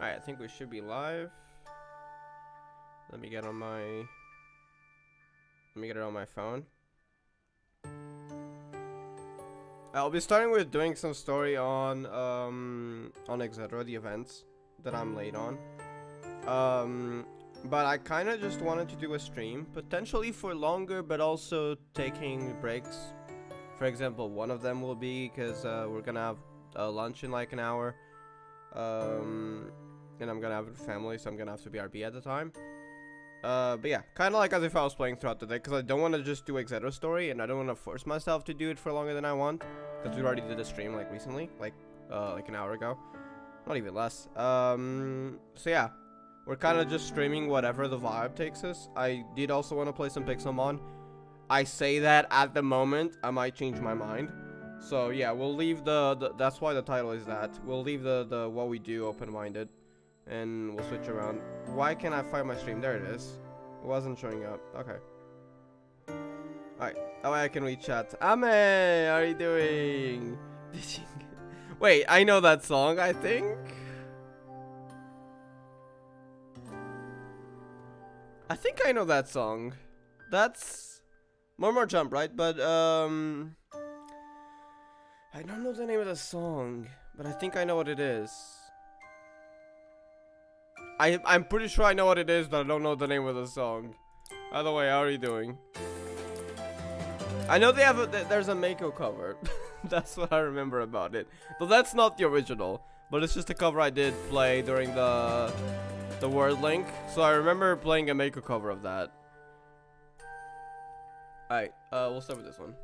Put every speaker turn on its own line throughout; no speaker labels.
Alright, I think we should be live. Let me get it on my phone. I'll be starting with doing some story on Etc. the events that I'm late on. But I kind of just wanted to do a stream, potentially for longer, but also taking breaks. For example, one of them will be because we're gonna have lunch in like an hour. And I'm gonna have a family, so I'm gonna have to be RB at the time. But yeah, kind of like as if I was playing throughout the day, because I don't want to just do Etc. story, and I don't want to force myself to do it for longer than I want, because we already did a stream like recently, like an hour ago, not even less. So yeah, we're kind of just streaming whatever the vibe takes us. I did also want to play some Pixelmon. I say that at the moment, I might change my mind. So yeah, we'll leave that's why the title is that. We'll leave the what we do open-minded, and we'll switch around. Why can't I find my stream? There it is. It wasn't showing up. Okay. Alright. That way I can read chat. Ame, how are you doing? Wait, I know that song, I think. I think I know that song. That's More Jump, right? But I don't know the name of the song, but I think I know what it is. I'm pretty sure I know what it is, but I don't know the name of the song. By the way, how are you doing? I know they have there's a Mako cover. That's what I remember about it. Though that's not the original, but it's just a cover I did play during the Word Link. So I remember playing a Mako cover of that. Alright, we'll start with this one.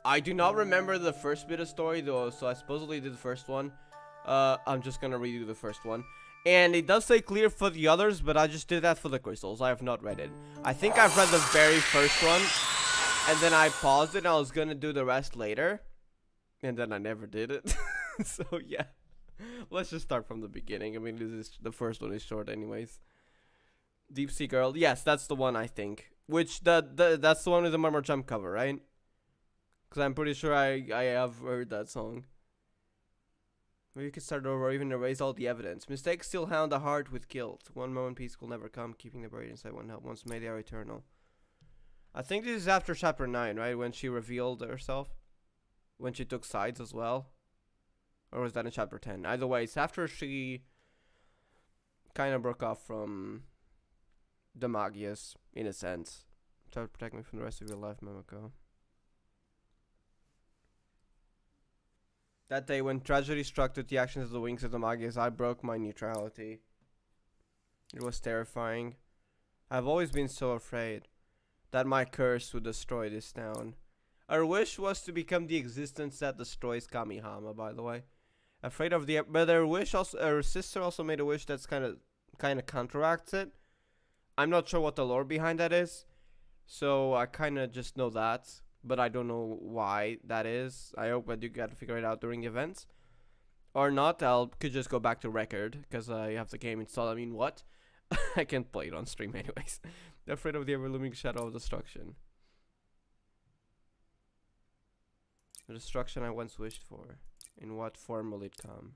I do not remember the first bit of story though, so I supposedly did the first one. I'm just gonna redo the first one. And it does say clear for the others, but I just did that for the crystals. I have not read it. I think I've read the very first one, and then I paused it and I was gonna do the rest later. And then I never did it. So yeah. Let's just start from the beginning. I mean, the first one is short anyways. Deep Sea Girl. Yes, that's the one I think. Which, that's the one with the Murmur Jump cover, right? Because I'm pretty sure I have heard that song. Maybe you could start over or even erase all the evidence. Mistakes still hound the heart with guilt. One moment peace will never come, keeping the buried inside one help. Once made they are eternal. I think this is after chapter 9, right? When she revealed herself. When she took sides as well. Or was that in chapter 10? Either way, it's after she kind of broke off from the Magius, in a sense. Try to protect me from the rest of your life, Mamako. That day when tragedy struck with the actions of the wings of the Magius, I broke my neutrality. It was terrifying. I've always been so afraid that my curse would destroy this town. Her wish was to become the existence that destroys Kamihama, by the way. Afraid of the... But her sister also made a wish that's kind of counteracts it. I'm not sure what the lore behind that is. So I kind of just know that. But I don't know why that is. I hope I do get to figure it out during events. Or not, could just go back to record. Because I have the game installed. I mean, what? I can't play it on stream anyways. Afraid of the ever-looming shadow of destruction. The destruction I once wished for. In what form will it come?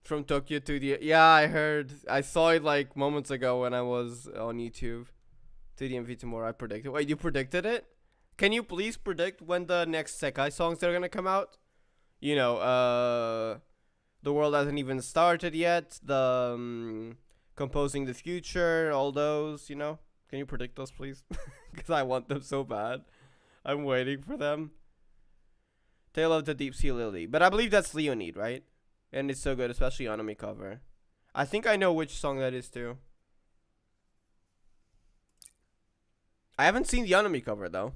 From Tokyo to the... Yeah, I heard. I saw it like moments ago when I was on YouTube. To the MV tomorrow, I predicted. Wait, you predicted it? Can you please predict when the next Sekai songs are gonna come out? You know, the world hasn't even started yet. The composing the future, all those, you know. Can you predict those, please? Because I want them so bad. I'm waiting for them. Tale of the Deep Sea Lily, but I believe that's Leonid, right? And it's so good, especially anime cover. I think I know which song that is too. I haven't seen the anime cover though.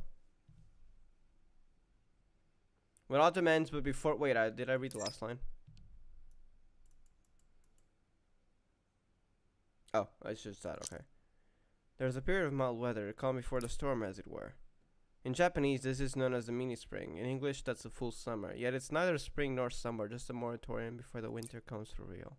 When autumn ends, but before... Wait, did I read the last line? Oh, it's just that, okay. There's a period of mild weather, calm before the storm as it were. In Japanese, this is known as the mini-spring. In English, that's a full summer. Yet it's neither spring nor summer, just a moratorium before the winter comes for real.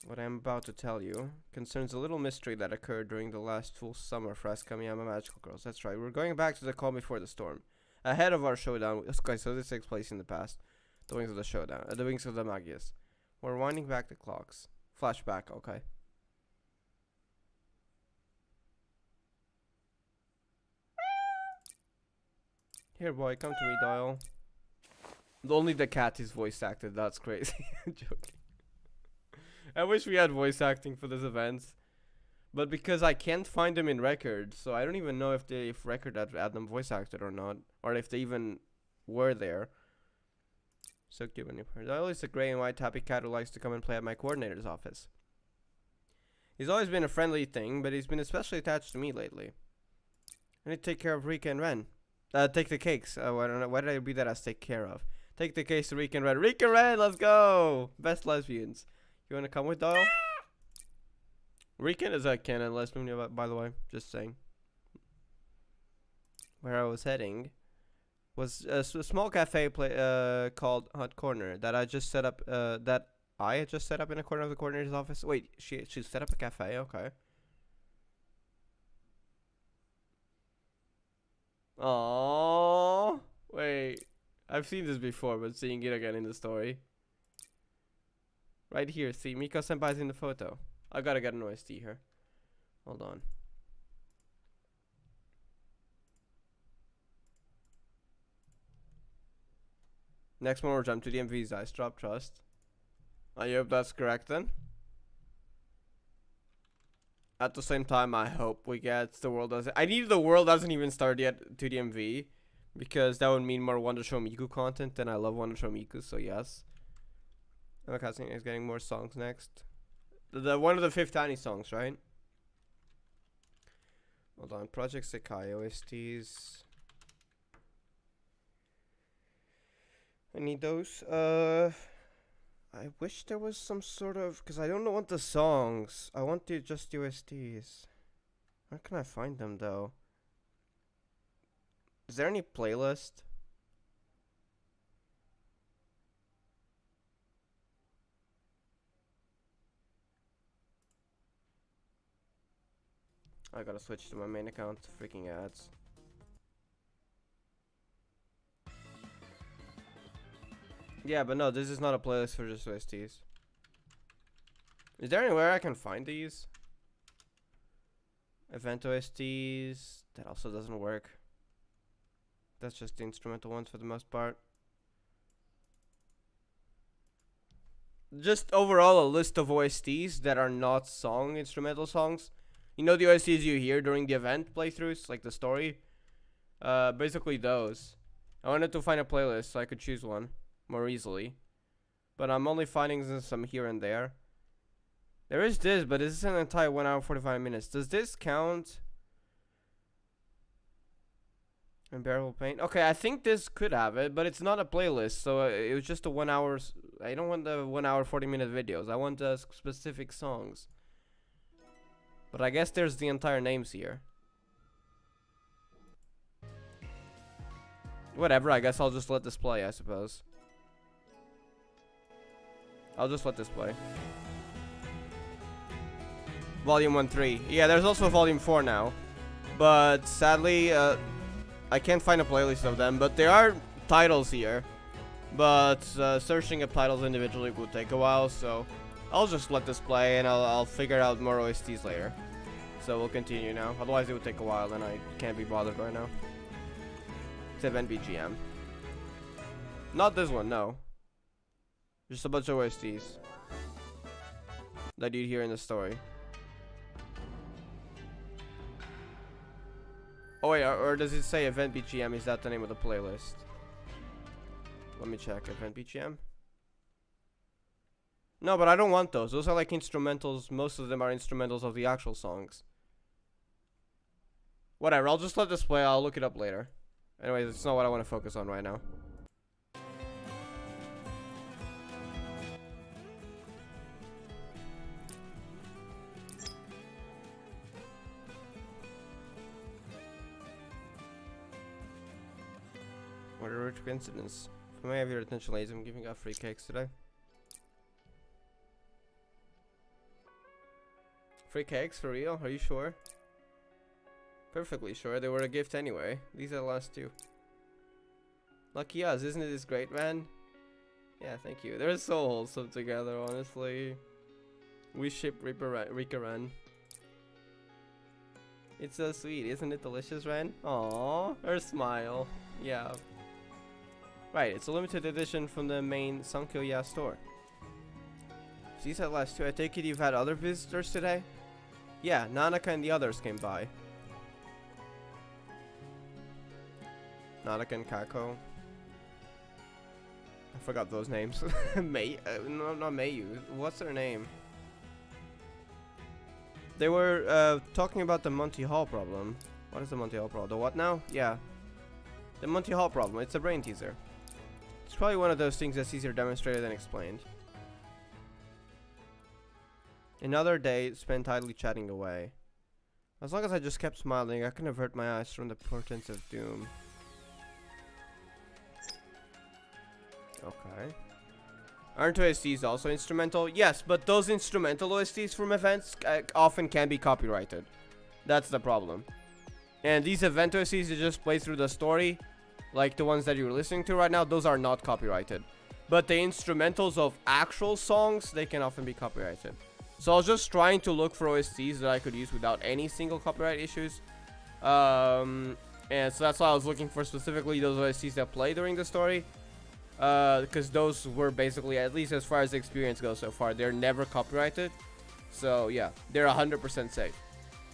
What I'm about to tell you concerns a little mystery that occurred during the last full summer for us Kamiyama Magical Girls. That's right, we're going back to the calm before the storm. Ahead of our showdown, okay, so this takes place in the past. The Wings of the Showdown. The Wings of the Magius. We're winding back the clocks. Flashback, okay. Here, boy, come to me, Doyle. Only the cat is voice acted. That's crazy. Joking. I wish we had voice acting for this event, but because I can't find them in records, so I don't even know if record had them voice acted or not, or if they even were there. So cute when you play. Doyle is a gray and white happy cat who likes to come and play at my coordinator's office. He's always been a friendly thing, but he's been especially attached to me lately. I need to take care of Rika and Ren. Take the cakes. Oh, I don't know. Why did I read that as take care of? Take the case to Rika and Ren. Rika and Ren, let's go! Best lesbians. You wanna come with Doyle? Rika is a canon lesbian, by the way. Just saying. Where I was heading was a small cafe called Hot Corner that I just set up. That I had just set up in a corner of the coordinator's office. Wait, she set up a cafe. Okay. Oh, wait. I've seen this before, but seeing it again in the story. Right here, see, Miko Senpai's in the photo. I gotta get an OST here. Hold on. Next more jump to the MV's Ice Drop Trust. I hope that's correct then. At the same time, I hope we get the world doesn't. I need the world doesn't even start yet to the MV, because that would mean more Wonder Show Miku content, and I love Wonder Show Miku, so yes. I'm casting is getting more songs next. The one of the Fifth Tiny songs, right? Hold on, Project Sekai OSTs. I need those. I wish there was some sort of, because I don't want the songs. I want just the OSTs. Where can I find them though? Is there any playlist? I gotta switch to my main account. Freaking ads. Yeah, but no, this is not a playlist for just OSTs. Is there anywhere I can find these? Event OSTs. That also doesn't work. That's just the instrumental ones for the most part. Just overall a list of OSTs that are not instrumental songs. You know the OSTs you hear during the event playthroughs, like the story? Basically those. I wanted to find a playlist so I could choose one more easily. But I'm only finding some here and there. There is this, but this is an entire 1 hour 45 minutes. Does this count? Unbearable Pain. Okay, I think this could have it, but it's not a playlist, so it was just a 1 hour. I don't want the 1 hour 40-minute videos. I want specific songs. But I guess there's the entire names here. Whatever, I guess I'll just let this play, I suppose. I'll just let this play. Volume 1-3. Yeah, there's also Volume 4 now. But sadly, I can't find a playlist of them. But there are titles here. But searching up titles individually would take a while. So I'll just let this play and I'll figure out more OSTs later. So we'll continue now. Otherwise it would take a while and I can't be bothered right now. Except NBGM. Not this one, no. Just a bunch of OSTs that you'd hear in the story. Oh wait, or does it say Event BGM? Is that the name of the playlist? Let me check. Event BGM? No, but I don't want those. Those are like instrumentals. Most of them are instrumentals of the actual songs. Whatever, I'll just let this play. I'll look it up later. Anyways, it's not what I want to focus on right now. What a rich coincidence. If I may have your attention, ladies, I'm giving out free cakes today. Free cakes? For real? Are you sure? Perfectly sure. They were a gift anyway. These are the last two. Lucky us, isn't it this great, man? Yeah, thank you. They're so wholesome together, honestly. We ship Rika Ren. It's so sweet, isn't it delicious, Ren? Aww, her smile. Yeah. Right, it's a limited edition from the main Sankyo store. She said last two. I take it you've had other visitors today? Yeah, Nanaka and the others came by. Nanaka and Kako. I forgot those names. May, no, not Mayu. What's her name? They were talking about the Monty Hall problem. What is the Monty Hall problem? The what now? Yeah. The Monty Hall problem. It's a brain teaser. It's probably one of those things that's easier demonstrated than explained. Another day spent idly chatting away. As long as I just kept smiling, I couldn't avert my eyes from the portents of doom. Okay. Aren't OSTs also instrumental? Yes, but those instrumental OSTs from events often can be copyrighted. That's the problem. And these event OSTs that just play through the story, like the ones that you're listening to right now, those are not copyrighted. But the instrumentals of actual songs, they can often be copyrighted. So I was just trying to look for OSTs that I could use without any single copyright issues. And so that's why I was looking for specifically those OSTs that play during the story. Because those were basically, at least as far as the experience goes so far, they're never copyrighted. So yeah, they're 100% safe.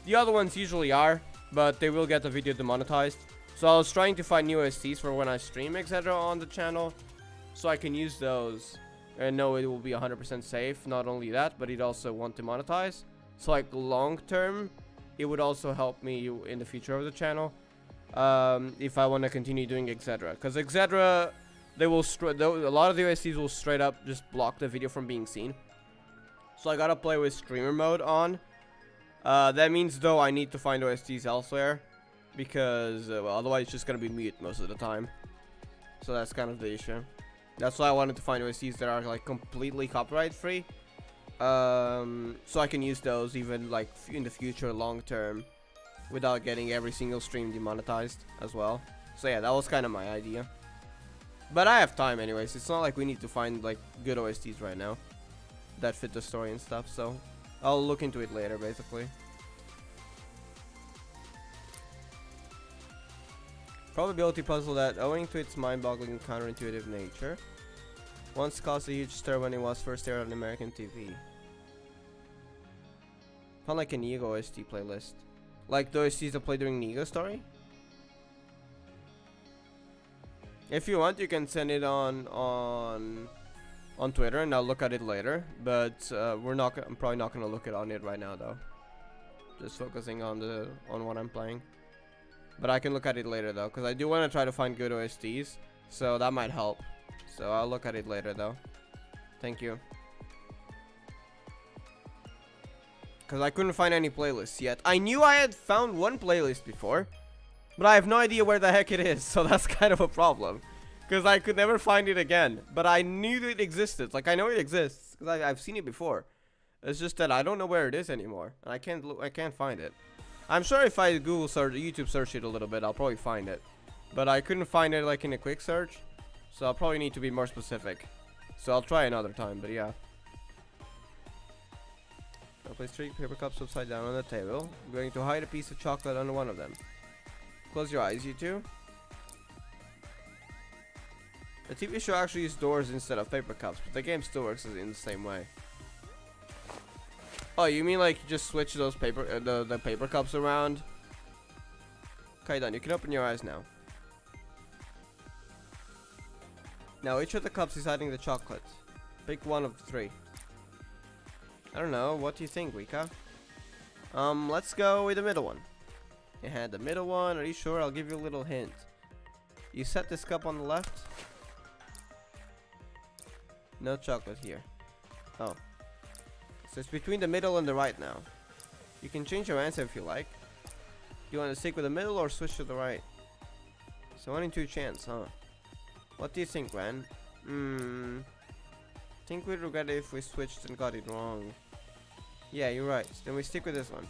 The other ones usually are, but they will get the video demonetized. So I was trying to find new OSTs for when I stream, etc. on the channel, so I can use those and know it will be 100% safe. Not only that, but it also won't demonetize. So like long term, it would also help me in the future of the channel, if I want to continue doing etc. Because etc. They will a lot of the OSTs will straight up just block the video from being seen. So I gotta play with streamer mode on. That means though I need to find OSTs elsewhere, because well, otherwise it's just gonna be mute most of the time. So that's kind of the issue. That's why I wanted to find OSTs that are like completely copyright free, so I can use those even like in the future, long term, without getting every single stream demonetized as well. So yeah, that was kind of my idea. But I have time anyways. It's not like we need to find like good OSTs right now that fit the story and stuff. So I'll look into it later, basically. Probability puzzle that, owing to its mind-boggling counterintuitive nature, once caused a huge stir when it was first aired on American TV. Found like a Nigo OST playlist. Like the OSTs that play during Nigo story? If you want, you can send it on Twitter, and I'll look at it later. But I'm probably not gonna look on it right now, though. Just focusing on what I'm playing. But I can look at it later, though, because I do want to try to find good OSTs, so that might help. So I'll look at it later, though. Thank you. Because I couldn't find any playlists yet. I knew I had found one playlist before, but I have no idea where the heck it is, so that's kind of a problem. Because I could never find it again. But I knew it existed. Like, I know it exists, because I've seen it before. It's just that I don't know where it is anymore. And I can't find it. I'm sure if I Google search, YouTube search it a little bit, I'll probably find it. But I couldn't find it, like, in a quick search. So I'll probably need to be more specific. So I'll try another time, but yeah. I'll place 3 paper cups upside down on the table. I'm going to hide a piece of chocolate under one of them. Close your eyes, you two. The TV show actually used doors instead of paper cups, but the game still works in the same way. Oh, you mean like you just switch those the paper cups around? Okay, done. You can open your eyes now. Now, which of the cups is hiding the chocolate? Pick one of the 3. I don't know. What do you think, Rika? Let's go with the middle one. Yeah, the middle one. Are you sure? I'll give you a little hint. You set this cup on the left. No chocolate here. Oh. So it's between the middle and the right now. You can change your answer if you like. You want to stick with the middle or switch to the right? So 1 in 2 chance, huh? What do you think, Ren? Think we'd regret it if we switched and got it wrong. Yeah, you're right. Then we stick with this one.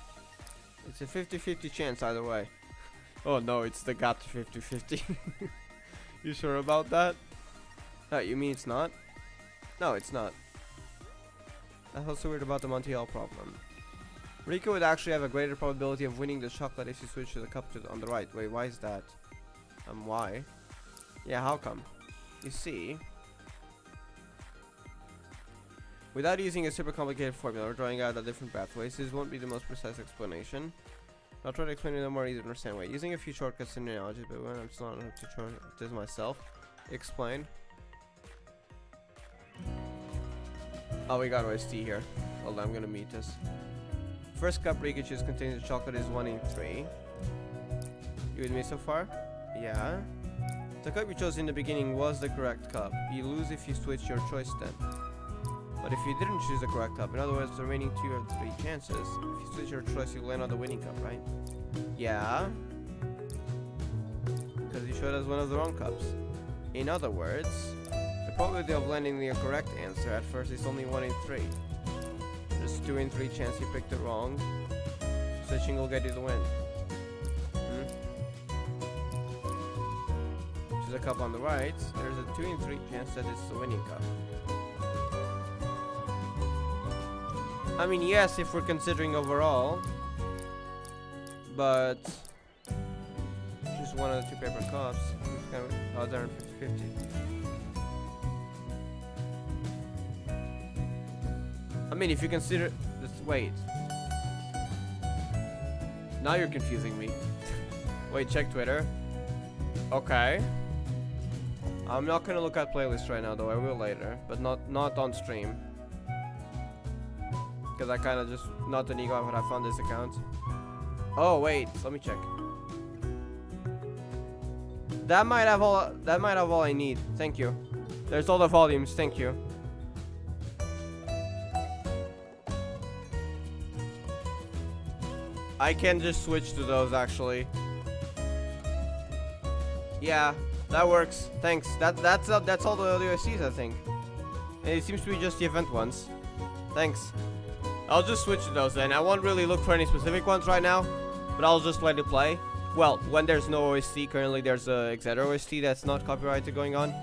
It's a 50-50 chance either way. Oh no, it's the got 50-50. You sure about that? You mean it's not? No, it's not. That's what's so weird about the Montiel problem. Rika would actually have a greater probability of winning the chocolate if you switch to the cup on the right. Wait, why is that? Why? Yeah, how come? You see, without using a super complicated formula or drawing out the different pathways, this won't be the most precise explanation. I'll try to explain it in a more easy to understand way. Using a few shortcuts and analogies, but when I'm still not enough to try this myself. Explain. Oh, we got OST here. Hold on, I'm gonna meet this. First cup Rika choose contains the chocolate is 1 in 3. You with me so far? Yeah. The cup you chose in the beginning was the correct cup. You lose if you switch your choice then. But if you didn't choose the correct cup, in other words, the remaining 2 or 3 chances, if you switch your choice, you land on the winning cup, right? Yeah. Because you showed us one of the wrong cups. In other words, the probability of landing the correct answer at first is only 1 in 3. There's 2 in 3 chance you picked it wrong. Switching will get you the win. Choose a cup on the right. There's a 2 in 3 chance that it's the winning cup. I mean, yes, if we're considering overall, but just one of the 2 paper cups, odds are 50-50. I mean, if you consider this, wait. Now you're confusing me. Wait, check Twitter. Okay. I'm not gonna look at playlists right now, though. I will later, but not on stream. Because I kind of just not an ego, but I found this account. Oh wait, let me check. That might have all I need. Thank you. There's all the volumes. Thank you. I can just switch to those actually. Yeah, that works. Thanks. That's all the OSCs, I think. And it seems to be just the event ones. Thanks. I'll just switch to those then. I won't really look for any specific ones right now, but I'll just let it play. Well, when there's no OST, currently there's a Exeter OST that's not copyrighted going on.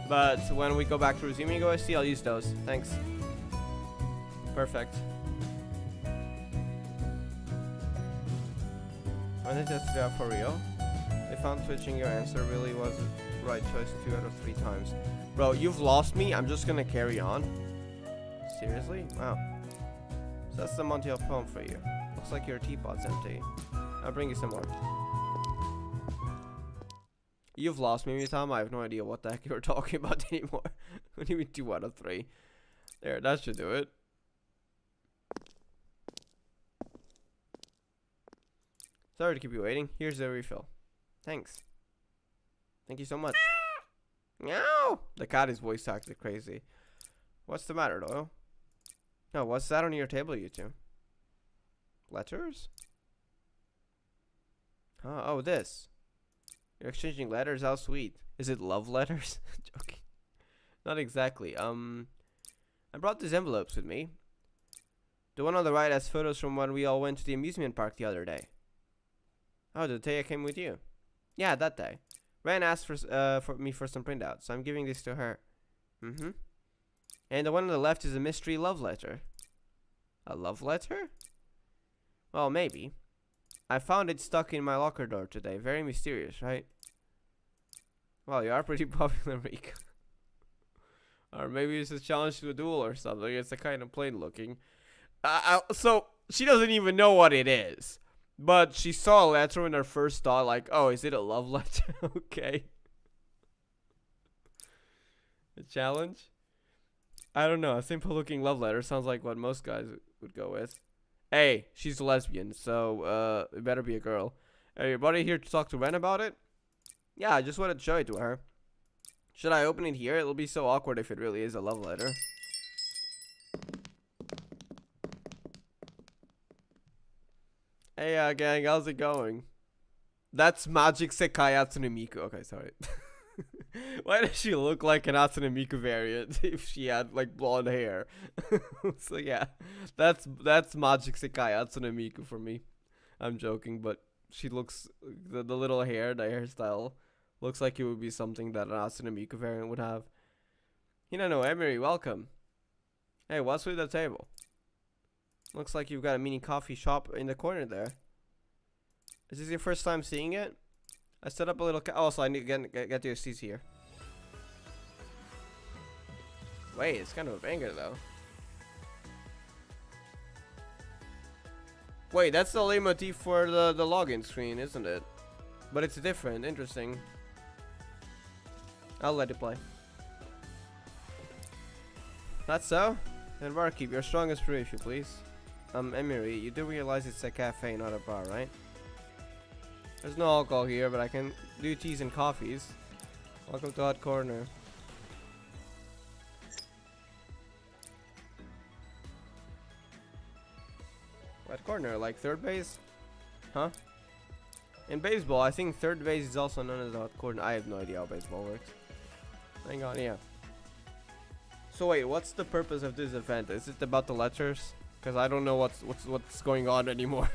But when we go back to resuming OST, I'll use those. Thanks. Perfect. I think that's that for real. They found switching your answer really was the right choice 2 out of 3 times. Bro, you've lost me. I'm just gonna carry on. Seriously? Wow. So that's the Montiel poem for you. Looks like your teapot's empty. I'll bring you some more. You've lost me, Tom. I have no idea what the heck you're talking about anymore. What do you mean 2 out of 3? There, that should do it. Sorry to keep you waiting. Here's the refill. Thanks. Thank you so much. Meow! The cat is voice acted crazy. What's the matter, Doyle? No, what's that on your table, you two? Letters? Oh, this. You're exchanging letters? How sweet. Is it love letters? Joking. Not exactly. I brought these envelopes with me. The one on the right has photos from when we all went to the amusement park the other day. Oh, the day I came with you. Yeah, that day. Ran asked for me for some printouts, so I'm giving this to her. And the one on the left is a mystery love letter. A love letter? Well, maybe. I found it stuck in my locker door today. Very mysterious, right? Well, you are pretty popular, Rika. Or maybe it's a challenge to a duel or something. It's a kind of plain looking. So, she doesn't even know what it is. But she saw a letter in her first thought, like, oh, is it a love letter? Okay. A challenge? I don't know. A simple looking love letter sounds like what most guys would go with. Hey, she's a lesbian, so it better be a girl. Are you buddy here to talk to Ren about it? Yeah, I just wanted to show it to her. Should I open it here? It'll be so awkward if it really is a love letter. Hey, gang, how's it going? That's Magic Sekai Hatsune Miku. Okay, sorry. Why does she look like an Hatsune Miku variant if she had like blonde hair? So yeah, that's Magic Sekai Hatsune Miku for me. I'm joking, but she looks the little hair, the hairstyle looks like it would be something that an Hatsune Miku variant would have. Hinano, Emery, welcome. Hey, what's with the table? Looks like you've got a mini coffee shop in the corner there. Is this your first time seeing it? I set up a little also, I need to get your seats here. Wait, it's kind of a banger though. Wait, that's the leitmotif for the login screen, isn't it? But it's different. Interesting. I'll let it play. That's so? Then barkeep, your strongest brew, if you please. Emery, you do realize it's a cafe, not a bar, right? There's no alcohol here, but I can do teas and coffees. Welcome to Hot Corner. What corner? Like third base? Huh? In baseball, I think third base is also known as the hot corner. I have no idea how baseball works. Hang on, yeah. So wait, what's the purpose of this event? Is it about the letters? Because I don't know what's going on anymore.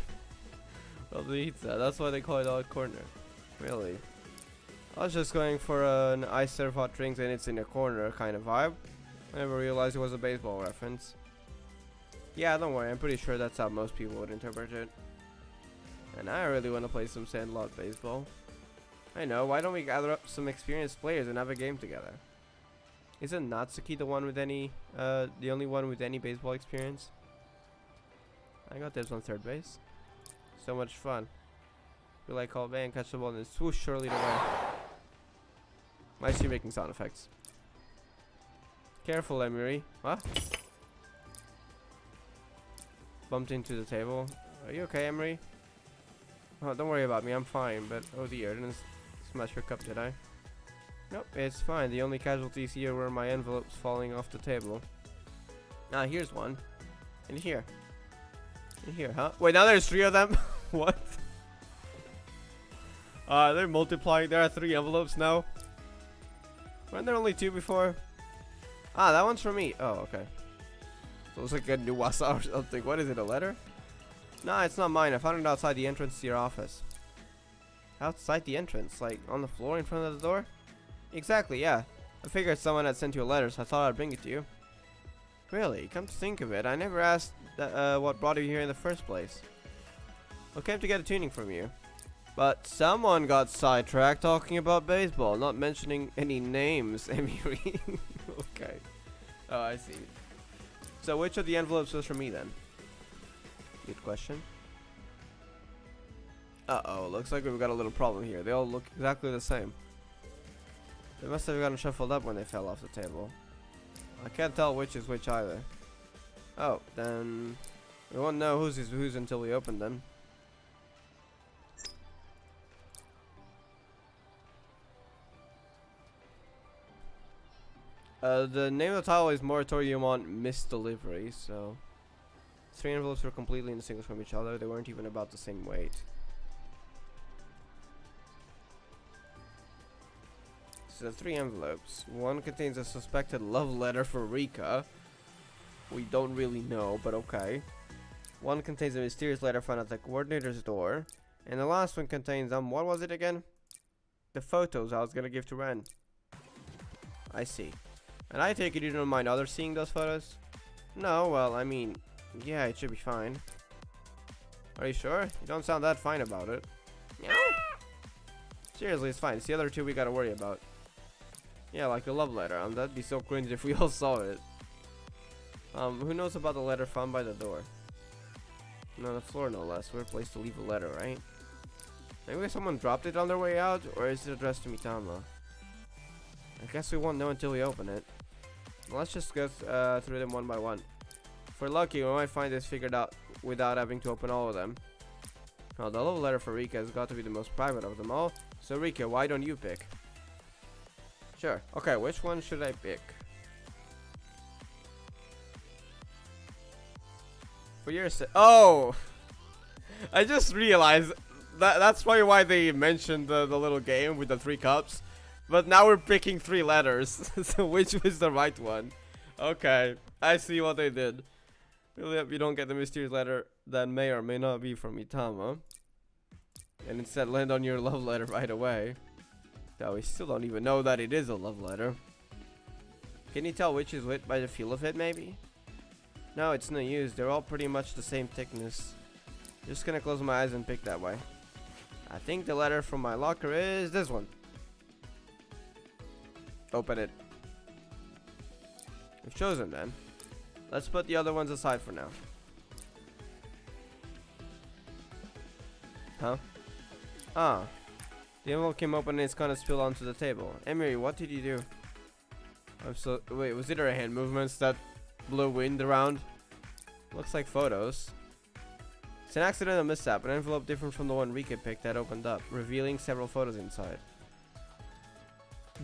Well, that's why they call it hot corner. Really? I was just going for an I serve hot drinks and it's in a corner kind of vibe. I never realized it was a baseball reference. Yeah, don't worry, I'm pretty sure that's how most people would interpret it. And I really want to play some Sandlot baseball. I know, why don't we gather up some experienced players and have a game together? Isn't Natsuki the one with any, the only one with any baseball experience? I got this on third base. So much fun. We like call man, catch the ball and then swoosh surely away. Why is she making sound effects? Careful, Emery. What? Bumped into the table. Are you okay, Emery? Oh, don't worry about me, I'm fine, but oh dear, I didn't smash your cup, did I? Nope, it's fine. The only casualties here were my envelopes falling off the table. Ah, here's one. In here. In here, huh? Wait, now there's 3 of them? What? They're multiplying. There are 3 envelopes now. Weren't there only 2 before? Ah, that one's for me. Oh, okay. So it's like a Nuwasa or something. What is it, a letter? Nah, it's not mine. I found it outside the entrance to your office. Outside the entrance? Like, on the floor in front of the door? Exactly, yeah. I figured someone had sent you a letter, so I thought I'd bring it to you. Really? Come to think of it, I never asked what brought you here in the first place. I came to get a tuning from you. But someone got sidetracked talking about baseball, not mentioning any names, Emery. Okay. Oh, I see. So which of the envelopes was for me then? Good question. Uh-oh, looks like we've got a little problem here. They all look exactly the same. They must have gotten shuffled up when they fell off the table. I can't tell which is which either. Oh, then we won't know whose is whose until we open them. The name of the title is Moratorium on Misdelivery, so 3 envelopes were completely indistinguished from each other. They weren't even about the same weight. So 3 envelopes. One contains a suspected love letter for Rika. We don't really know, but okay. One contains a mysterious letter found at the coordinator's door. And the last one contains, what was it again? The photos I was gonna give to Ren. I see. And I take it you don't mind others seeing those photos? No, well, I mean, yeah, it should be fine. Are you sure? You don't sound that fine about it. Meow. Seriously, it's fine. It's the other 2 we gotta worry about. Yeah, like the love letter. That'd be so cringe if we all saw it. Who knows about the letter found by the door? No, the floor no less. Weird place to leave a letter, right? Maybe someone dropped it on their way out, or is it addressed to Mitama? I guess we won't know until we open it. Let's just go through them one by one. If we're lucky, we might find this figured out without having to open all of them. Well, the love letter for Rika has got to be the most private of them all. So Rika, why don't you pick? Sure. Okay, which one should I pick? For your oh! I just realized that's probably why they mentioned the little game with the 3 cups. But now we're picking 3 letters. So which was the right one? Okay, I see what they did. Really hope you don't get the mysterious letter that may or may not be from Itama. And instead land on your love letter right away. Though we still don't even know that it is a love letter. Can you tell which is which by the feel of it, maybe? No, it's no use. They're all pretty much the same thickness. Just gonna close my eyes and pick that way. I think the letter from my locker is this one. Open it. We've chosen then. Let's put the other ones aside for now. Huh? Ah. The envelope came open and it's gonna spill onto the table. Emery, what did you do? Wait, was it our hand movements that blew wind around? Looks like photos. It's an accidental mishap. An envelope different from the one Rika picked that opened up, revealing several photos inside.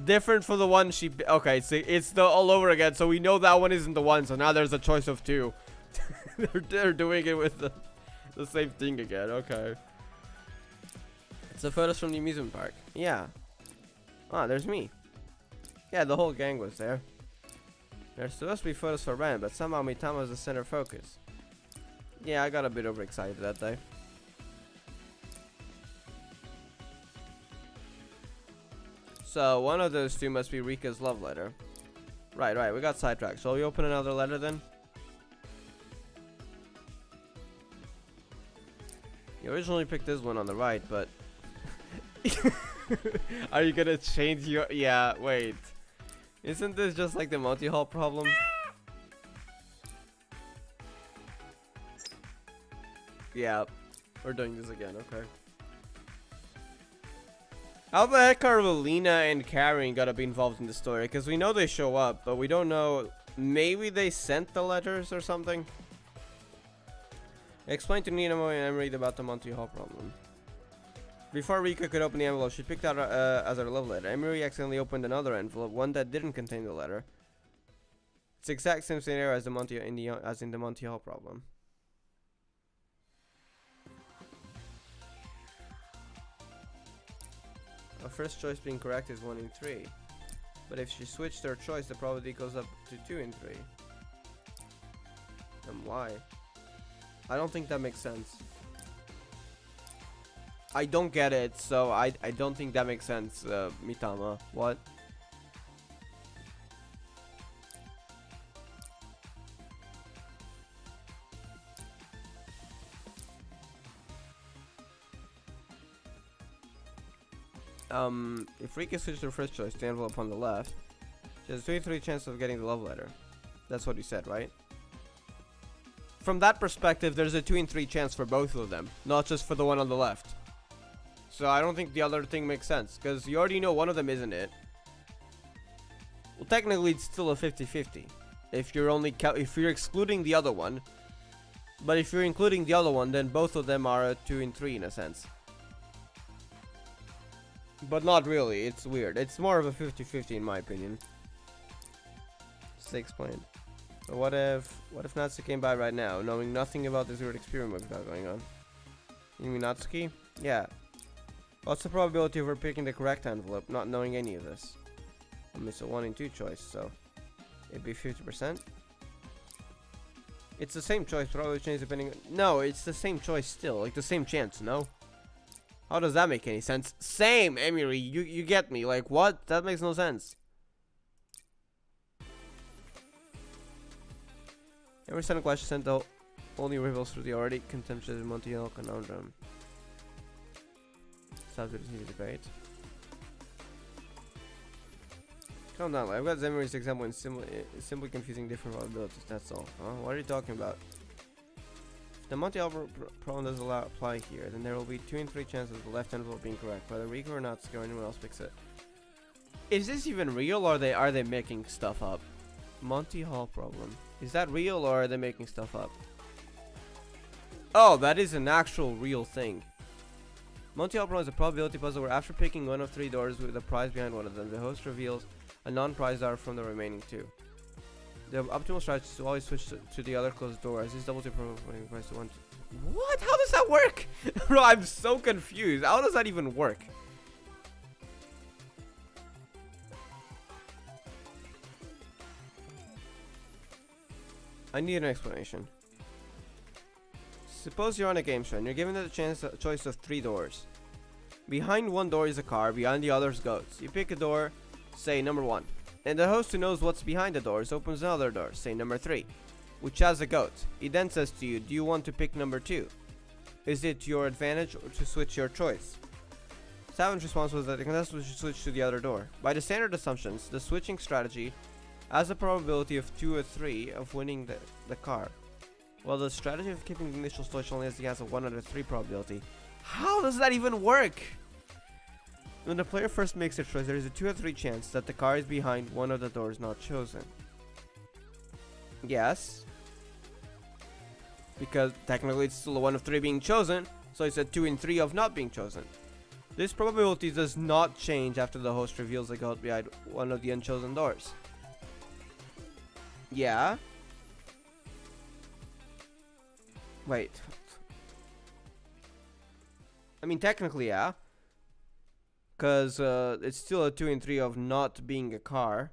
Different from the one she... Okay, it's the all over again, so we know that one isn't the one, so now there's a choice of two. they're doing it with the same thing again, okay. It's the photos from the amusement park. Yeah. Ah, there's me. Yeah, the whole gang was there. There's supposed to be photos for Ren, but somehow Mitama was the center focus. Yeah, I got a bit overexcited that day. So, one of those two must be Rika's love letter. Right, we got sidetracked. Shall we open another letter then? You originally picked this one on the right, but... Are you gonna change your... Yeah, wait. Isn't this just like the Monty Hall problem? Yeah, we're doing this again, okay. How the heck are Lena and Karen gotta be involved in the story? Because we know they show up, but we don't know. Maybe they sent the letters or something? Explain to Ninamo and Emery about the Monty Hall problem. Before Rika could open the envelope, she picked out as her love letter. Emery accidentally opened another envelope, one that didn't contain the letter. It's the exact same scenario as in the Monty Hall problem. Her first choice being correct is 1 in 3. But if she switched her choice, the probability goes up to 2 in 3. And why? I don't think that makes sense. I don't get it, so I don't think that makes sense, Mitama. What? If Rika switched her first choice, the envelope on the left, she has a 23 chance of getting the love letter. That's what you said, right? From that perspective, there's a 2 in 3 chance for both of them, not just for the one on the left. So I don't think the other thing makes sense, because you already know one of them isn't it. Well, technically it's still a 50-50. If you're excluding the other one. But if you're including the other one, then both of them are a 2 in 3 in a sense. But not really, it's weird. It's more of a 50-50 in my opinion. Just explain. But what if Natsuki came by right now, knowing nothing about this weird experiment we've got going on? You mean Natsuki? Yeah. What's the probability of her picking the correct envelope, not knowing any of this? I mean, it's a 1 in 2 choice, so it'd be 50%. It's the same choice, probably change depending. No, it's the same choice still, like the same chance. No. How does that make any sense? Same, Emery. You get me? Like what? That makes no sense. Every sudden question sent out only reveals through the already contemptuous Monty Hall conundrum. Stop this need debate. Calm down, I've got Zemery's example in simply confusing different probabilities, that's all. Huh? What are you talking about? If the Monty Hall problem doesn't apply here, then there will be 2 in 3 chances of the left envelope being correct, whether Rika or Natsuki or anyone else picks it. Is this even real, or are they making stuff up? Monty Hall problem. Is that real, or are they making stuff up? Oh, that is an actual real thing. Monty Hall problem is a probability puzzle where after picking one of 3 doors with a prize behind one of them, the host reveals a non-prize door from the remaining 2. The optimal strategy is to always switch to the other closed door, as this double tip probability prize to 1. What? How does that work? Bro, I'm so confused. How does that even work? I need an explanation. Suppose you're on a game show and you're given the choice of 3 doors. Behind one door is a car, behind the other is goats. You pick a door, say number 1. And the host who knows what's behind the doors opens another door, say number 3, which has a goat. He then says to you, do you want to pick number 2? Is it your advantage or to switch your choice? Savant's response was that the contestant should switch to the other door. By the standard assumptions, the switching strategy has a probability of 2 or 3 of winning the car, while the strategy of keeping the initial switch only has the chance of 1 out of 3 probability. How does that even work? When the player first makes their choice, there is a 2 or 3 chance that the car is behind one of the doors not chosen. Yes. Because technically it's still a 1 of 3 being chosen, so it's a 2 in 3 of not being chosen. This probability does not change after the host reveals the goat behind one of the unchosen doors. Yeah. Wait. I mean, technically, yeah. Because it's still a 2 in 3 of not being a car.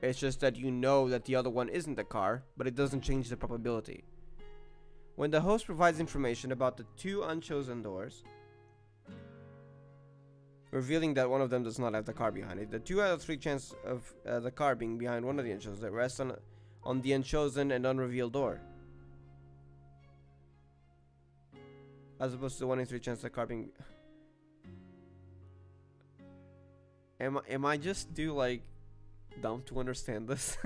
It's just that you know that the other one isn't a car, but it doesn't change the probability. When the host provides information about the 2 unchosen doors, revealing that one of them does not have the car behind it, the 2 out of 3 chance of the car being behind one of the unchosen that rests on the unchosen and unrevealed door, as opposed to the 1 in 3 chance of the car being. Am I just too like dumb to understand this?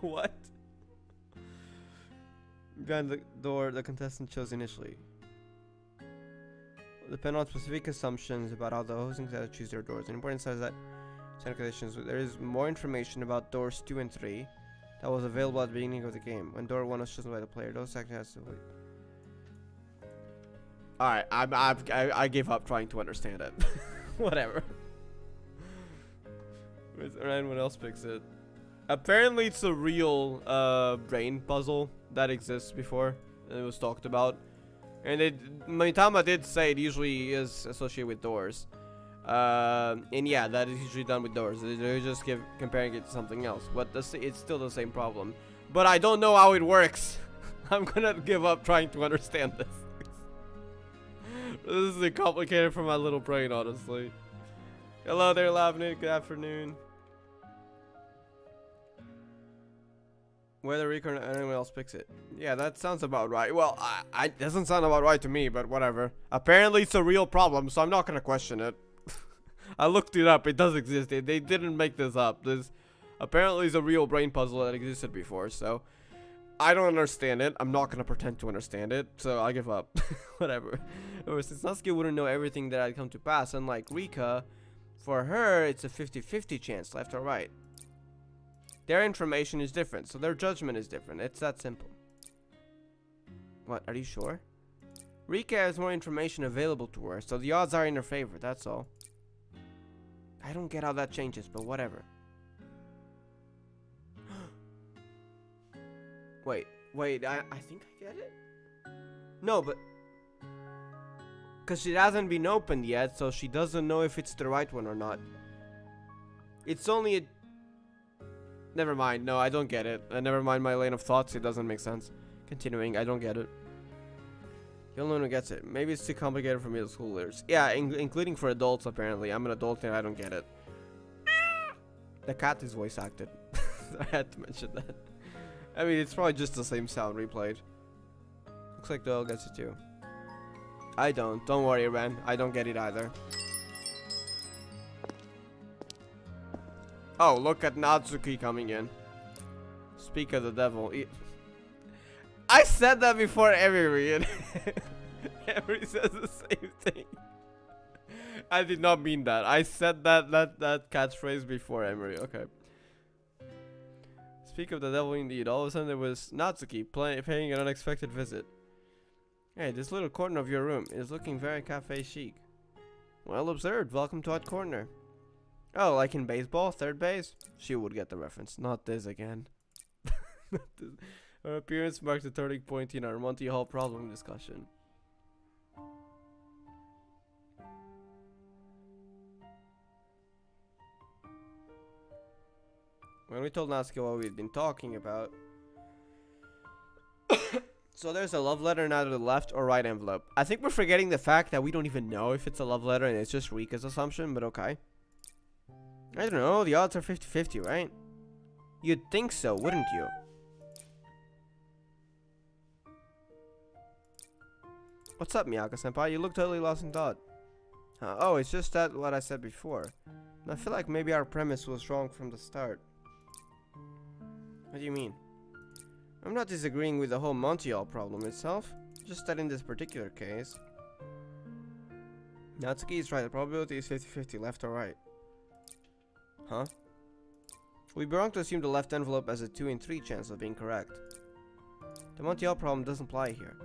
What? Behind the door the contestant chose initially. Depend on specific assumptions about how the hosting set choose their doors. An important side is that conditions, there is more information about doors 2 and 3 that was available at the beginning of the game. When door 1 was chosen by the player, those actions has to wait. Alright, I gave up trying to understand it. Whatever. Ryan, what else picks it? Apparently it's a real brain puzzle that exists before. It was talked about. And Maitama did say it usually is associated with doors. And yeah, that is usually done with doors. They're just comparing it to something else. But it's still the same problem. But I don't know how it works. I'm gonna give up trying to understand this. This is complicated for my little brain, honestly. Hello there, Lavnit. Good afternoon. Whether Rico or anyone else picks it. Yeah, that sounds about right. Well, it doesn't sound about right to me, but whatever. Apparently, it's a real problem, so I'm not gonna question it. I looked it up. It does exist. They didn't make this up. This apparently is a real brain puzzle that existed before, so I don't understand it. I'm not gonna pretend to understand it, so I give up. Whatever. Since Natsuki wouldn't know everything that had come to pass, unlike Rika, for her, it's a 50-50 chance, left or right. Their information is different, so their judgment is different. It's that simple. What, are you sure? Rika has more information available to her, so the odds are in her favor, that's all. I don't get how that changes, but whatever. Wait, I think I get it? No, but... Because it hasn't been opened yet, so she doesn't know if it's the right one or not. It's only a... Never mind, no, I don't get it. Never mind my lane of thoughts, it doesn't make sense. Continuing, I don't get it. The only one who gets it. Maybe it's too complicated for middle schoolers. Yeah, including for adults, apparently. I'm an adult and I don't get it. The cat is voice acted. I had to mention that. I mean, it's probably just the same sound replayed. Looks like Doyle gets it too. I don't. Don't worry, Ren. I don't get it either. Oh, look at Natsuki coming in. Speak of the devil. I said that before Emery, and Emery says the same thing. I did not mean that. I said that catchphrase before Emery. Okay. Speak of the devil indeed. All of a sudden there was Natsuki paying an unexpected visit. Hey, this little corner of your room is looking very cafe chic. Well observed. Welcome to Hot Corner. Oh, like in baseball, third base? She would get the reference. Not this again. Her appearance marked a turning point in our Monty Hall problem discussion. When we told Natsuki what we'd been talking about... So there's a love letter in either the left or right envelope. I think we're forgetting the fact that we don't even know if it's a love letter and it's just Rika's assumption, but okay. I don't know, the odds are 50-50, right? You'd think so, wouldn't you? What's up, Miyaka-senpai? You look totally lost in thought. Oh, it's just that what I said before. I feel like maybe our premise was wrong from the start. What do you mean? I'm not disagreeing with the whole Montreal problem itself, just that in this particular case... Natsuki is right, the probability is 50-50, left or right. Huh? We'd be wrong to assume the left envelope has a 2 in 3 chance of being correct. The Montreal problem doesn't apply here.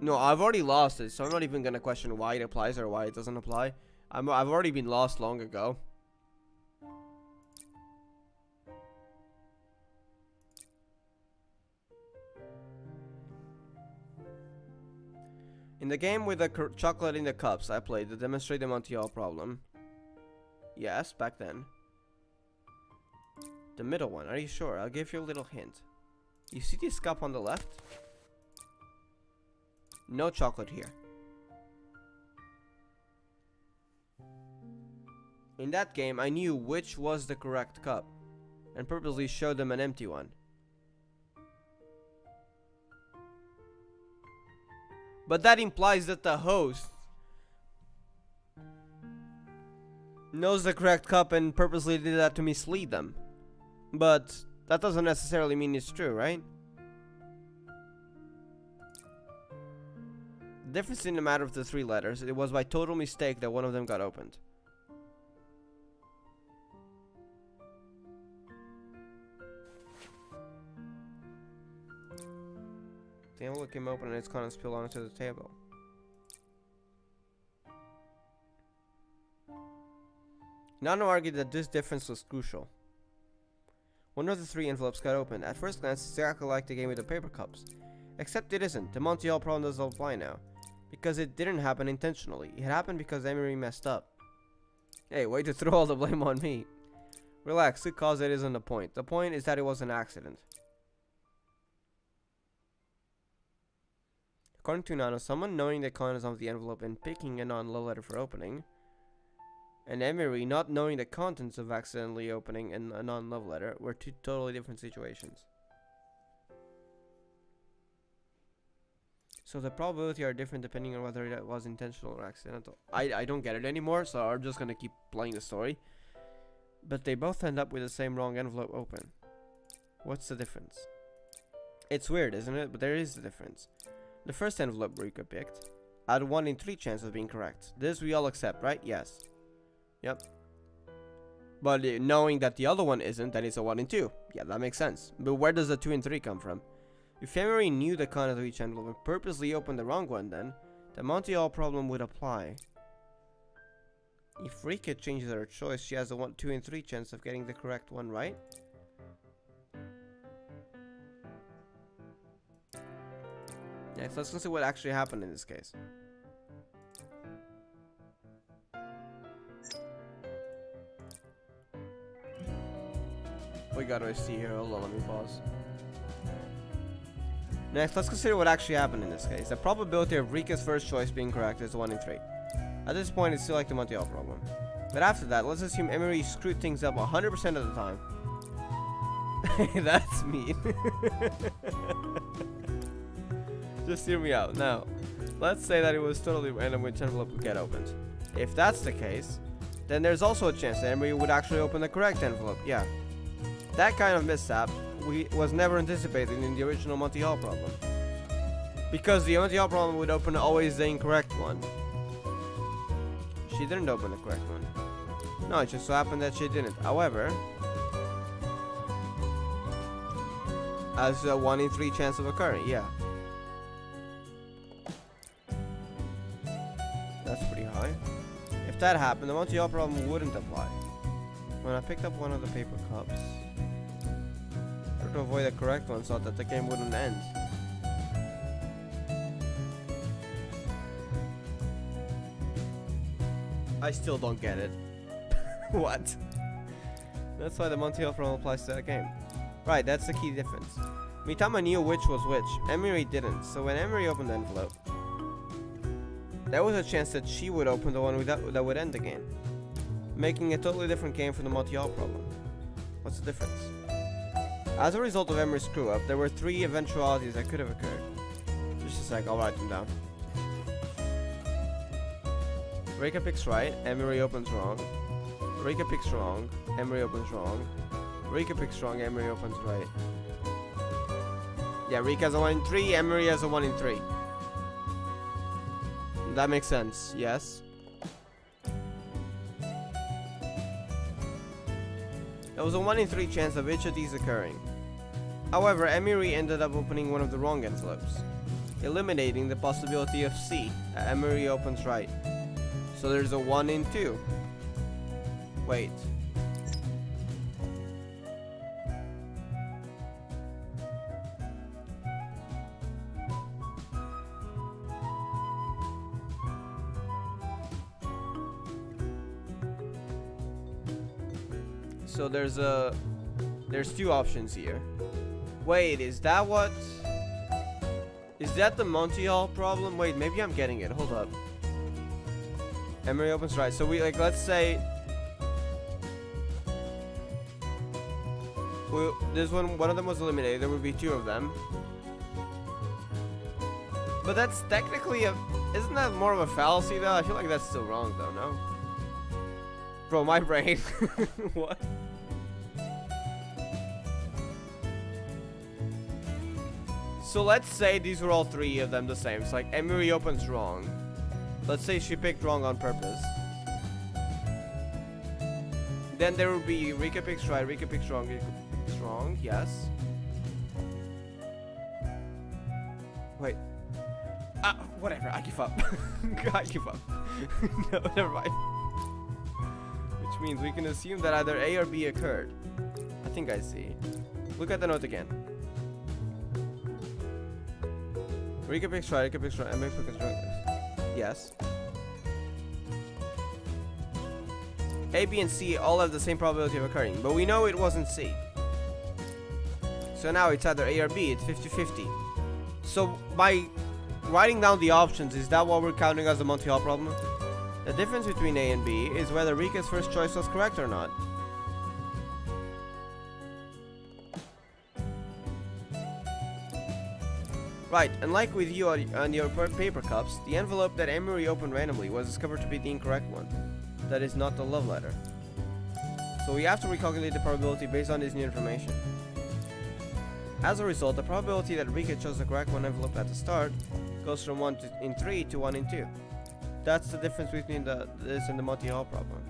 No, I've already lost it, so I'm not even gonna question why it applies or why it doesn't apply. I've already been lost long ago. In the game with the chocolate in the cups I played to demonstrate the Montreal problem. Yes, back then. The middle one, are you sure? I'll give you a little hint. You see this cup on the left? No chocolate here. In that game, I knew which was the correct cup, and purposely showed them an empty one. But that implies that the host knows the correct cup and purposely did that to mislead them. But that doesn't necessarily mean it's true, right? The difference in the matter of the 3 letters, it was by total mistake that one of them got opened. The envelope came open and its contents spilled onto the table. Nano argued that this difference was crucial. One of the 3 envelopes got opened. At first glance, it's exactly like the game with the paper cups. Except it isn't. The Montreal problem doesn't apply now. Because it didn't happen intentionally. It happened because Emery messed up. Hey, way to throw all the blame on me. Relax, the cause it isn't the point. The point is that it was an accident. According to Nano, someone knowing the contents of the envelope and picking a non-love letter for opening, and Emery not knowing the contents of accidentally opening a non-love letter were 2 totally different situations. So the probability are different depending on whether it was intentional or accidental. I don't get it anymore, so I'm just gonna keep playing the story. But they both end up with the same wrong envelope open. What's the difference? It's weird, isn't it? But there is a difference. The first envelope Rika picked had a 1 in 3 chance of being correct. This we all accept, right? Yes. Yep. But knowing that the other one isn't, then it's a 1 in 2. Yeah, that makes sense. But where does the 2 in 3 come from? If Emery knew the content of each envelope and purposely opened the wrong one, then the Montreal problem would apply. If Rika changes her choice, she has a 2 in 3 chance of getting the correct one right. Next, let's consider what actually happened in this case. We gotta see here. Hold on, let me pause. Next, let's consider what actually happened in this case. The probability of Rika's first choice being correct is 1 in 3. At this point, it's still like the Montreal problem. But after that, let's assume Emery screwed things up 100% of the time. That's mean. Just hear me out. Now, let's say that it was totally random which envelope would get opened. If that's the case, then there's also a chance that Emery would actually open the correct envelope. Yeah. That kind of mishap was never anticipated in the original Montreal problem. Because the Montreal problem would open always the incorrect one. She didn't open the correct one. No, it just so happened that she didn't. However, as a 1 in 3 chance of occurring, yeah. That's pretty high. If that happened, the Montreal problem wouldn't apply. When I picked up one of the paper cups, I tried to avoid the correct one so that the game wouldn't end. I still don't get it. What? That's why the Montreal problem applies to that game. Right, that's the key difference. Mitama knew which was which. Emery didn't, so when Emery opened the envelope, there was a chance that she would open the one that would end the game. making a totally different game from the Monty-Hall problem. What's the difference? As a result of Emery's screw-up, there were 3 eventualities that could have occurred. Just a sec, I'll write them down. Rika picks right, Emery opens wrong. Rika picks wrong, Emery opens wrong. Rika picks wrong, Emery opens right. Yeah, Rika has a 1 in 3, Emery has a 1 in 3. That makes sense, yes. There was a 1 in 3 chance of each of these occurring. However, Emery ended up opening one of the wrong envelopes, eliminating the possibility of C. Emery opens right. So there's a 1 in 2. Wait. So there's 2 options here. Wait, is that what? Is that the Monty-Hall problem? Wait, maybe I'm getting it. Hold up. Emery opens right. So we let's say this one of them was eliminated. There would be 2 of them. But that's technically isn't that more of a fallacy though? I feel like that's still wrong though, no? Bro, my brain. What? So let's say these were all 3 of them the same. It's like Emery opens wrong. Let's say she picked wrong on purpose. Then there would be Rika picks right, Rika picks wrong, Rika picks wrong, yes. Wait. Whatever, I give up. I give up. No, never mind. Which means we can assume that either A or B occurred. I think I see. Look at the note again. Rika picks right, Emery picks wrong. Yes. A, B, and C all have the same probability of occurring, but we know it wasn't C. So now it's either A or B, it's 50-50. So by writing down the options, is that what we're counting as the Monty-Hall problem? The difference between A and B is whether Rika's first choice was correct or not. Right, and like with you on your paper cups, the envelope that Emery opened randomly was discovered to be the incorrect one. That is not the love letter. So we have to recalculate the probability based on this new information. As a result, the probability that Rika chose the correct one envelope at the start goes from 1 in 3 to 1 in 2. That's the difference between this and the Monty-Hall problem.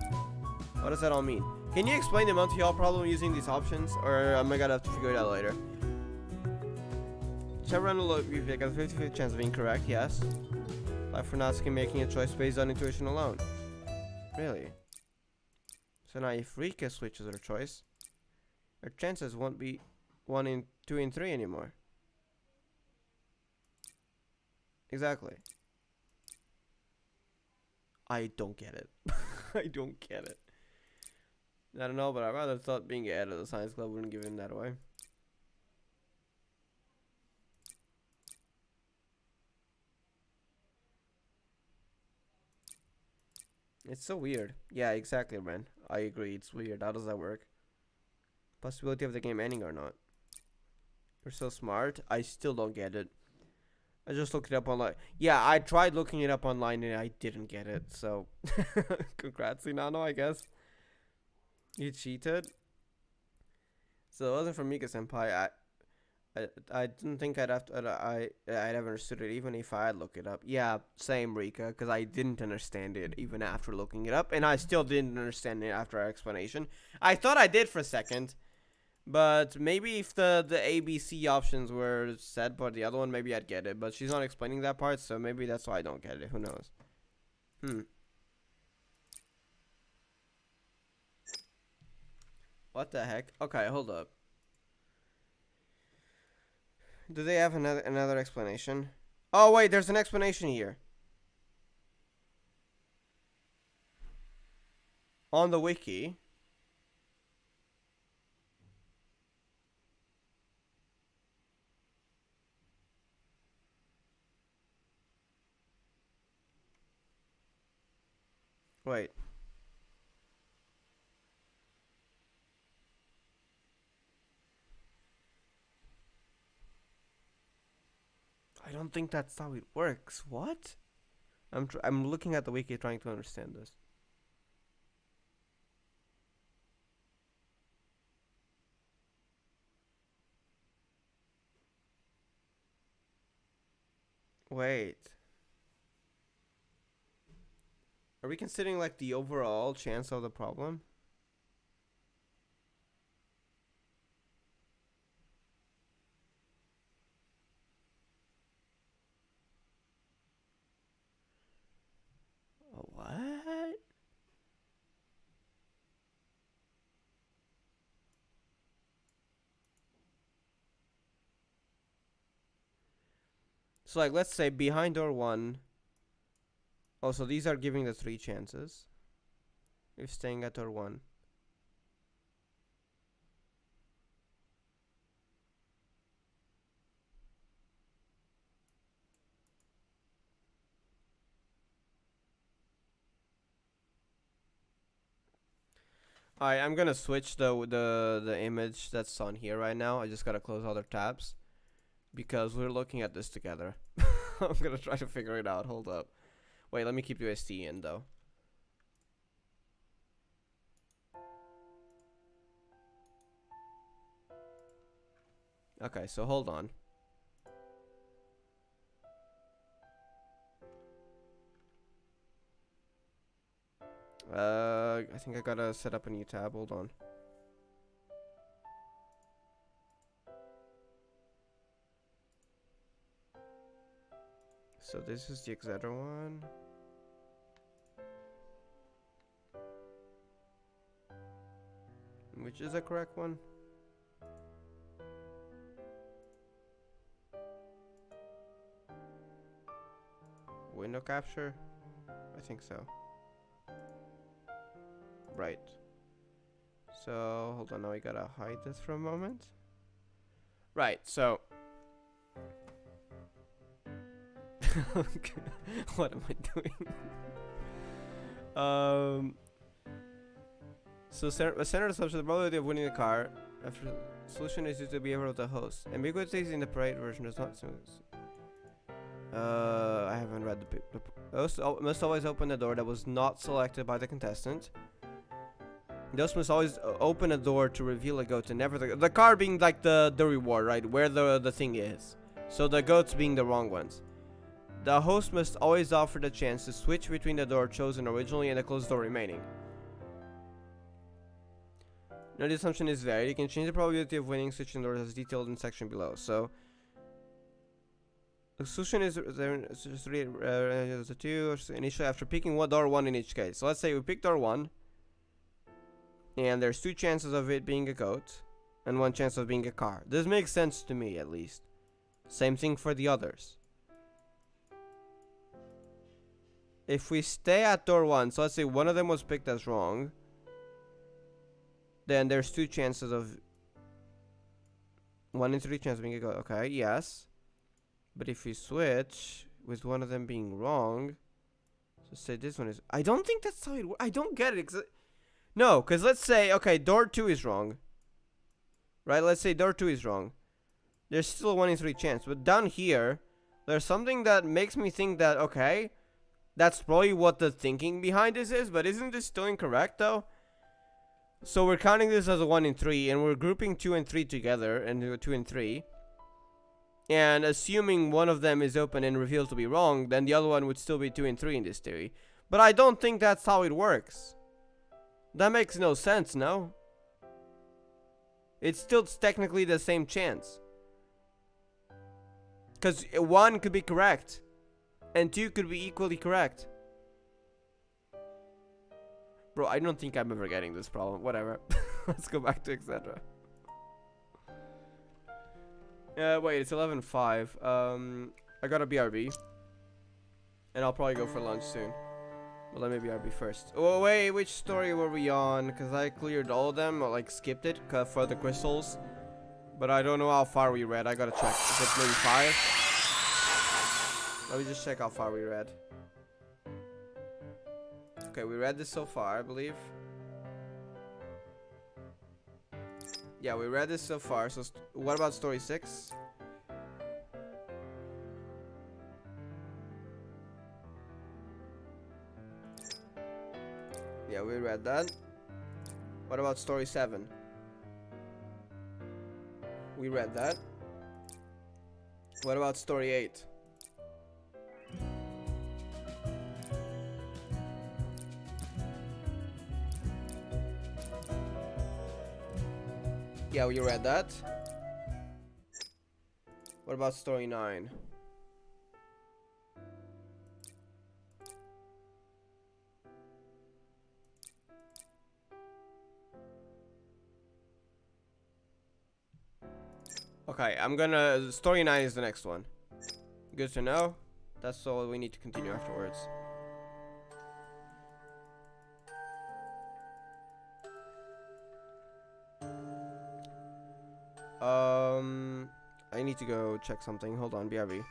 What does that all mean? Can you explain the Monty-Hall problem using these options, or am I gonna have to figure it out later? Whichever envelope you pick has a 50-50 chance of being correct, yes. Like for now, can making a choice based on intuition alone. Really? So now if Rika switches her choice, her chances won't be 1 in 2 in 3 anymore. Exactly. I don't get it. I don't get it. I don't know, but I rather thought being a head of the science club wouldn't give him that away. It's so weird. Yeah, exactly, man. I agree. It's weird. How does that work? Possibility of the game ending or not? You're so smart. I still don't get it. I just looked it up online. Yeah, I tried looking it up online and I didn't get it. So, congrats, Inano, I guess. You cheated. So it wasn't from Mika Senpai. I didn't think I'd have to. I'd have understood it even if I had looked it up. Yeah, same, Rika, because I didn't understand it even after looking it up, and I still didn't understand it after our explanation. I thought I did for a second, but maybe if the ABC options were said by the other one, maybe I'd get it. But she's not explaining that part, so maybe that's why I don't get it. Who knows? What the heck? Okay, hold up. Do they have another explanation? Oh wait, there's an explanation here. On the wiki. Wait. I don't think that's how it works. What? I'm looking at the wiki trying to understand this. Wait. Are we considering like the overall chance of the problem? What? So like let's say behind door 1. Oh, so these are giving the 3 chances. If staying at door 1. Alright, I'm gonna switch the image that's on here right now. I just gotta close other tabs because we're looking at this together. I'm gonna try to figure it out. Hold up. Wait, let me keep UST in though. Okay, so hold on. I think I gotta set up a new tab. Hold on. So this is the Exeter one. Which is the correct one? Window capture? I think so. Right. So, hold on, now we gotta hide this for a moment. Right, so... what am I doing? So, center assumption, the probability of winning the car after solution is due to the behavior of the host. Ambiguities in the parade version does not... I haven't read the host must always open a door that was not selected by the contestant. The host must always open a door to reveal a goat and never the car being like the reward, right? Where the thing is. So the goats being the wrong ones. The host must always offer the chance to switch between the door chosen originally and the closed door remaining. Now the assumption is varied. You can change the probability of winning switching doors as detailed in section below. So the solution is the two initially after picking door 1 in each case. So let's say we pick door 1. And there's 2 chances of it being a goat and 1 chance of being a car. This makes sense to me, at least. Same thing for the others. If we stay at door 1, so let's say one of them was picked as wrong, then there's 2 chances of 1 in 3 chances of being a goat. Okay, yes. But if we switch with one of them being wrong, so say this one is... I don't think that's how it works. I don't get it. No, because let's say, okay, door 2 is wrong. Right? Let's say door 2 is wrong. There's still a 1 in 3 chance. But down here, there's something that makes me think that, okay, that's probably what the thinking behind this is. But isn't this still incorrect, though? So we're counting this as a 1 in 3. And we're grouping 2 and 3 together. And 2 and 3. And assuming one of them is open and revealed to be wrong, then the other one would still be 2 and 3 in this theory. But I don't think that's how it works. That makes no sense, no? It's still technically the same chance. Because 1 could be correct. And 2 could be equally correct. Bro, I don't think I'm ever getting this problem. Whatever. Let's go back to etc. Wait, it's 11:05. I got a BRB. And I'll probably go for lunch soon. But let me BRB first. Oh wait, which story were we on? Because I cleared all of them, or like skipped it for the crystals. But I don't know how far we read. I gotta check. Is it maybe 5? Let me just check how far we read. Okay, we read this so far, I believe. Yeah, we read this so far. So what about story 6? read that. What about story 7? We read that. What about story 8? Yeah, we read that. What about story 9? Okay, story 9 is the next one. Good to know. That's all we need to continue afterwards. I need to go check something. Hold on, BRB.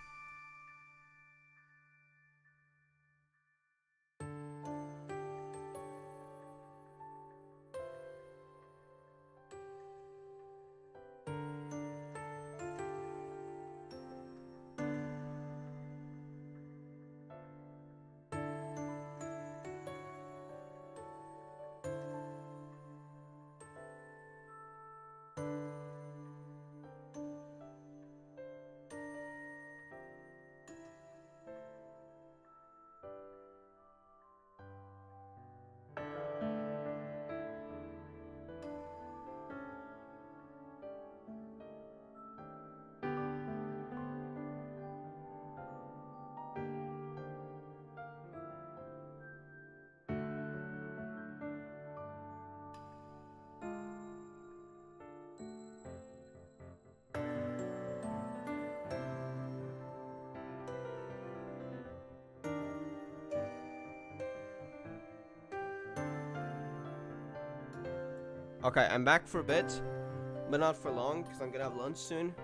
Okay, I'm back for a bit, but not for long because I'm gonna have lunch soon.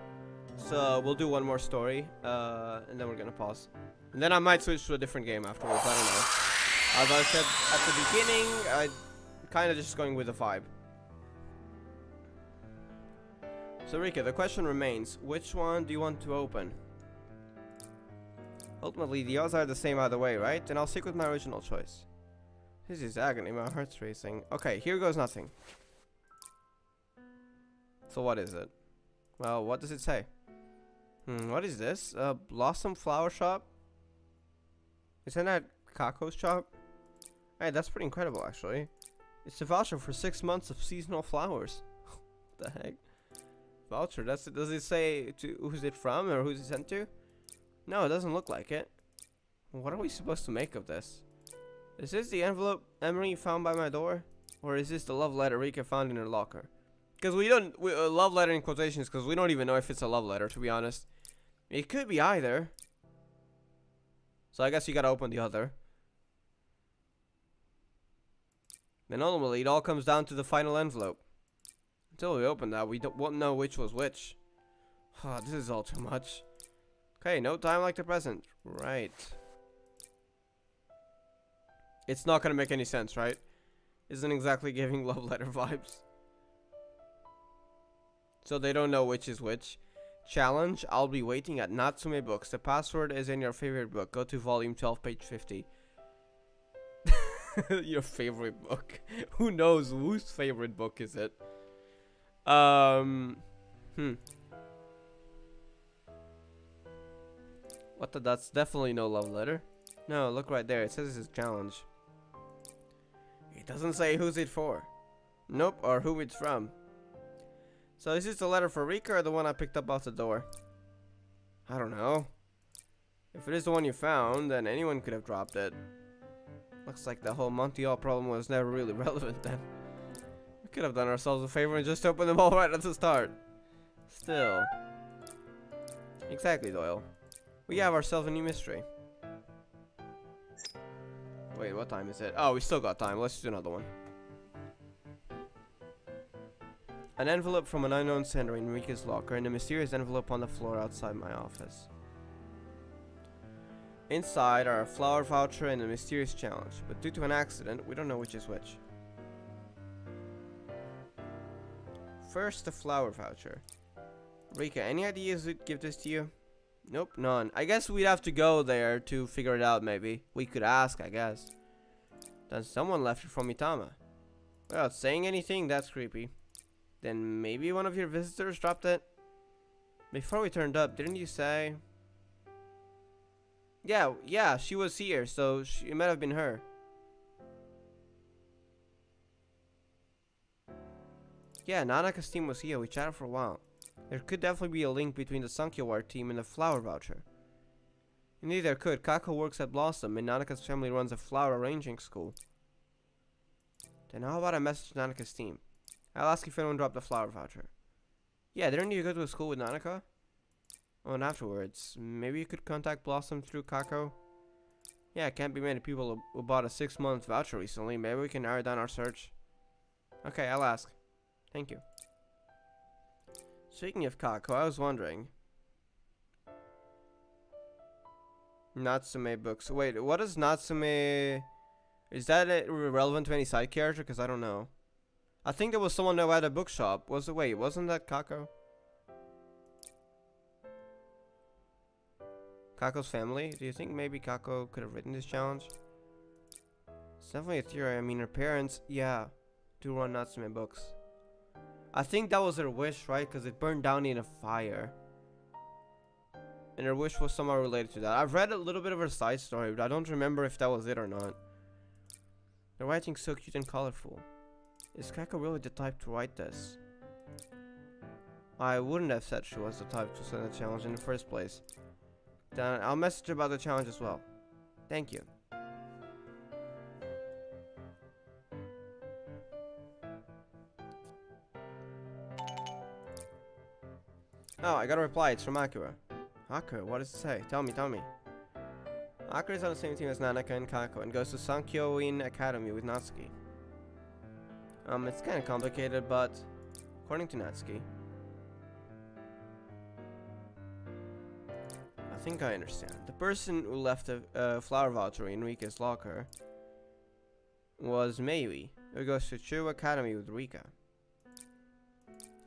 So we'll do one more story, and then we're gonna pause. And then I might switch to a different game afterwards, I don't know. As I said at the beginning, I kind of just going with the vibe. So Rika, the question remains, which one do you want to open? Ultimately, the odds are the same either way, right? And I'll stick with my original choice. This is agony, my heart's racing. Okay, here goes nothing. So what is it? Well, what does it say? What is this? Blossom Flower Shop? Isn't that Kako's shop? Hey, that's pretty incredible, actually. It's a voucher for 6 months of seasonal flowers. What the heck? Voucher? Does it say to who's it from or who's it sent to? No, it doesn't look like it. What are we supposed to make of this? Is this the envelope Emery found by my door? Or is this the love letter Rika found in her locker? Because love letter in quotations, because we don't even know if it's a love letter, to be honest. It could be either. So I guess you gotta open the other. Then ultimately, it all comes down to the final envelope. Until we open that, won't know which was which. Oh, this is all too much. Okay, no time like the present. Right. It's not gonna make any sense, right? Isn't exactly giving love letter vibes. So they don't know which is which. Challenge, I'll be waiting at Natsume Books. The password is in your favorite book. Go to volume 12, page 50. Your favorite book. Who knows whose favorite book is it? What that's definitely no love letter. No, look right there. It says it's a challenge. It doesn't say who's it for. Nope, or who it's from. So is this the letter for Rika or the one I picked up off the door? I don't know. If it is the one you found, then anyone could have dropped it. Looks like the whole Montreal problem was never really relevant then. We could have done ourselves a favor and just opened them all right at the start. Still. Exactly, Doyle. We have ourselves a new mystery. Wait, what time is it? Oh, we still got time. Let's do another one. An envelope from an unknown sender in Rika's locker and a mysterious envelope on the floor outside my office. Inside are a flower voucher and a mysterious challenge, but due to an accident, we don't know which is which. First, the flower voucher. Rika, any ideas who'd give this to you? Nope, none. I guess we'd have to go there to figure it out, maybe. We could ask, I guess. Then someone left it from Mitama. Without saying anything, that's creepy. Then maybe one of your visitors dropped it? Before we turned up, didn't you say? Yeah, she was here, so it might have been her. Yeah, Nanaka's team was here. We chatted for a while. There could definitely be a link between the Sankyowar team and the flower voucher. Indeed, there could. Kako works at Blossom, and Nanaka's family runs a flower arranging school. Then how about I message Nanaka's team? I'll ask if anyone dropped the flower voucher. Yeah, didn't you go to a school with Nanaka? Oh, and afterwards, maybe you could contact Blossom through Kako? Yeah, can't be many people who bought a 6-month voucher recently. Maybe we can narrow down our search. Okay, I'll ask. Thank you. Speaking of Kako, I was wondering. Natsume books. Wait, what is Natsume? Is that relevant to any side character? Because I don't know. I think there was someone who had a bookshop. Wasn't that Kako? Kako's family? Do you think maybe Kako could have written this challenge? It's definitely a theory. I mean, her parents, yeah, do run Natsume books. I think that was her wish, right? Because it burned down in a fire. And her wish was somehow related to that. I've read a little bit of her side story, but I don't remember if that was it or not. The writing's so cute and colorful. Is Kako really the type to write this? I wouldn't have said she was the type to send a challenge in the first place. Then I'll message her about the challenge as well. Thank you. Oh, I got a reply. It's from Akira. Akira, what does it say? Tell me. Akira is on the same team as Nanaka and Kako and goes to Sankyoin Academy with Natsuki. It's kind of complicated, but according to Natsuki, I think I understand. The person who left a flower voucher in Rika's locker was Mayui, who goes to Chu Academy with Rika.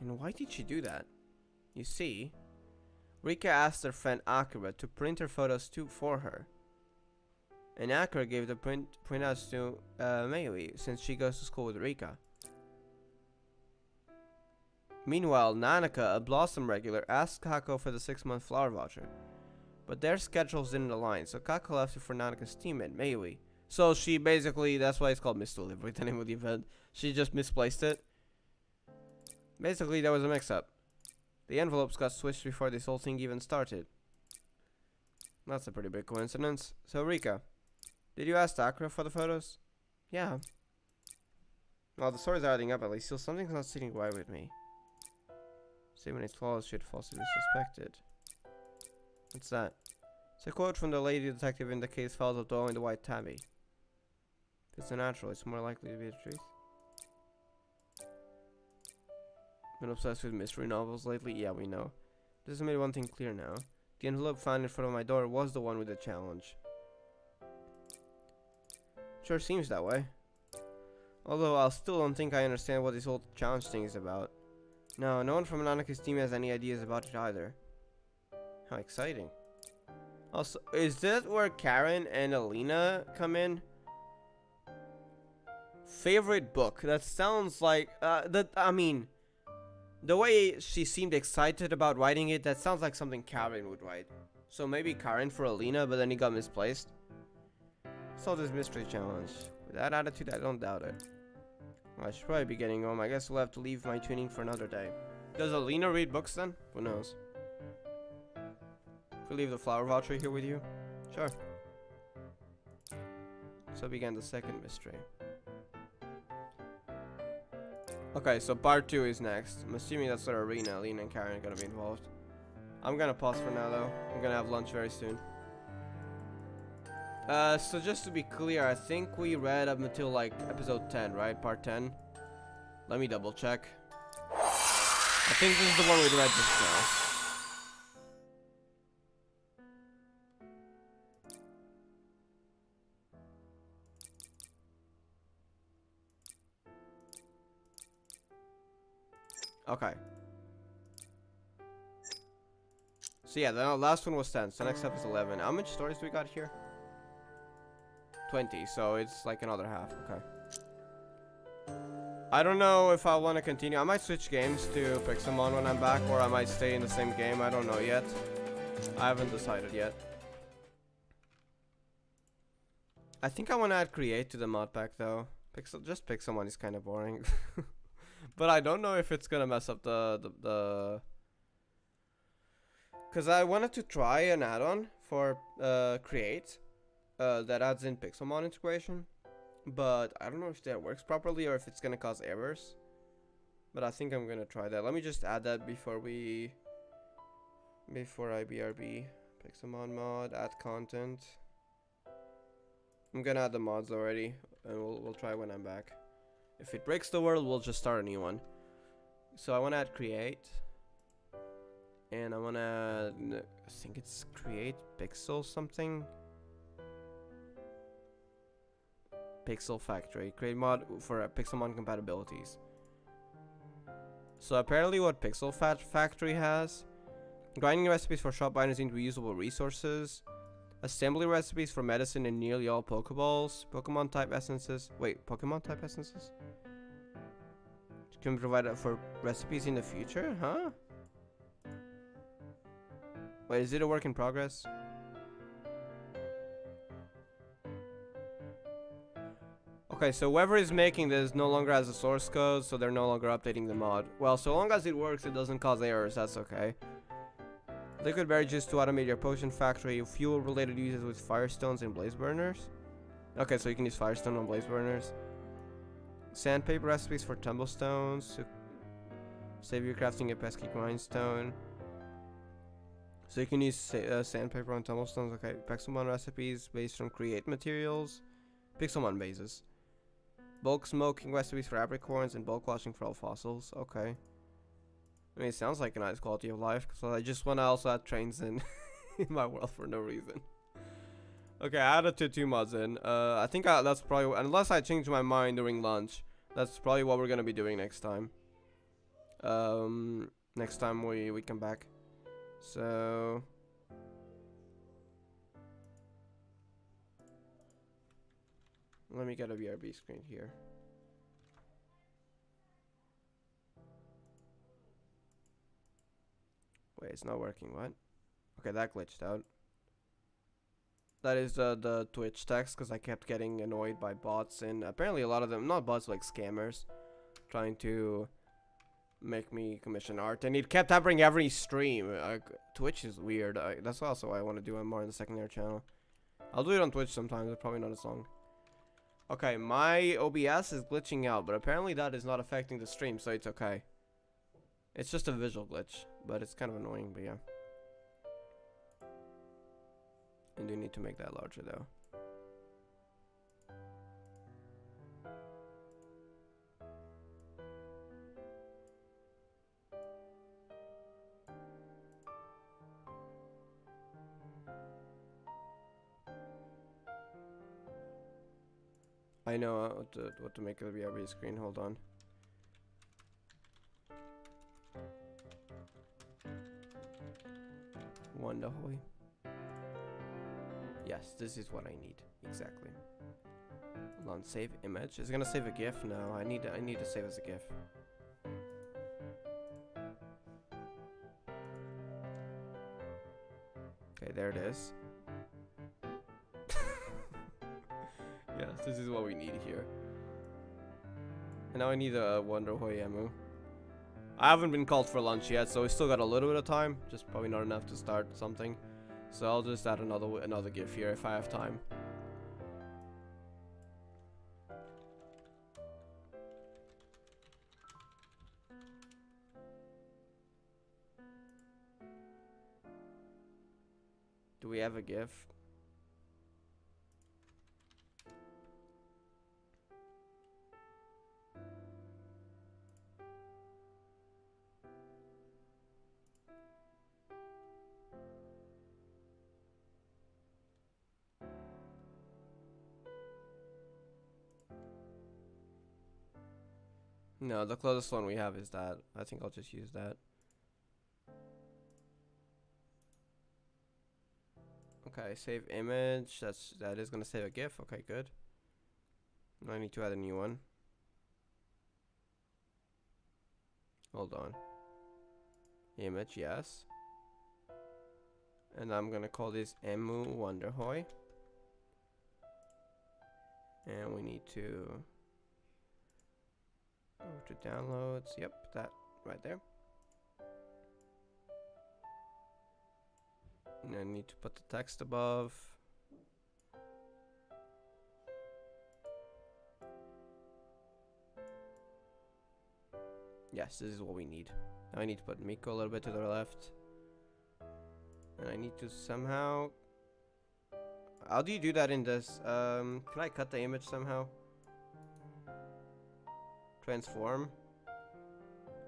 And why did she do that? You see, Rika asked her friend Akira to print her photos for her. And Akira gave the printouts to Mayui since she goes to school with Rika. Meanwhile, Nanaka, a Blossom regular, asked Kako for the 6-month flower voucher. But their schedules didn't align, so Kako left it for Nanaka's teammate, Mayui. So she basically, that's why it's called Misdelivery, the name of the event. She just misplaced it. Basically, there was a mix-up. The envelopes got switched before this whole thing even started. That's a pretty big coincidence. So Rika, did you ask Akira for the photos? Yeah. Well, the stories are adding up at least, still something's not sitting right with me. Statement its flaws should falsely be suspected. What's that? It's a quote from the lady detective in the case files of Doe and the White Tabby. If it's unnatural, it's more likely to be the truth. Been obsessed with mystery novels lately? Yeah, we know. This has made one thing clear now. The envelope found in front of my door was the one with the challenge. Sure seems that way. Although I still don't think I understand what this whole challenge thing is about. No one from Nanaka's team has any ideas about it either. How exciting. Also, is that where Karen and Alina come in? Favorite book? That sounds like, the way she seemed excited about writing it, that sounds like something Karen would write. So maybe Karen for Alina, but then he got misplaced. Solve this mystery challenge. With that attitude, I don't doubt it. Well, I should probably be getting home. I guess we'll have to leave my tuning for another day. Does Alina read books then? Who knows? If we leave the flower voucher here with you? Sure. So began the second mystery. Okay, so part 2 is next. I'm assuming that's where Alina and Karen are gonna be involved. I'm gonna pause for now though. I'm gonna have lunch very soon. So just to be clear, I think we read up until like episode 10, right? Part 10. Let me double check. I think this is the one we read just now. Okay. So yeah, the last one was 10, so next up is 11. How much stories do we got here? 20, so it's like another half, okay. I don't know if I want to continue. I might switch games to Pixelmon when I'm back, or I might stay in the same game. I don't know yet. I haven't decided yet. I think I want to add Create to the mod pack though. Just Pixelmon is kind of boring. But I don't know if it's gonna mess up the because I wanted to try an add-on for Create that adds in Pixelmon integration, but I don't know if that works properly or if it's gonna cause errors. But I think I'm gonna try that. Let me just add that before I BRB. Pixelmon mod, add content. I'm gonna add the mods already, and we'll try when I'm back. If it breaks the world, we'll just start a new one. So I want to add Create, and I want to, I think it's Create Pixel something. Pixel Factory. Create mod for Pixelmon compatibilities. So apparently what Pixel Factory has, grinding recipes for shop binders into reusable resources, assembly recipes for medicine in nearly all Pokeballs, Pokemon type essences. Wait, Pokemon type essences? Can be provided for recipes in the future, huh? Wait, is it a work in progress? Okay, so whoever is making this no longer has a source code, so they're no longer updating the mod. Well, so long as it works, it doesn't cause errors, that's okay. Liquid berry juice to automate your potion factory. Fuel related uses with firestones and blaze burners. Okay, so you can use firestone on blaze burners. Sandpaper recipes for tumblestones. So save your crafting a pesky grindstone. So you can use sandpaper on tumblestones. Okay, Pixelmon recipes based on create materials. Pixelmon bases. Bulk smoking recipes for apricorns and bulk washing for all fossils. Okay. I mean, it sounds like a nice quality of life, because I just want to also add trains in, in my world for no reason. Okay, I added 2 mods in. I think that's probably, unless I change my mind during lunch, that's probably what we're going to be doing next time. Next time we come back. So... let me get a BRB screen here. Wait, it's not working, what? Okay, that glitched out. That is the Twitch text, because I kept getting annoyed by bots, and apparently a lot of them, not bots, like scammers, trying to make me commission art, and it kept happening every stream. Twitch is weird. That's also why I want to do it more in the secondary channel. I'll do it on Twitch sometimes, but probably not as long. Okay, my OBS is glitching out, but apparently that is not affecting the stream, so it's okay. It's just a visual glitch, but it's kind of annoying, but yeah. I do need to make that larger though. I know what to make of the BRB screen. Hold on. Wonderful. Yes, this is what I need exactly. Hold on, save image. Is it gonna save a GIF? No, I need to save as a GIF. Okay, there it is. Yes, this is what we need here. And now I need a Wonderhoy Emu. I haven't been called for lunch yet, so we still got a little bit of time. Just probably not enough to start something. So I'll just add another GIF here if I have time. Do we have a GIF? No, the closest one we have is that. I think I'll just use that. Okay, save image. That is gonna save a GIF. Okay, good. Now I need to add a new one. Hold on. Image, yes. And I'm gonna call this Emu Wonderhoy. And we need to go to downloads. Yep, that right there. And I need to put the text above. Yes, this is what we need. Now I need to put Miko a little bit to the left. And I need to somehow... How do you do that in this? Can I cut the image somehow? Transform?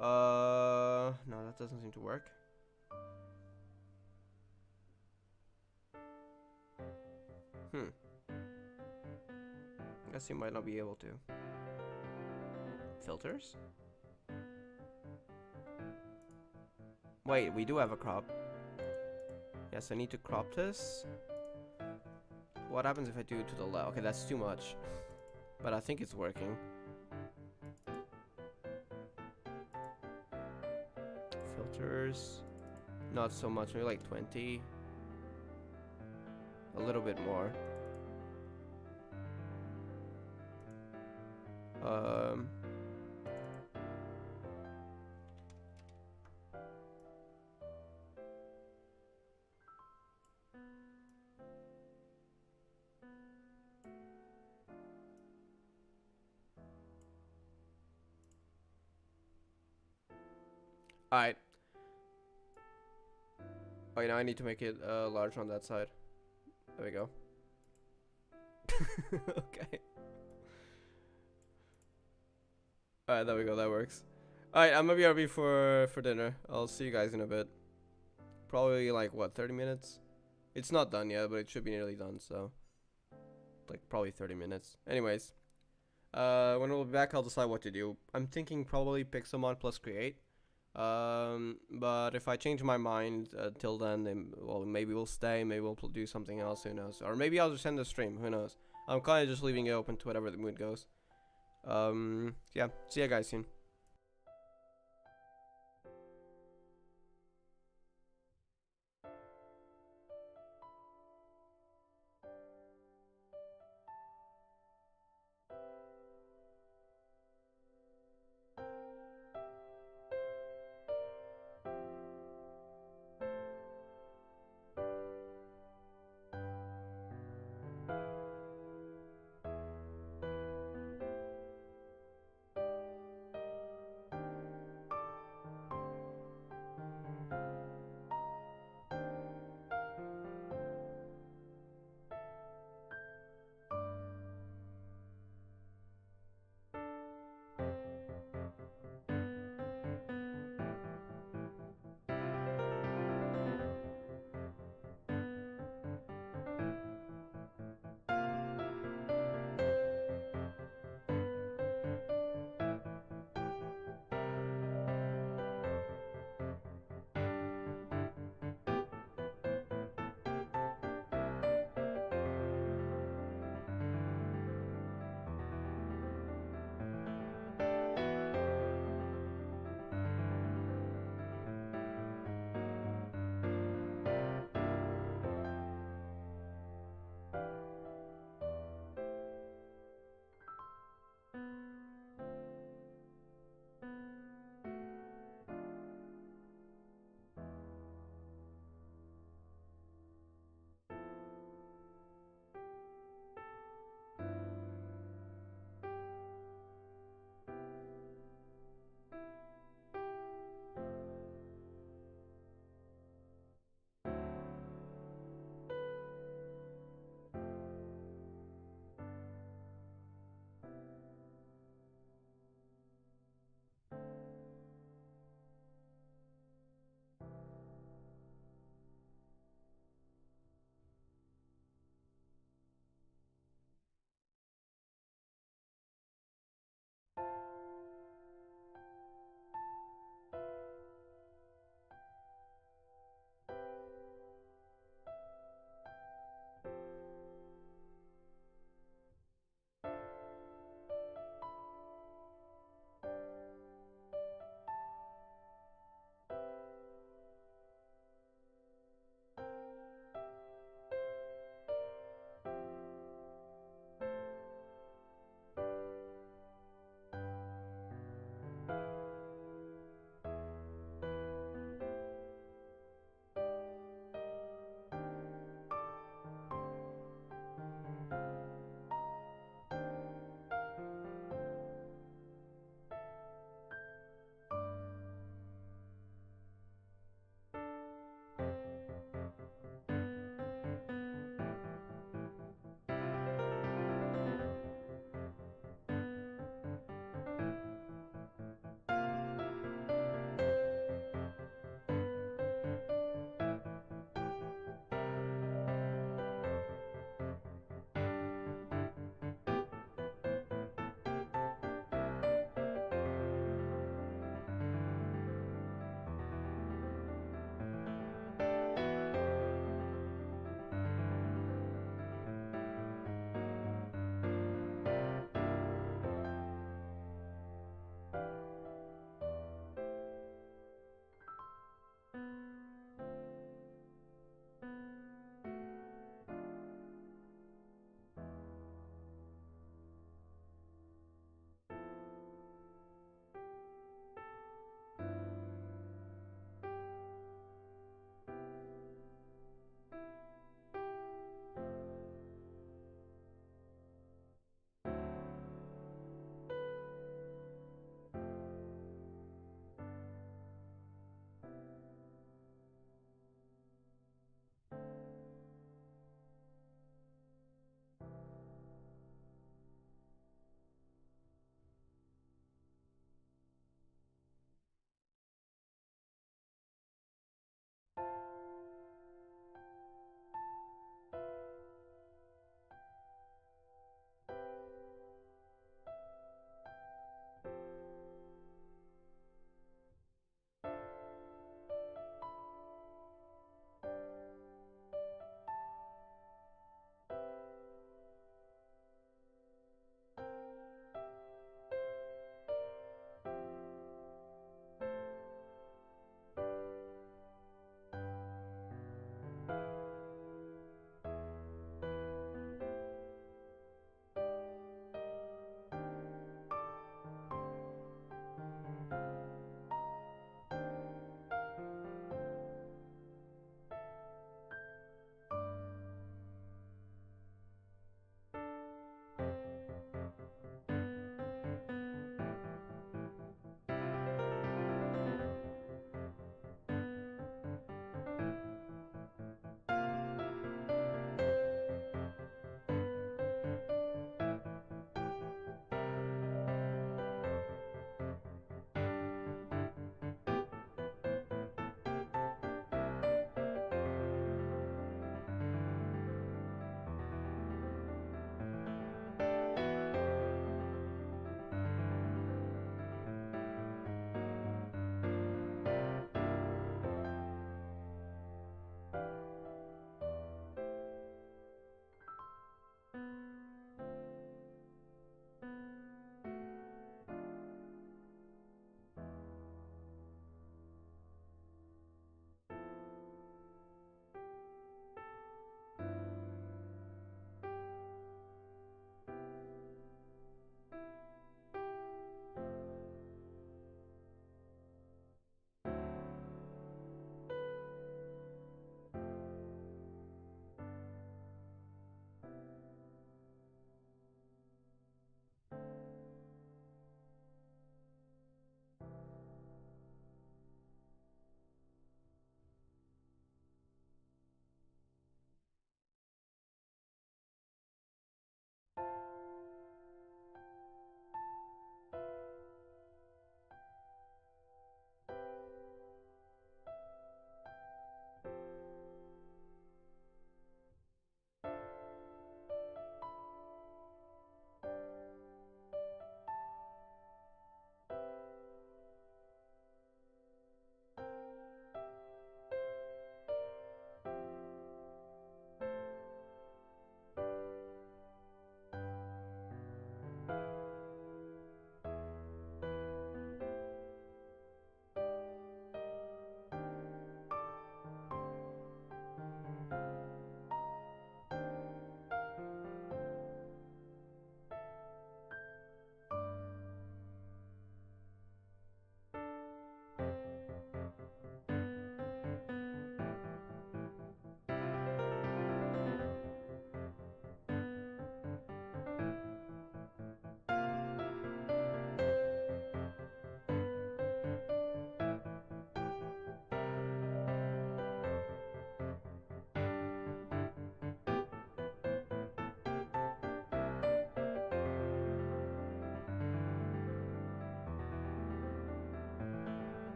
No, that doesn't seem to work. Guess you might not be able to. Filters? Wait, we do have a crop. Yes, I need to crop this. What happens if I do it to the left? Okay, that's too much. But I think it's working. Filters. Not so much, maybe like 20. A little bit more. Alright. Okay, now I need to make it large on that side. There we go. Okay. Alright, there we go, that works. Alright, I'm gonna be RB for dinner. I'll see you guys in a bit. Probably like, what, 30 minutes? It's not done yet, but it should be nearly done, so... Like, probably 30 minutes. Anyways. When we'll be back, I'll decide what to do. I'm thinking probably Pixelmon plus create. But if I change my mind till then, well, maybe we'll stay, maybe we'll do something else, who knows. Or maybe I'll just end the stream, who knows. I'm kind of just leaving it open to whatever the mood goes. Yeah, see ya guys soon.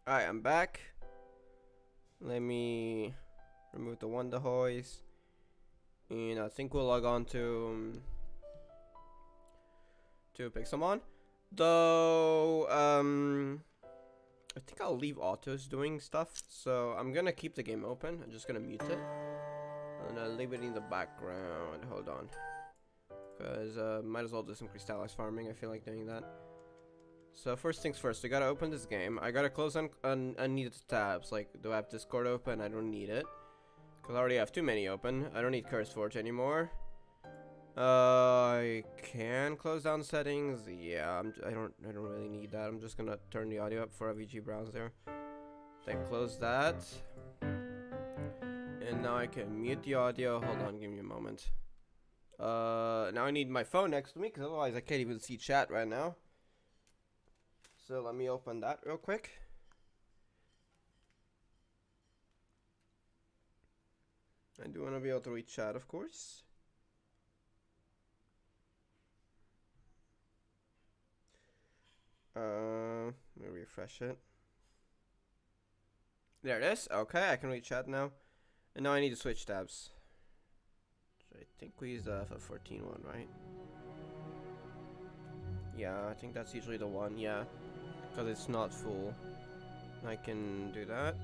Alright, I'm back. Let me remove the Wonder Hoist. And I think we'll log on to Pixelmon. Though, I think I'll leave autos doing stuff. So I'm gonna keep the game open. I'm just gonna mute it. And I'll leave it in the background. Hold on. Because might as well do some crystallized farming. I feel like doing that. So first things first, we gotta open this game. I gotta close unneeded tabs. Like, do I have Discord open? I don't need it. Because I already have too many open. I don't need CurseForge anymore. I can close down settings. Yeah, I don't really need that. I'm just gonna turn the audio up for a VG browser. Then close that. And now I can mute the audio. Hold on, give me a moment. Now I need my phone next to me, because otherwise I can't even see chat right now. So let me open that real quick. I do want to be able to read chat, of course. Let me refresh it. There it is. Okay, I can read chat now. And now I need to switch tabs. So I think we use the F14 one, right? Yeah, I think that's usually the one, yeah. Because it's not full. I can do that.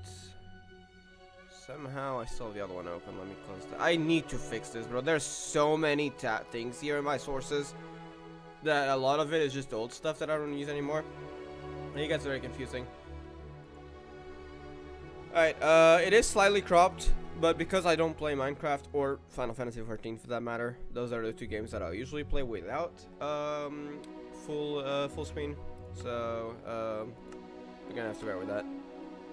Somehow I still have the other one open. Let me close that. I need to fix this, bro. There's so many things here in my sources that a lot of it is just old stuff that I don't use anymore. And it gets very confusing. Alright, it is slightly cropped, but because I don't play Minecraft or Final Fantasy XIV for that matter, those are the two games that I usually play without full screen. So we're gonna have to bear with that.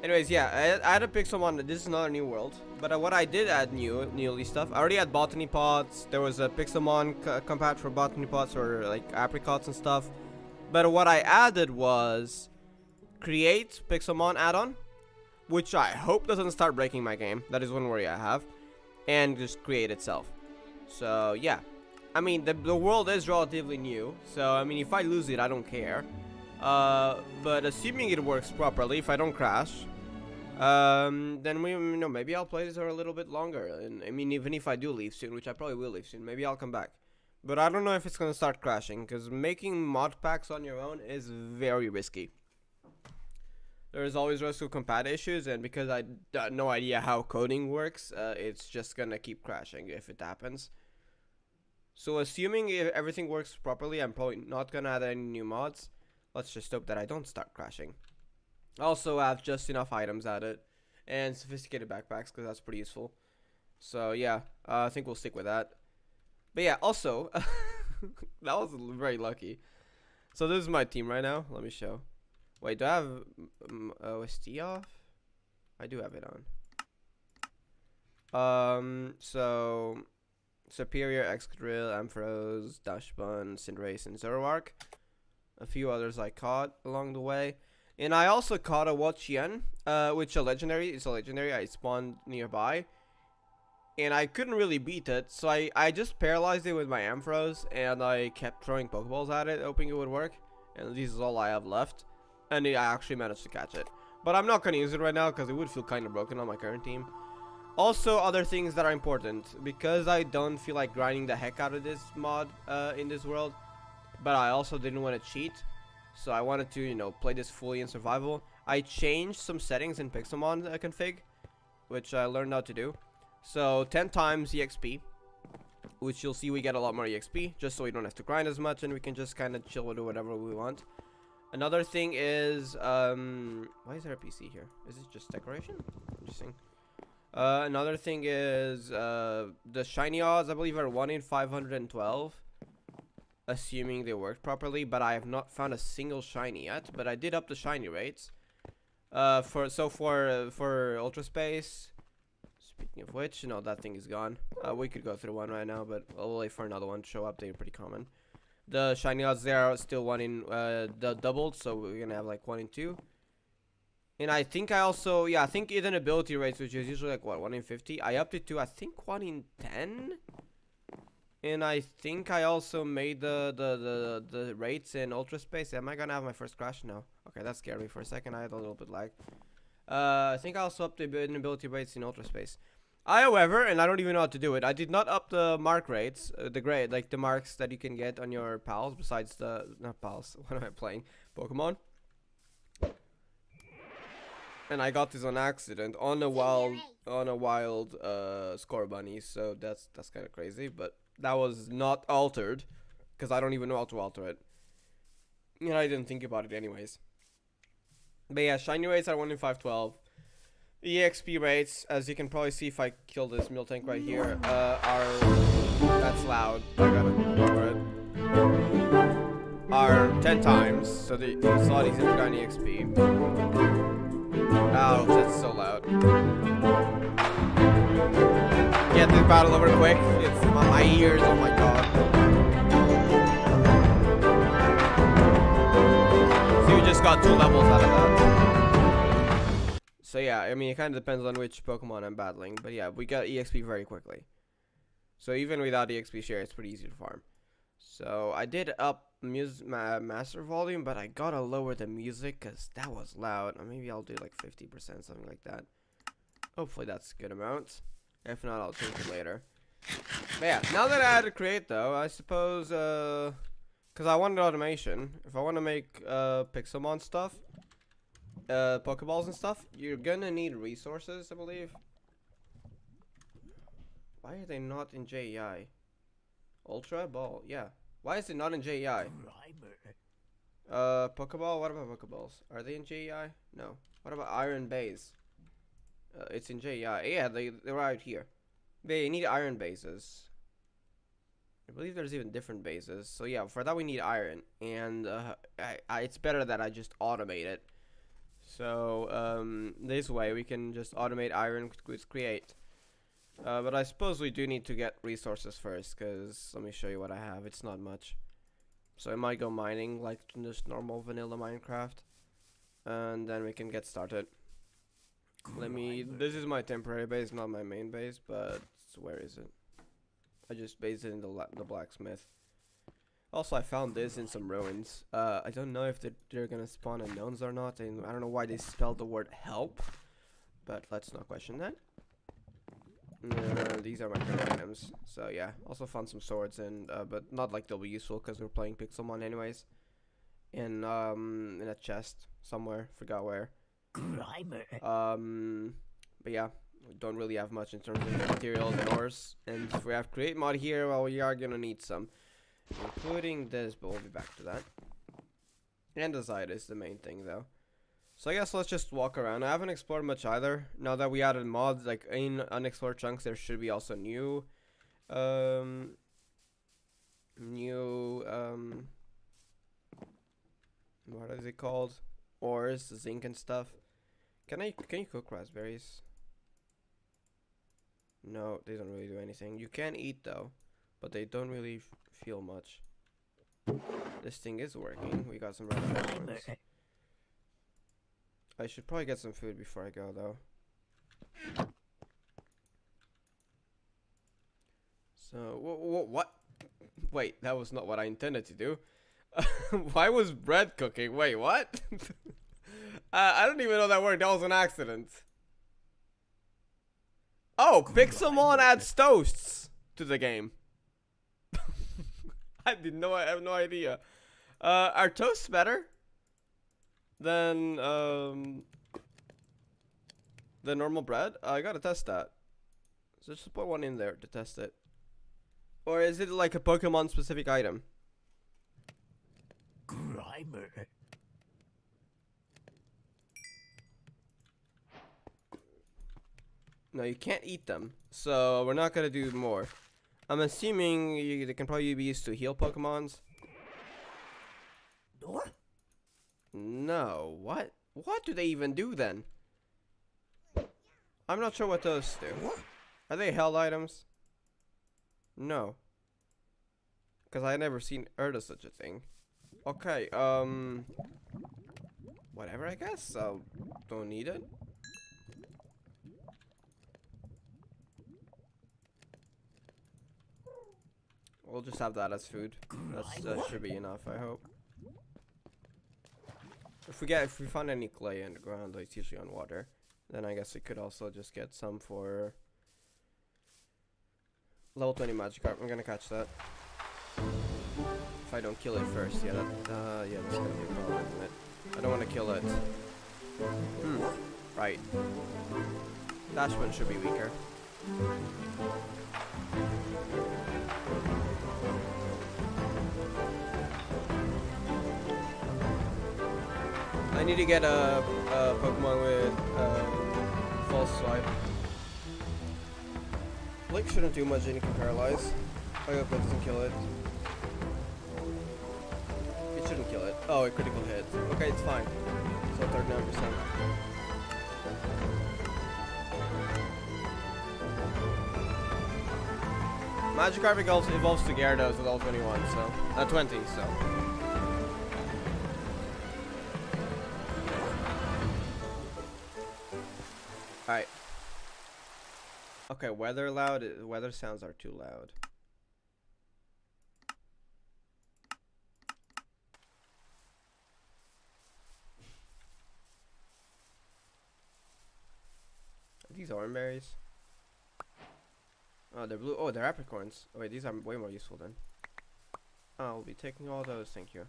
Anyways, yeah, I had a Pixelmon. This is not a new world, but what I did add newly stuff. I already had botany pots. There was a Pixelmon compat for botany pots or like apricots and stuff. But what I added was create Pixelmon add-on, which I hope doesn't start breaking my game. That is one worry I have, and just create itself. So yeah, I mean the world is relatively new. So I mean if I lose it, I don't care. But assuming it works properly, if I don't crash, then maybe I'll play this for a little bit longer. And I mean, even if I do leave soon, which I probably will leave soon, maybe I'll come back. But I don't know if it's gonna start crashing, because making mod packs on your own is very risky. There's always risk of compat issues, and because I got no idea how coding works, it's just gonna keep crashing if it happens. So assuming if everything works properly, I'm probably not gonna add any new mods. Let's just hope that I don't start crashing. I also have just enough items added and sophisticated backpacks because that's pretty useful. So yeah, I think we'll stick with that. But yeah, also, that was very lucky. So this is my team right now. Let me show. Wait, do I have OST off? I do have it on. So Superior, Excadrill, Ampharos, Dashbun, Cinderace, and Zoroark. A few others I caught along the way. And I also caught a Wachian, which is a legendary. It's a legendary. I spawned nearby. And I couldn't really beat it. So I just paralyzed it with my Ampharos. And I kept throwing Pokeballs at it, hoping it would work. And this is all I have left. And I actually managed to catch it. But I'm not going to use it right now because it would feel kind of broken on my current team. Also, other things that are important. Because I don't feel like grinding the heck out of this mod in this world. But I also didn't want to cheat, so I wanted to, play this fully in survival. I changed some settings in Pixelmon config, which I learned how to do. So 10 times EXP, which you'll see we get a lot more EXP, just so we don't have to grind as much and we can just kind of chill and do whatever we want. Another thing is, why is there a PC here? Is it just decoration? Interesting. Another thing is, the shiny odds, I believe, are 1 in 512. Assuming they worked properly, but I have not found a single shiny yet. But I did up the shiny rates. For Ultra Space. Speaking of which, no, that thing is gone. We could go through one right now, but I'll wait for another one to show up. They're pretty common. The shiny odds there are still 1 in the doubled, so we're gonna have like 1 in 2. And I think I also, I think even ability rates, which is usually like what 1 in 50. I upped it to I think 1 in 10. And I think I also made the rates in Ultra Space. Am I gonna have my first crash now? Okay, that scared me for a second. I had a little bit lag. I think I also upped the ability rates in Ultra Space. However, and I don't even know how to do it, I did not up the mark rates, the grade, like the marks that you can get on your pals, besides the, not pals, what am I playing? Pokemon. And I got this on accident on a wild Score Bunny, so that's kind of crazy, but that was not altered, because I don't even know how to alter it. And I didn't think about it anyways. But yeah, shiny rates are 1 in 512. EXP rates, as you can probably see if I kill this Miltank right here, are, that's loud, I gotta lower it, are 10 times, so it's a lot easier to gain EXP. Ouch, that's so loud. Get this battle over quick, it's my ears, oh my god. So you just got 2 levels out of that. So yeah, I mean, it kind of depends on which Pokemon I'm battling. But yeah, we got EXP very quickly. So even without EXP share, it's pretty easy to farm. So I did up master volume, but I gotta lower the music because that was loud. Or maybe I'll do like 50%, something like that. Hopefully that's a good amount. If not, I'll change it later. But yeah, now that I had to create though, I suppose, because I wanted automation. If I want to make Pixelmon stuff, Pokeballs and stuff, you're gonna need resources, I believe. Why are they not in JEI? Ultra Ball, yeah. Why is it not in JEI? Pokeball, what about Pokeballs? Are they in JEI? No. What about Iron Base? It's in JEI. Yeah, they're right here. They need iron bases. I believe there's even different bases. So yeah, for that we need iron. And it's better that I just automate it. So this way we can just automate iron with create. But I suppose we do need to get resources first, because let me show you what I have. It's not much. So I might go mining like just normal vanilla Minecraft, and then we can get started. This is my temporary base, not my main base, but where is it? I just based it in the blacksmith. Also, I found this in some ruins. I don't know if they're gonna spawn unknowns or not, and I don't know why they spelled the word help, but let's not question that. These are my current items, so yeah. Also found some swords, and but not like they'll be useful because we're playing Pixelmon anyways. In a chest somewhere, forgot where. But yeah, we don't really have much in terms of materials and ores, and if we have create mod here, well, we are gonna need some. Including this, but we'll be back to that. Andesite is the main thing, though. So I guess let's just walk around. I haven't explored much either. Now that we added mods, like in unexplored chunks, there should be also new, what is it called? Ores, zinc and stuff. Can you cook raspberries? No, they don't really do anything. You can eat though, but they don't really feel much. This thing is working. We got some raspberries. I should probably get some food before I go though. So what? Wait, that was not what I intended to do. Why was bread cooking? Wait, what? I don't even know that word. That was an accident. Oh, Pixelmon adds toasts to the game. I have no idea. Are toasts better than the normal bread? I gotta test that. So just put one in there to test it. Or is it like a Pokemon specific item? Grimer. No, you can't eat them. So we're not gonna do more. I'm assuming they can probably be used to heal Pokemons. No, what? What do they even do then? I'm not sure what those do. Are they held items? No. Because I never heard of such a thing. Okay, whatever, I guess. I don't need it. We'll just have that as food. That should be enough, I hope. If we find any clay underground, it's usually on water. Then I guess we could also just get some for level 20 Magikarp. I'm gonna catch that. If I don't kill it first, yeah, yeah, that's gonna be a problem, isn't it? I don't want to kill it. Right. Dashman should be weaker. I need to get a Pokemon with False Swipe. Blink shouldn't do much and you can paralyze. I hope that doesn't kill it. It shouldn't kill it. Oh, a critical hit. Okay, it's fine. So 39%. Magikarp evolves to Gyarados with all 21, so 20, so. Alright. Okay, weather loud. Weather sounds are too loud. Are these orange berries? Oh, they're blue. Oh, they're apricorns. Oh, wait, these are way more useful then. Oh, I'll be taking all those, thank you.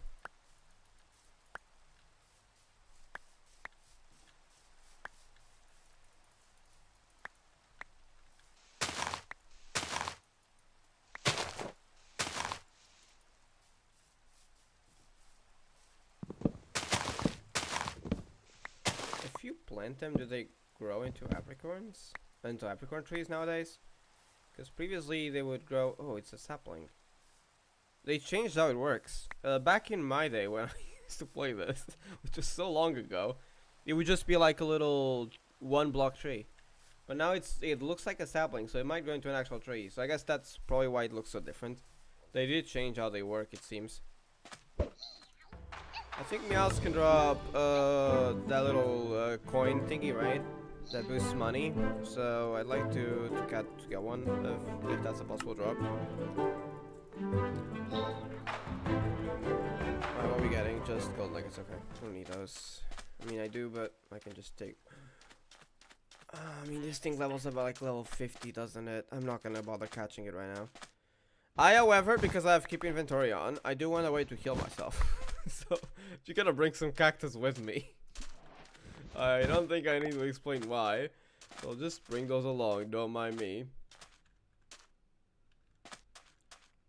If you plant them, do they grow into apricorns? Into apricorn trees nowadays? Because previously they would grow. Oh, it's a sapling. They changed how it works. Back in my day when I used to play this, which was so long ago, it would just be like a little one-block tree. But now it looks like a sapling, so it might grow into an actual tree. So I guess that's probably why it looks so different. They did change how they work, it seems. I think Meowth can drop that little coin thingy, right? That boosts money. So I'd like to get one if that's a possible drop. Alright, what are we getting? Just gold nuggets, okay. I don't need those. I mean, I do, but I can just take. I mean, this thing levels up at like level 50, doesn't it? I'm not gonna bother catching it right now. However, because I have keep inventory on, I do want a way to heal myself. So, you're gonna bring some cactus with me. I don't think I need to explain why. So, I'll just bring those along, don't mind me.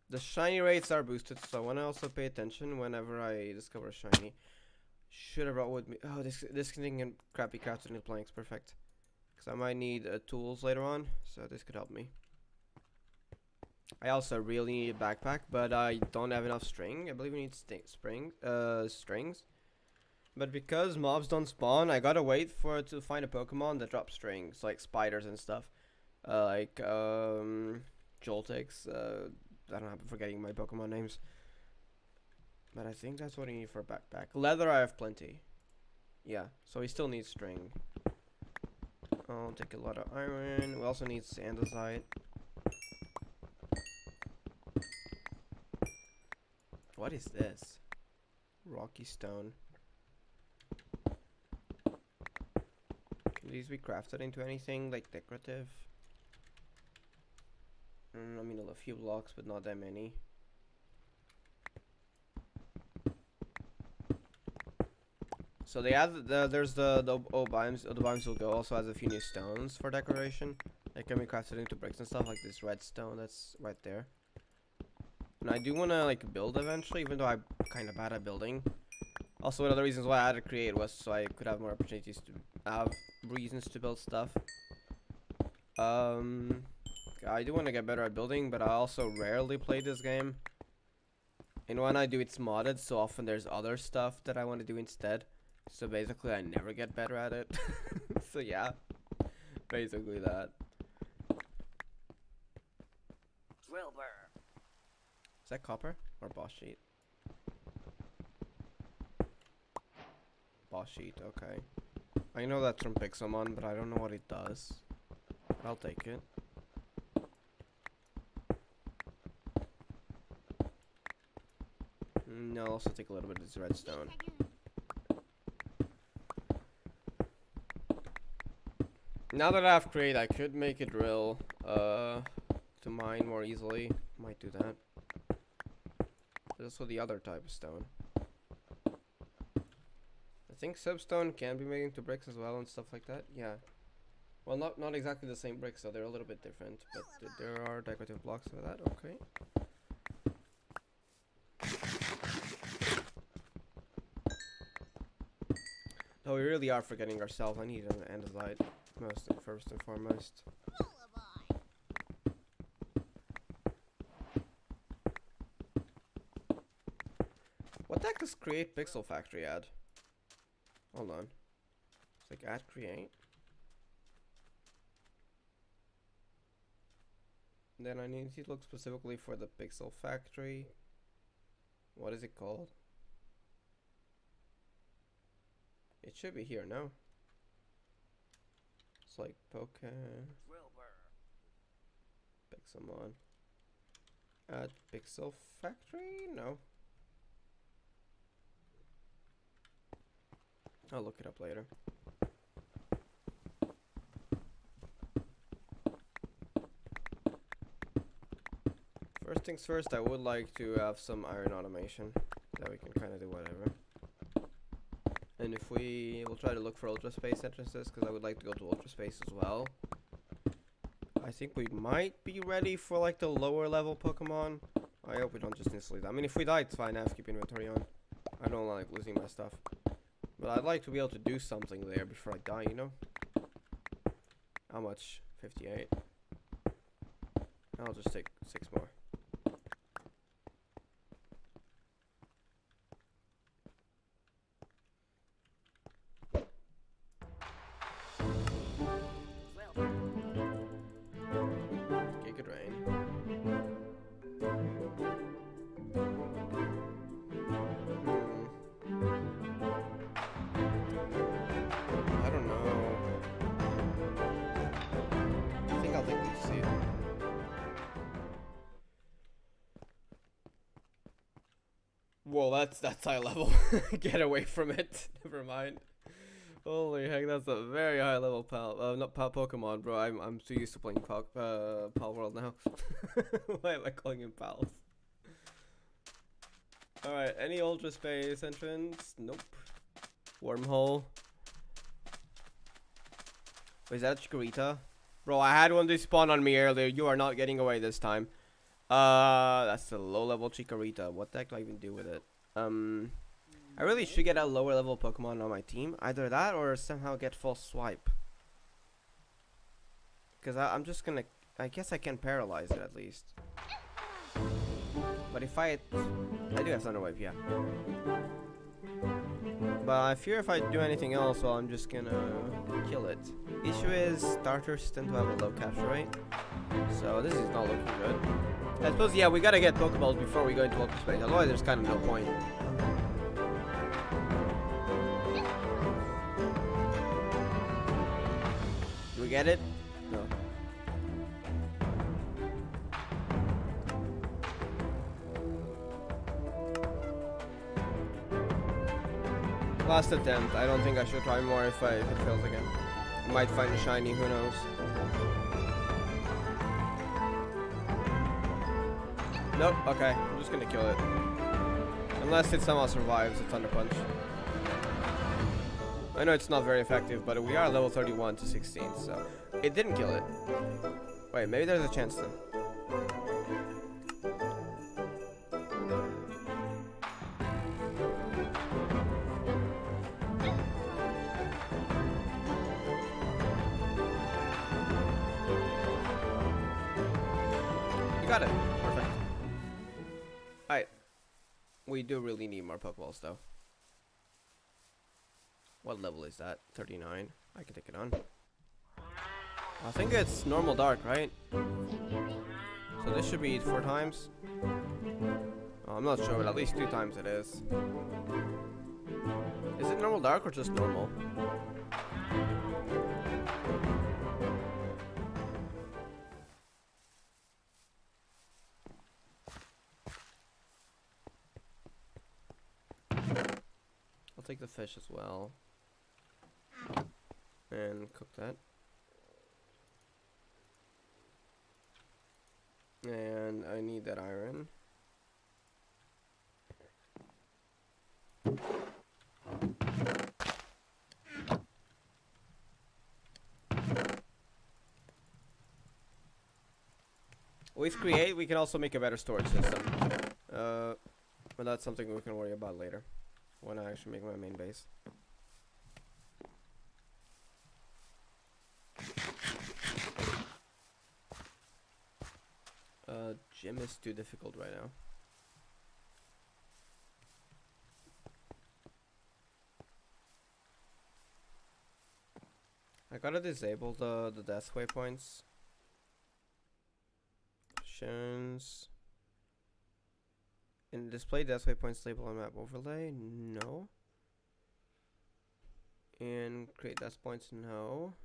The shiny rates are boosted, so I want to also pay attention whenever I discover a shiny. Should have brought with me. Oh, this thing can crappy crafted in planks, perfect. Because I might need tools later on, so this could help me. I also really need a backpack, but I don't have enough string. I believe we need strings. But because mobs don't spawn, I gotta wait for to find a Pokemon that drops strings, like spiders and stuff. Like Joltex. I don't know, I'm forgetting my Pokemon names. But I think that's what I need for a backpack. Leather, I have plenty. Yeah, so we still need string. I'll take a lot of iron. We also need andesite. What is this? Rocky stone. Can these be crafted into anything like decorative? I mean, a few blocks, but not that many. So they add there's the biomes. The biomes will go also has a few new stones for decoration. They can be crafted into bricks and stuff, like this red stone that's right there. And I do want to like build eventually, even though I'm kind of bad at building. Also, one of the reasons why I had to create was so I could have more opportunities to have reasons to build stuff. I do want to get better at building, but I also rarely play this game. And when I do, it's modded, so often there's other stuff that I want to do instead. So basically, I never get better at it. So yeah, basically that.
Drillbur.
Is that copper or boss sheet? Boss sheet, okay. I know that's from Pixelmon, but I don't know what it does. I'll take it. I'll also take a little bit of this redstone. Now that I have create, I could make it drill to mine more easily. Might do that. There's also the other type of stone. I think soapstone can be made into bricks as well and stuff like that. Yeah. Well, not exactly the same bricks, so they're a little bit different, but there are decorative blocks for that. Okay. Oh, we really are forgetting ourselves. I need an andesite first and foremost. What the heck does create pixel factory add? Hold on. It's like add create. Then I need to look specifically for the pixel factory. What is it called? It should be here, no? It's like Pixelmon. Add pixel factory? No. I'll look it up later. First things first, I would like to have some iron automation that we can kind of do whatever. And if we'll try to look for ultra space entrances, because I would like to go to ultra space as well. I think we might be ready for like the lower level Pokemon. I hope we don't just instantly die. I mean, if we die, it's fine. I have to keep inventory on. I don't like losing my stuff. But I'd like to be able to do something there before I die, you know? How much? 58. I'll just take 6 more. Giga Drain. I don't know. I think I'll take Leech Seed. Whoa, that's high level. Get away from it. Never mind. Holy heck, that's a very high level not Pokemon, bro. I'm too used to playing Pal World now. Why am I calling him Pals? Alright, any ultra space entrance? Nope. Wormhole. Wait, is that a Chikorita? Bro, I had one despawn on me earlier. You are not getting away this time. That's a low level Chikorita. What the heck do I even do with it? I really should get a lower level Pokemon on my team. Either that or somehow get False Swipe. Because I'm just gonna... I guess I can paralyze it at least. But if I do have Thunder Wave, yeah. But I fear if I do anything else, well, I'm just gonna kill it. Issue is starters tend to have a low capture rate. So this is not looking good. I suppose, yeah, we gotta get Pokeballs before we go into Ultra Space. Otherwise, there's kind of no point. Do we get it? No. Last attempt. I don't think I should try more if it fails again. I might find a shiny, who knows. Nope, okay. I'm just gonna kill it. Unless it somehow survives a Thunder Punch. I know it's not very effective, but we are level 31 to 16, so it didn't kill it. Wait, maybe there's a chance then. You got it. Perfect. Alright. We do really need more Pokeballs, though. What level is that? 39. I can take it on. I think it's normal dark, right? So this should be 4 times. Oh, I'm not sure, but at least 2 times it is. Is it normal dark or just normal? I'll take the fish as well. And cook that. And I need that iron. With create, we can also make a better storage system. But that's something we can worry about later, when I actually make my main base. Gym is too difficult right now. I gotta disable the death waypoints. Options. And display death waypoints label on map overlay? No. And create death points? No.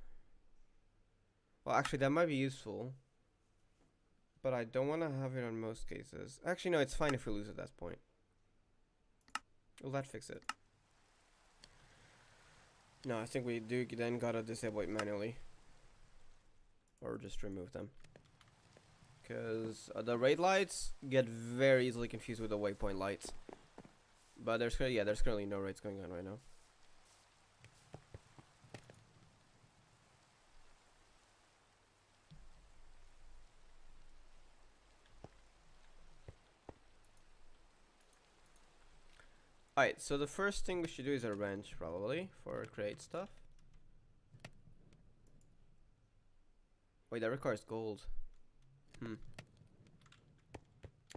Well, actually, that might be useful. But I don't want to have it on most cases. Actually, no, it's fine if we lose a death point. Will that fix it? No, I think we do then gotta disable it manually. Or just remove them. Because the raid lights get very easily confused with the waypoint lights. But there's currently no raids going on right now. Alright, so the first thing we should do is a wrench, probably, for create stuff. Wait, that requires gold.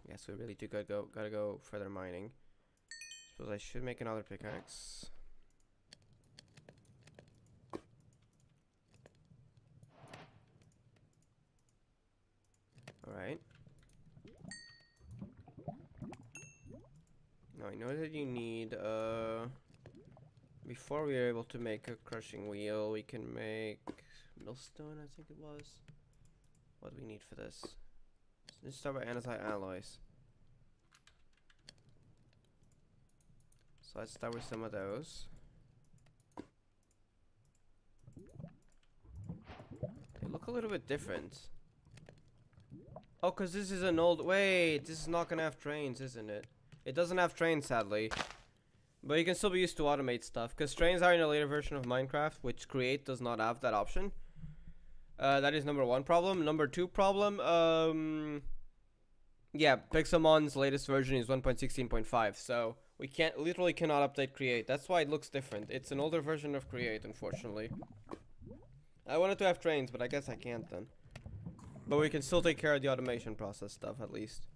Yes, we really do gotta go further mining. Suppose I should make another pickaxe. Alright. Now I know that you need before we are able to make a crushing wheel, we can make millstone, I think it was. What do we need for this? Let's start by andesite alloys. So let's start with some of those. They look a little bit different. Oh, cause this is an old, wait, this is not gonna have trains, isn't it? It doesn't have trains, sadly. But you can still be used to automate stuff, because trains are in a later version of Minecraft, which Create does not have that option. That is number one problem. Number two problem, yeah, Pixelmon's latest version is 1.16.5, so we literally cannot update Create. That's why it looks different. It's an older version of Create, unfortunately. I wanted to have trains, but I guess I can't then. But we can still take care of the automation process stuff, at least.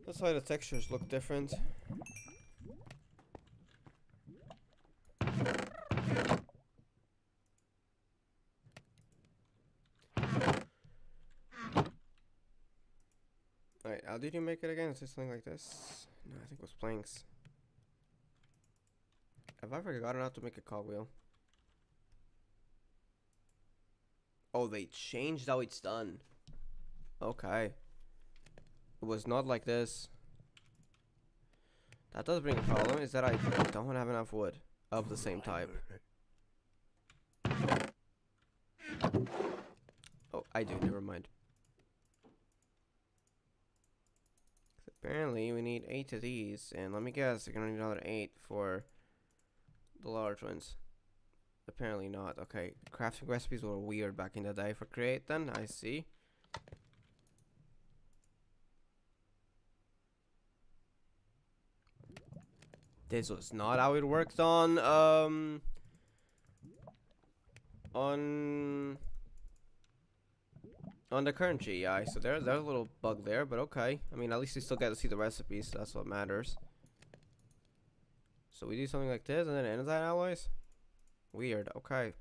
That's why the textures look different. Alright, how did you make it again? Is it something like this? No, I think it was planks. Have I forgotten how to make a cogwheel? Oh, they changed how it's done. Okay. It was not like this. That does bring a problem, is that I don't have enough wood of the same type. Oh, I do, never mind. Apparently, we need 8 of these, and let me guess, you're gonna need another 8 for the large ones. Apparently not. Okay, crafting recipes were weird back in the day for Create then, I see. This was not how it worked on the current GI, so there's a little bug there, but okay. I mean, at least you still get to see the recipes, so that's what matters. So we do something like this, and then andesite alloys? Weird, okay.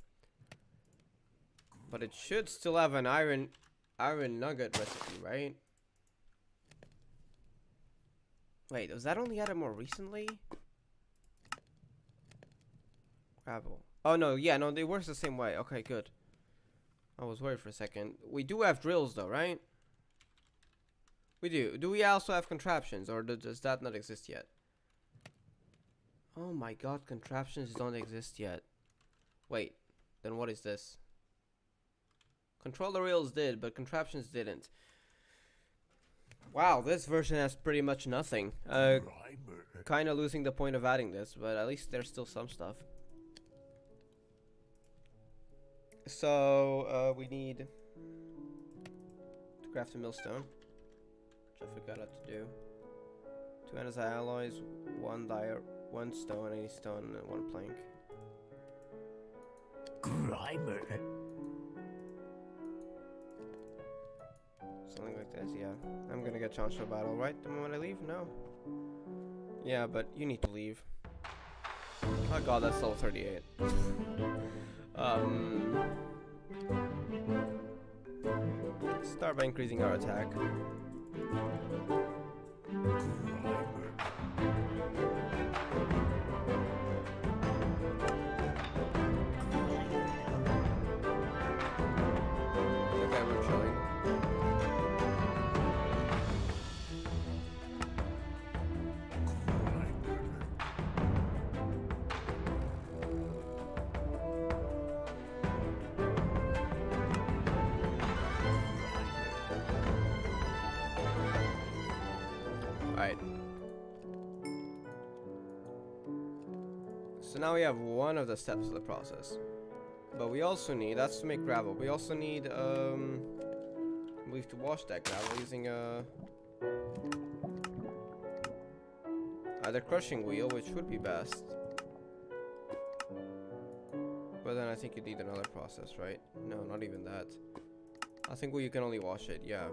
But it should still have an iron nugget recipe, right? Wait, was that only added more recently? Gravel. Oh no, yeah, no, it works the same way. Okay, good. I was worried for a second. We do have drills though, right? We do. Do we also have contraptions, or does that not exist yet? Oh my god, contraptions don't exist yet. Wait. Then what is this? Controller rails did, but contraptions didn't. Wow, this version has pretty much nothing. Kind of losing the point of adding this, but at least there's still some stuff. So, we need to craft a millstone, which I forgot how to do. 2 andesite alloys, 1 stone, any stone, and 1 plank.
Grimer.
Something like this, yeah. I'm gonna get challenged to a battle, right? The moment I leave? No. Yeah, but you need to leave. Oh god, that's level 38. Start by increasing our attack. Okay, we're chilling. Alright. So now we have one of the steps of the process. But we also need, that's to make gravel. We also need, we have to wash that gravel using either crushing wheel, which would be best. But then I think you need another process, right? No, not even that. I think you can only wash it, yeah.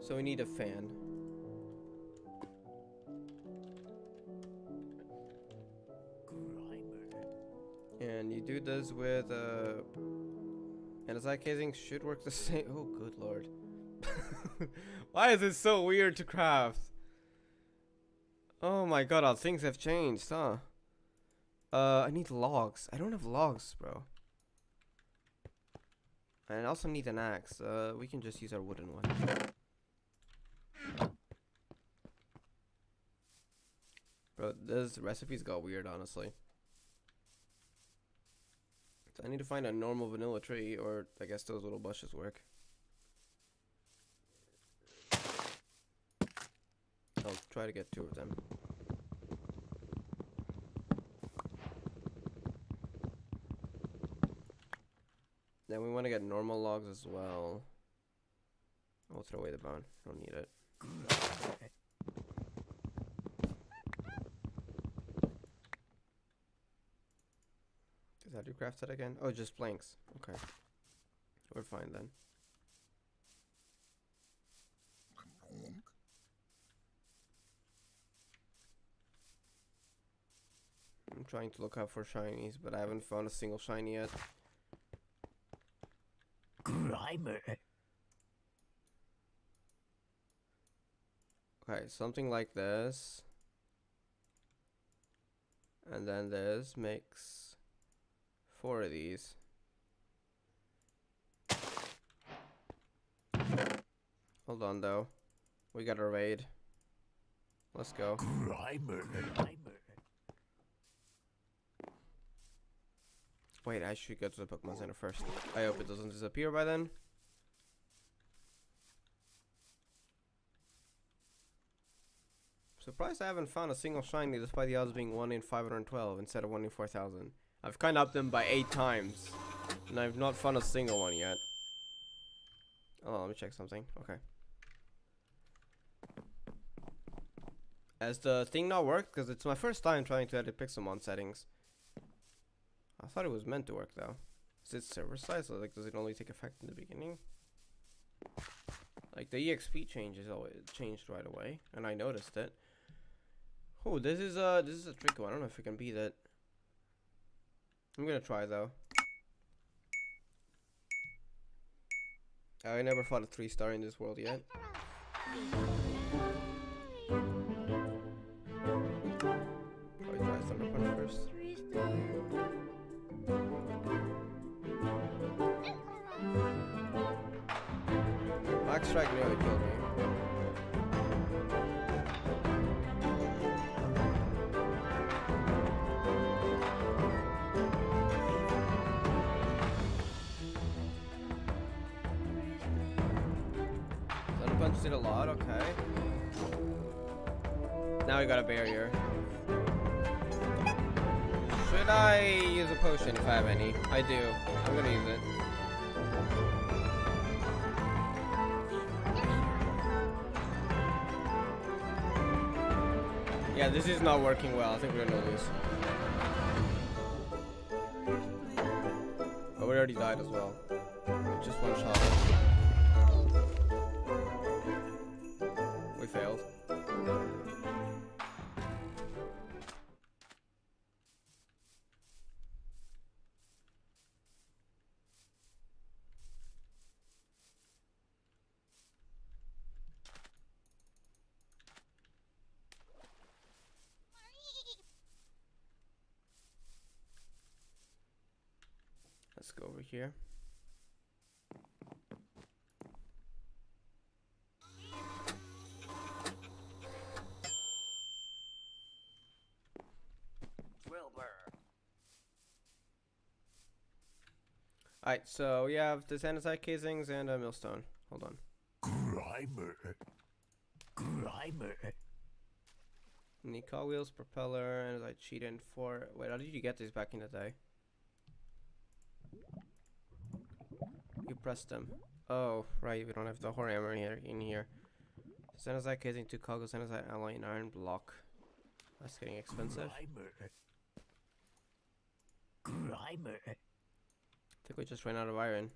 So we need a fan. And you do this with andesite casing should work the same. Oh, good lord. Why is it so weird to craft? Oh my god, how things have changed, huh? I need logs. I don't have logs, bro. And I also need an axe. We can just use our wooden one. Bro, this recipe's got weird, honestly. So I need to find a normal vanilla tree, or I guess those little bushes work. I'll try to get 2 of them. Then we want to get normal logs as well. I'll throw away the bone. Don't need it. How do you craft that again? Oh, just planks. Okay. We're fine then. I'm trying to look out for shinies, but I haven't found a single shiny yet.
Grimer.
Okay, something like this. And then this makes 4 of these. Hold on though. We got a raid. Let's go.
Grimer.
Wait, I should go to the Pokemon Center first. I hope it doesn't disappear by then. Surprised I haven't found a single shiny despite the odds being 1 in 512 instead of 1 in 4,000. I've kind of upped them by 8 times. And I've not found a single one yet. Oh, let me check something. Okay. Has the thing not worked? Because it's my first time trying to edit Pixelmon settings. I thought it was meant to work though. Is it server side? So like, does it only take effect in the beginning? Like the EXP changes always changed right away, and I noticed it. Oh, this is a tricky one. I don't know if we can beat it. I'm gonna try though. I never fought a 3-star in this world yet. Probably try Thunder Punch first. Max Strike nearly killed me. Used it a lot, okay. Now we got a barrier. Should I use a potion if I have any? I do. I'm gonna use it. Yeah, this is not working well. I think we're gonna lose. But we already died as well. Just one shot. We failed. Let's go over here. Alright, so we have the andesite casings and a millstone. Hold on.
Grimer. Grimer.
Need cogwheels, propeller, and I cheated for. Wait, how did you get these back in the day? You pressed them. Oh, right. We don't have the horror hammer here in here. Andesite casing, 2 cogwheels, andesite alloy, and iron block. That's getting expensive.
Grimer.
I think we just ran out of iron.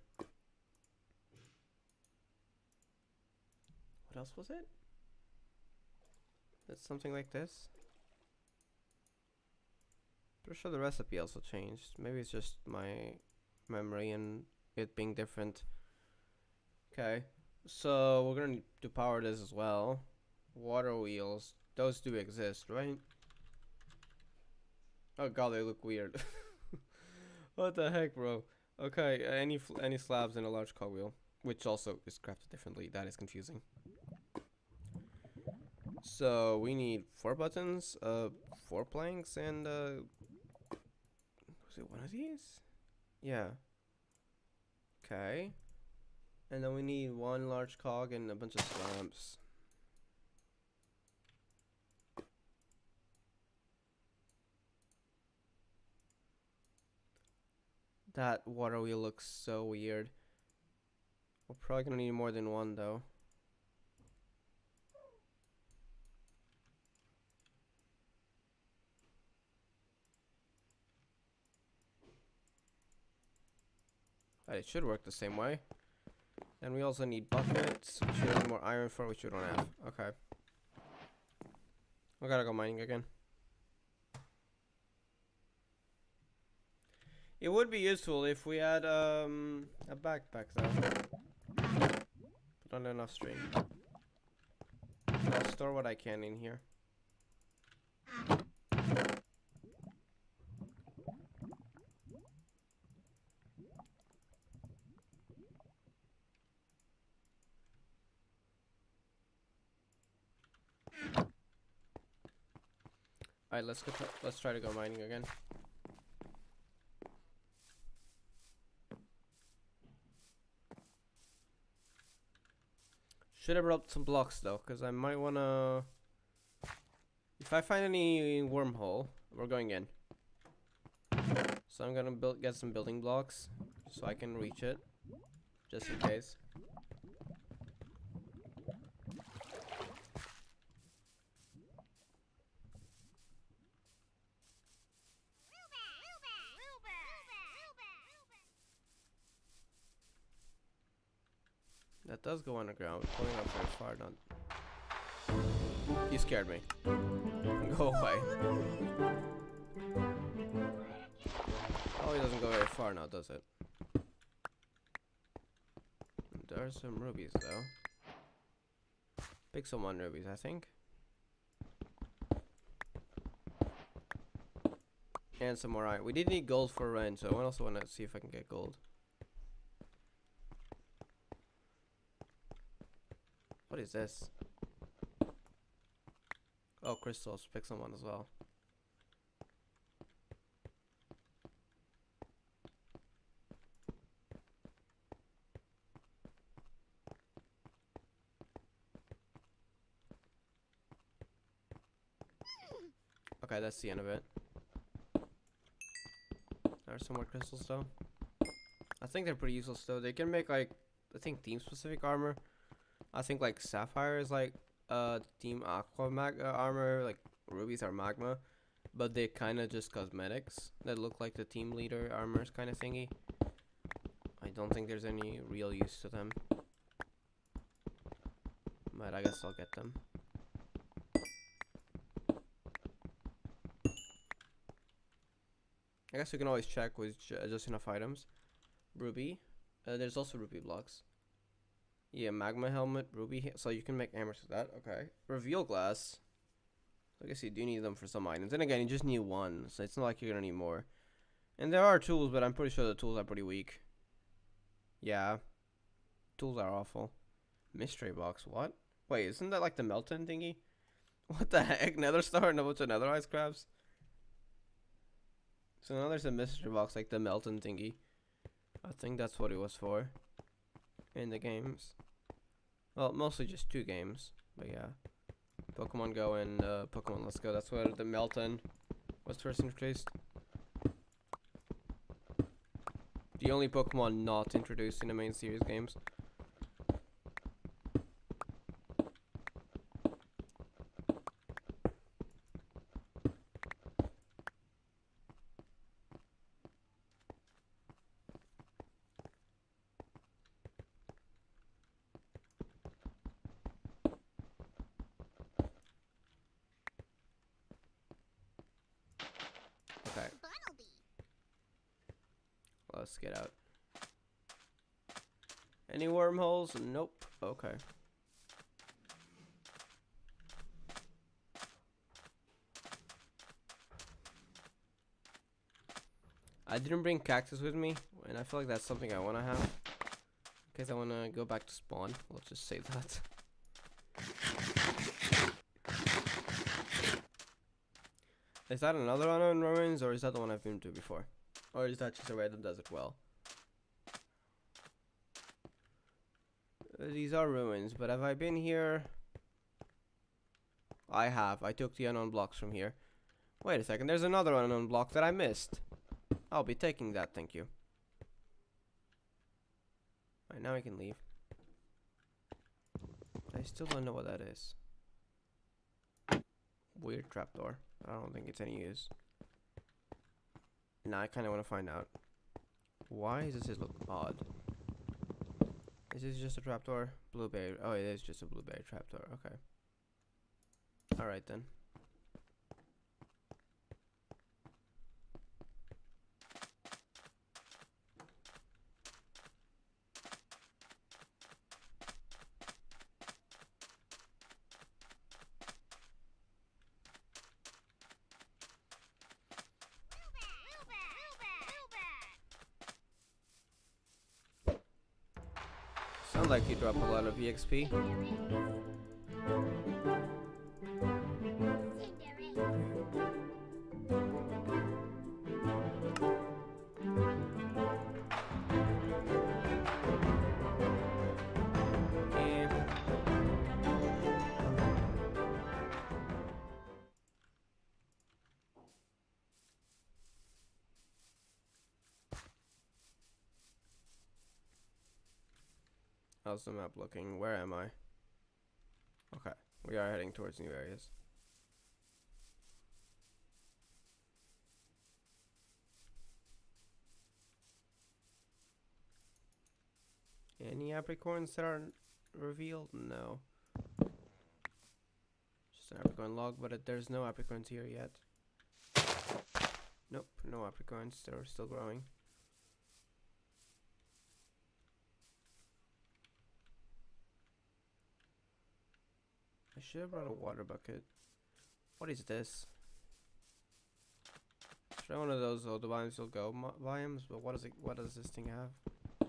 What else was it? It's something like this. Pretty sure the recipe also changed. Maybe it's just my memory and it being different. Okay, so we're gonna need to power this as well. Water wheels, those do exist, right? Oh god, they look weird. What the heck, bro? Okay, any slabs and a large cogwheel, which also is crafted differently. That is confusing. So we need 4 buttons, 4 planks, and was it one of these? Yeah. Okay. And then we need 1 large cog and a bunch of slabs. That water wheel looks so weird. We're probably gonna need more than 1 though. But it should work the same way. And we also need buckets, which we need more iron for, which we don't have. Okay. We gotta go mining again. It would be useful if we had a backpack though. But not enough string. So I'll store what I can in here. Alright, let's try to go mining again. Should have brought some blocks though, because I might wanna. If I find any wormhole, we're going in. So I'm gonna get some building blocks so I can reach it, just in case. That does go underground. We're pulling up very far, not. You scared me. Go away. Oh, it doesn't go very far now, does it? There are some rubies, though. Pixelmon rubies, I think. And some more iron. We did need gold for Ren, so I also want to see if I can get gold. What is this? Oh, crystals. Pixelmon as well. Okay, that's the end of it. There's some more crystals though. I think they're pretty useless though. They can make like, I think team specific armor. I think like Sapphire is like team Aqua armor, like rubies are magma, but they're kind of just cosmetics that look like the team leader armors kind of thingy. I don't think there's any real use to them, but I guess I'll get them. I guess you can always check with just enough items. Ruby. There's also ruby blocks. Yeah, magma helmet, ruby. So you can make hammers with that. Okay. Reveal glass. I guess you do need them for some items. And again, you just need one. So it's not like you're going to need more. And there are tools, but I'm pretty sure the tools are pretty weak. Yeah. Tools are awful. Mystery box. What? Wait, isn't that like the Melton thingy? What the heck? Nether star and a bunch of nether ice crabs? So now there's a mystery box like the Melton thingy. I think that's what it was for. In the games. Well, mostly just 2 games. But yeah. Pokemon Go and Pokemon Let's Go. That's where the Melton was first introduced. The only Pokemon not introduced in the main series games. Okay. Let's get out. Any wormholes? Nope. Okay. I didn't bring cactus with me, and I feel like that's something I want to have. In case I want to go back to spawn. Let's just say that. Is that another unknown ruins, or is that the one I've been to before? Or is that just a random desert well? These are ruins, but have I been here? I have. I took the unknown blocks from here. Wait a second, there's another unknown block that I missed. I'll be taking that, thank you. Alright, now I can leave. I still don't know what that is. Weird trapdoor. I don't think it's any use. Now I kind of want to find out. Why does this look odd? Is this just a trapdoor? Blueberry. Oh, it is just a blueberry trapdoor. Okay. Alright then. Sounds like you drop a lot of EXP. How's the map looking? Where am I? Okay, we are heading towards new areas. Any apricorns that aren't revealed? No. Just an apricorn log, but there's no apricorns here yet. Nope, no apricorns. They're still growing. I should have brought a water bucket. What is this? Try one of those the biomes will go biomes, but what does this thing have?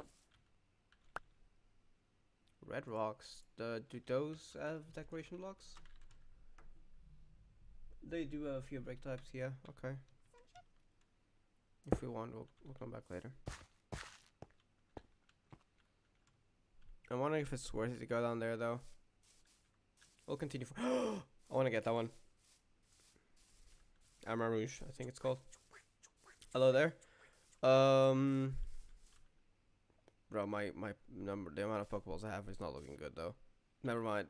Red rocks. Do those have decoration blocks? They do have a few break types, yeah, okay. If we want, we'll come back later. I'm wondering if it's worth it to go down there though. We'll continue for I wanna get that one. Amarouche, I think it's called. Hello there. Bro, my number, the amount of Pokeballs I have is not looking good though. Never mind.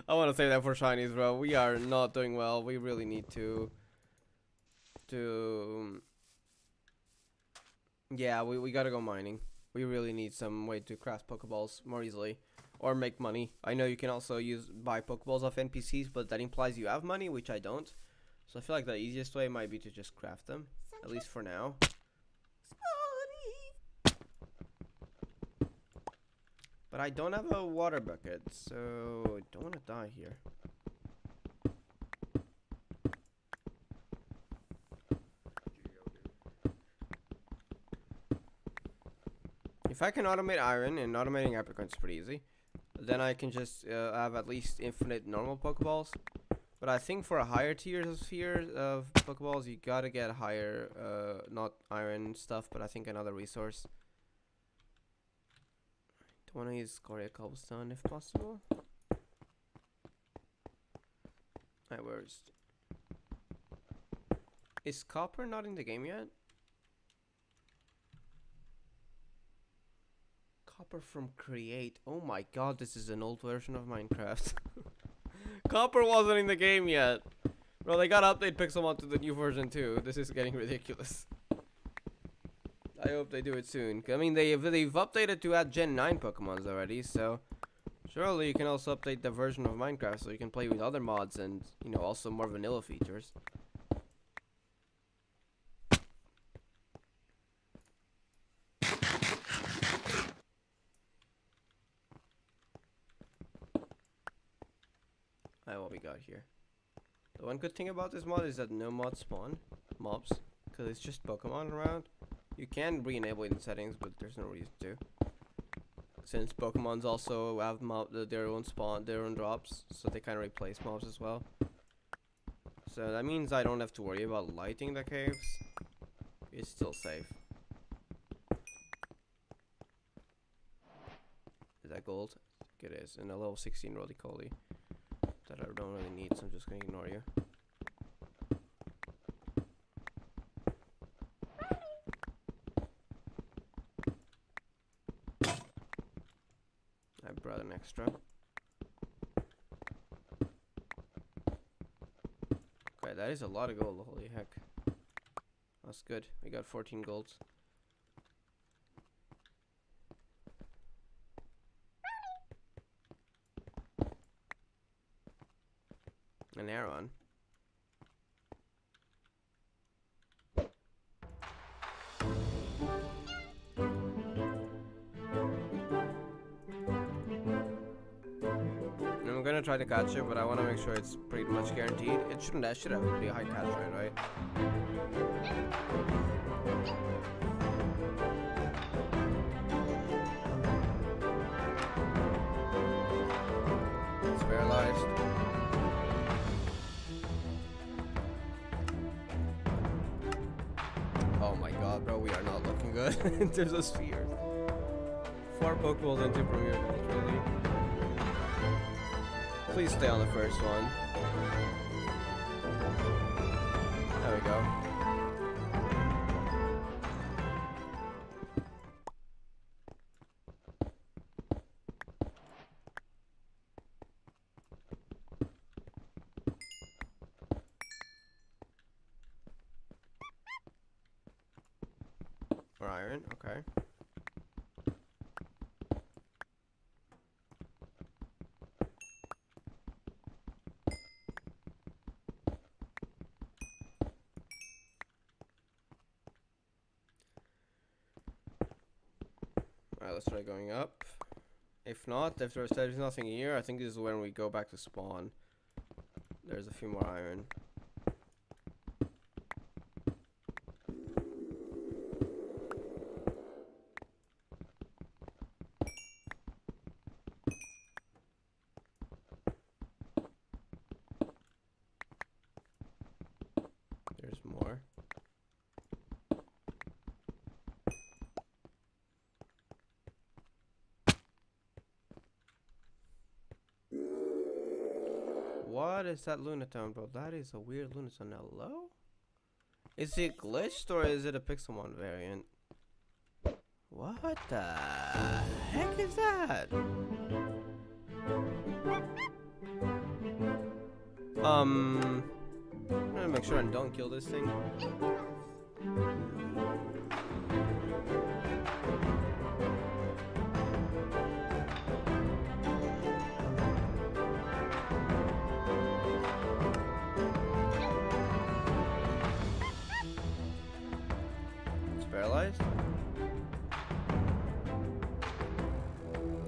I want to say that for shinies, bro. We are not doing well. We really need to. Yeah, we gotta go mining. We really need some way to craft Pokeballs more easily, or make money. I know you can also buy Pokeballs off NPCs, but that implies you have money, which I don't. So I feel like the easiest way might be to just craft them, at least for now. But I don't have a water bucket, so I don't want to die here. If I can automate iron, and automating Apricot is pretty easy, then I can just have at least infinite normal Pokeballs. But I think for a higher tier of Pokeballs, you gotta get higher, not iron stuff, but I think another resource. Don't want to use Scoria Cobblestone if possible. Alright, is copper not in the game yet? Copper from Create. Oh my god, this is an old version of Minecraft. Copper wasn't in the game yet. Bro, they gotta update Pixelmon to the new version too. This is getting ridiculous. I hope they do it soon. I mean, they've updated to add Gen 9 Pokemons already, so surely you can also update the version of Minecraft so you can play with other mods and, you know, also more vanilla features. Alright, what we got here. The one good thing about this mod is that no mods spawn mobs, because it's just Pokemon around. You can re-enable it in settings, but there's no reason to. Since Pokemons also have their own drops, so they kind of replace mobs as well. So that means I don't have to worry about lighting the caves. It's still safe. Is that gold? I think it is. And a level 16 Roly-Coly that I don't really need, so I'm just gonna ignore you. I brought an extra. Okay, that is a lot of gold, holy heck. That's good. We got 14 golds. An Aron. I'm gonna try to catch it, but I want to make sure it's pretty much guaranteed. It shouldn't. That should have a pretty high catch rate, right? It's paralyzed. Oh my god, bro, we are not looking good in terms of spheres. 4 Pokeballs into Premier Gold, really. Please stay on the first one. There we go. Or iron, okay. Alright, let's try going up. If not, if there's nothing here, I think this is when we go back to spawn. There's a few more iron. There's more. What? What is that Lunatone, bro? That is a weird Lunatone. Hello? Is it glitched or is it a Pixelmon variant? What the heck is that? I'm gonna make sure I don't kill this thing. It's paralyzed.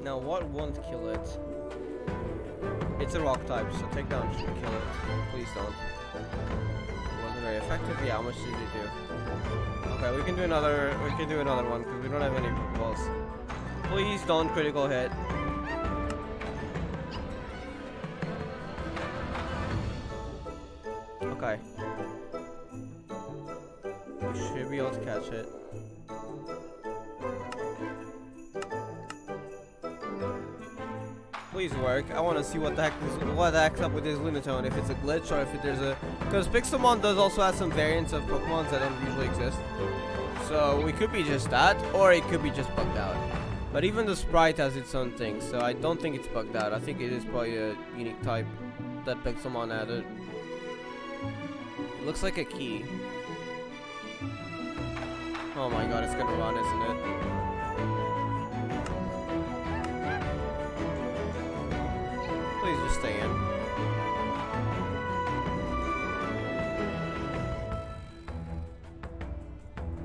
Now what won't kill it? It's a rock type, so take down should kill it. Please don't. Wasn't very effective. Yeah, how much did it do? Okay, we can do another one because we don't have any balls. Please don't critical hit. Okay. We should be able to catch it. Please work. I want to see what the heck's up with this Lunatone. If it's a glitch or if there's a, because Pixelmon does also have some variants of Pokemon that don't usually exist. So we could be just that, or it could be just bugged out. But even the sprite has its own thing, so I don't think it's bugged out. I think it is probably a unique type that Pixelmon added. It looks like a key. Oh my god, it's gonna run, isn't it? Please just stay in.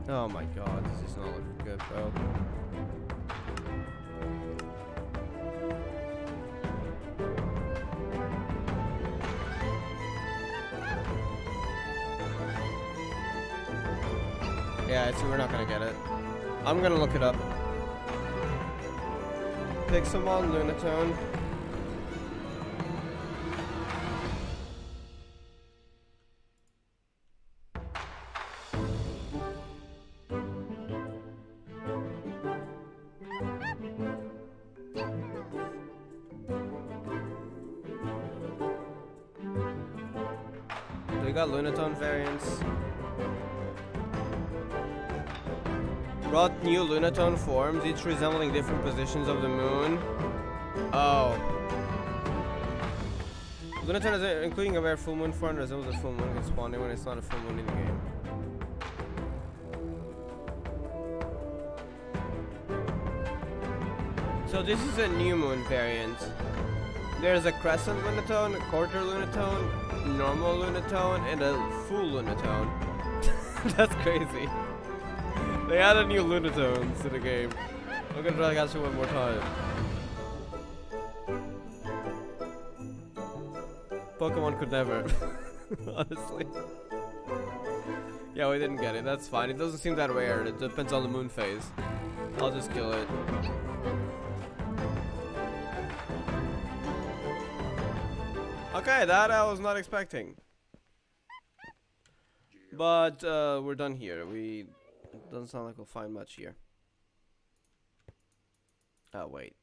Oh my god, this is not looking good, bro. Yeah, so we're not gonna get it. I'm gonna look it up. Pixelmon Lunatone. We got Lunatone variants. Brought new Lunatone forms, each resembling different positions of the moon. Oh. Lunatone is including a rare full moon form, resembles a full moon when spawning when it's not a full moon in the game. So this is a new moon variant. There's a crescent Lunatone, a quarter Lunatone, normal Lunatone, and a full Lunatone. That's crazy. They added new Lunatones to the game. I'm gonna try to catch it one more time. Pokemon could never. Honestly. Yeah, we didn't get it. That's fine. It doesn't seem that rare. It depends on the moon phase. I'll just kill it. Okay, that I was not expecting. But we're done here. It doesn't sound like we'll find much here. Oh wait,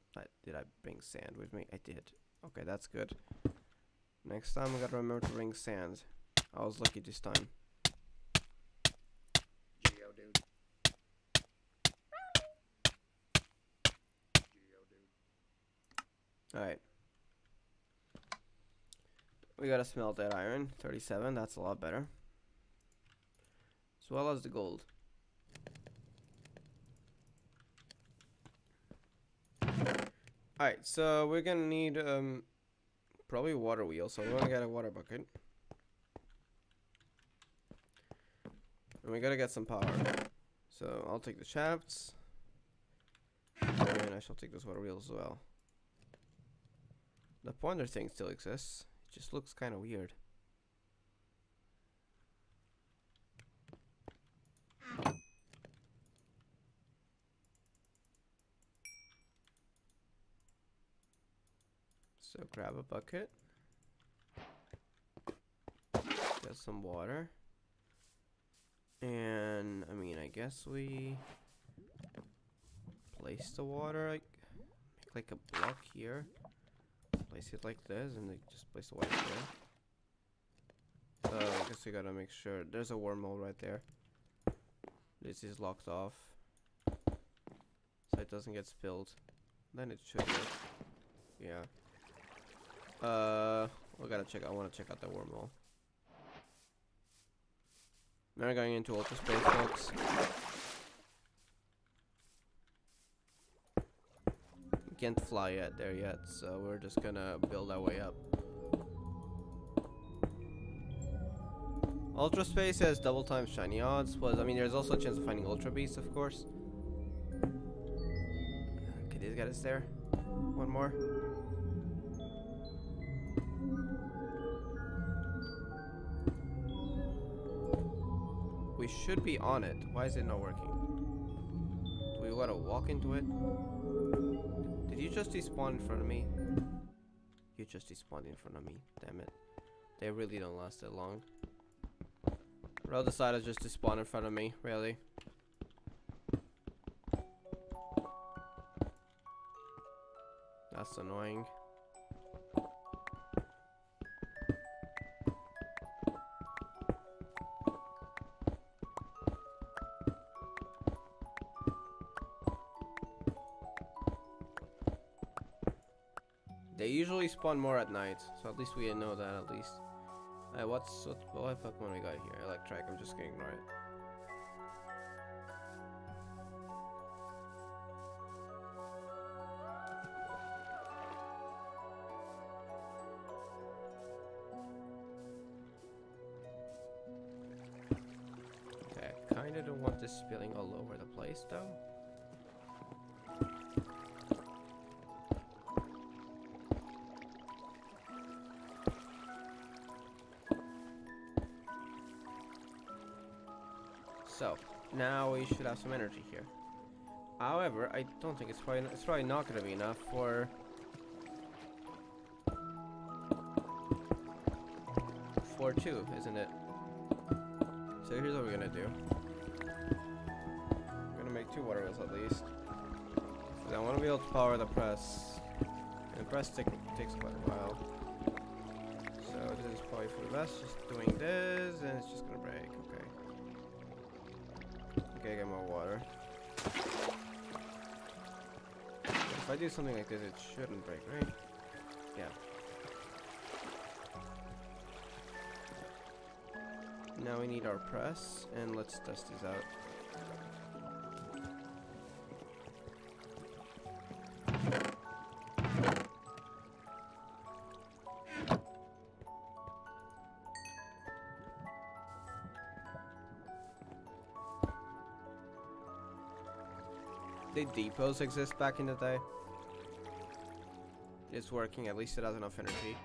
did I bring sand with me? I did. Okay, that's good. Next time I gotta remember to bring sand. I was lucky this time. Alright. We gotta smelt that iron. 37, that's a lot better. As well as the gold. Alright, so we're gonna need probably a water wheel, so we're gonna get a water bucket. And we gotta get some power. So I'll take the shafts. And I shall take this water wheel as well. The pointer thing still exists. It just looks kinda weird. So grab a bucket, get some water, and I mean, I guess we place the water, make like a block here, place it like this, and then just place the water here. I guess we gotta make sure. There's a wormhole right there. This is locked off, so it doesn't get spilled. Then it should work. Yeah. We gotta check. I want to check out that wormhole. Now we're going into ultra space, folks. We can't fly yet there yet, so we're just gonna build our way up. Ultra space has double times shiny odds. Plus, I mean, there's also a chance of finding ultra beasts, of course. Okay, this guy is there. One more. We should be on it. Why is it not working? Do we gotta walk into it? Did you just despawn in front of me? You just despawned in front of me. Damn it. They really don't last that long. Bro decided just to spawn in front of me, really. That's annoying. They usually spawn more at night, so at least we know that at least. What Pokemon we got here? Electrike, I'm just gonna ignore it. Okay, I kinda don't want this spilling all over the place though. So, now we should have some energy here. However, I don't think it's probably not going to be enough for 2, isn't it? So here's what we're going to do. We're going to make 2 water wheels at least. So I want to be able to power the press. And the press takes quite a while. So this is probably for the best. Just doing this, and it's just going to break. Okay. Okay, get more water. If I do something like this, it shouldn't break, right? Yeah. Now we need our press, and let's test these out. Did depots exist back in the day? It's working, at least it has enough energy.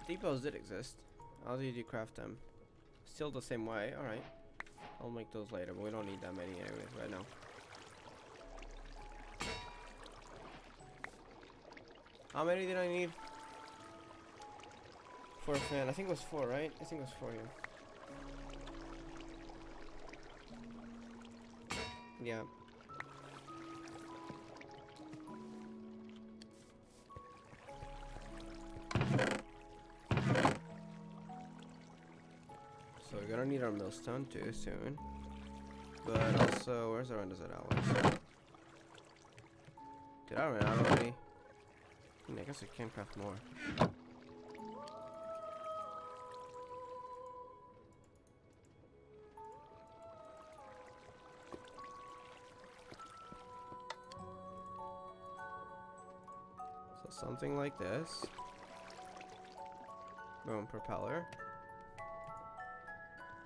Depots did exist. How did you craft them? Still the same way, alright. I'll make those later, but we don't need that many anyways right now. How many did I need? For a fan, I think it was 4, right? I think it was 4 here. Yeah. So we're gonna need our millstone too soon. But also, where's our andesite alloys? Did I run out already? I guess I can craft more. So something like this. Boom, propeller.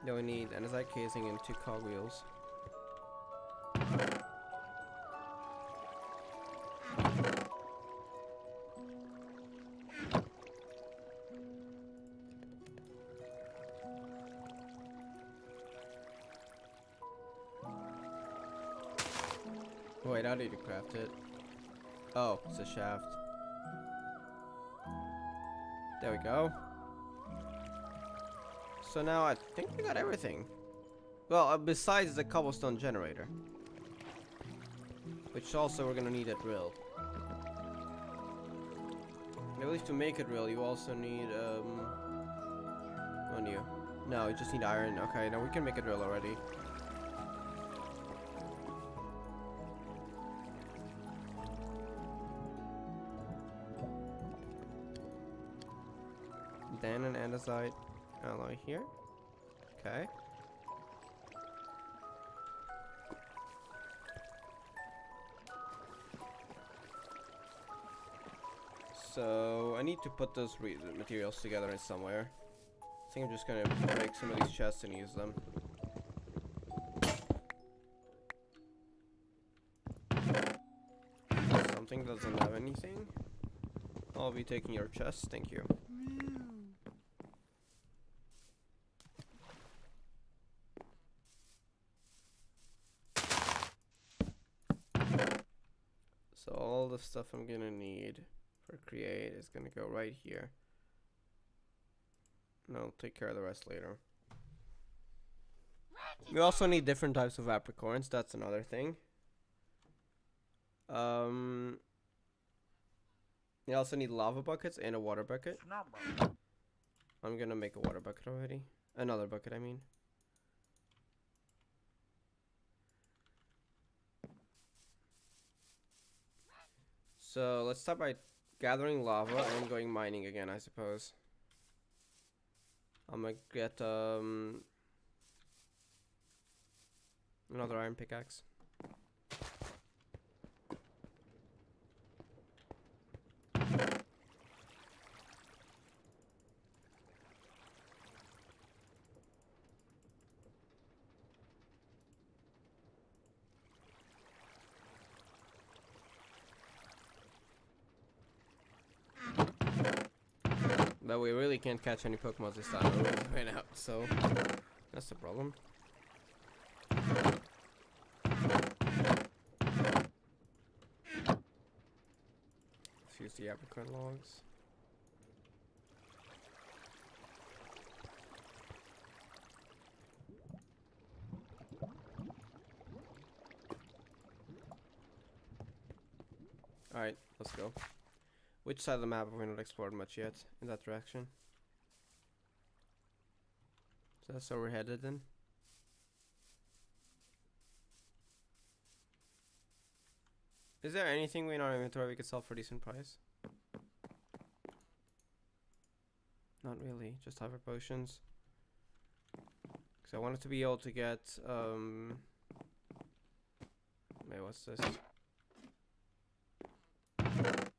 Then we need andesite casing and 2 cogwheels. Wait, how did you craft it? Oh, it's a shaft. There we go. So now I think we got everything. Well, besides the cobblestone generator. Which also we're gonna need a drill. I believe to make a drill you also need, on you. No, you just need iron. Okay, now we can make a drill already. Then an andesite alloy here. Okay. So I need to put those materials together in somewhere. I think I'm just gonna break some of these chests and use them. Something doesn't have anything. I'll be taking your chest, thank you. So all the stuff I'm gonna need for create is gonna go right here. And I'll take care of the rest later. We also need different types of apricorns, that's another thing. You also need lava buckets and a water bucket. I'm gonna make a water bucket already. Another bucket, I mean. So let's start by gathering lava and going mining again, I suppose. I'm gonna get another iron pickaxe. But we really can't catch any Pokemon this time. We're really ran out, so that's the problem. Let's use the apricot logs. Alright, let's go. Which side of the map have we not explored much yet? In that direction. So that's where we're headed then. Is there anything in our inventory we could sell for a decent price? Not really, just hyper potions. Because I wanted to be able to get, wait, what's this?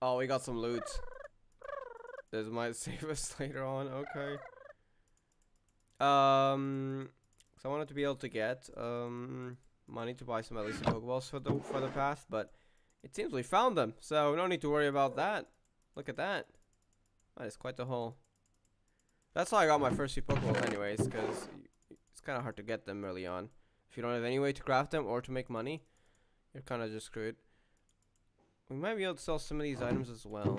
Oh, we got some loot. This might save us later on, okay. So I wanted to be able to get, money to buy some at least Pokeballs for the path, but it seems we found them, so no need to worry about that. Look at that. That is quite the haul. That's how I got my first few Pokeballs anyways, because it's kind of hard to get them early on. If you don't have any way to craft them or to make money, you're kind of just screwed. We might be able to sell some of these items as well.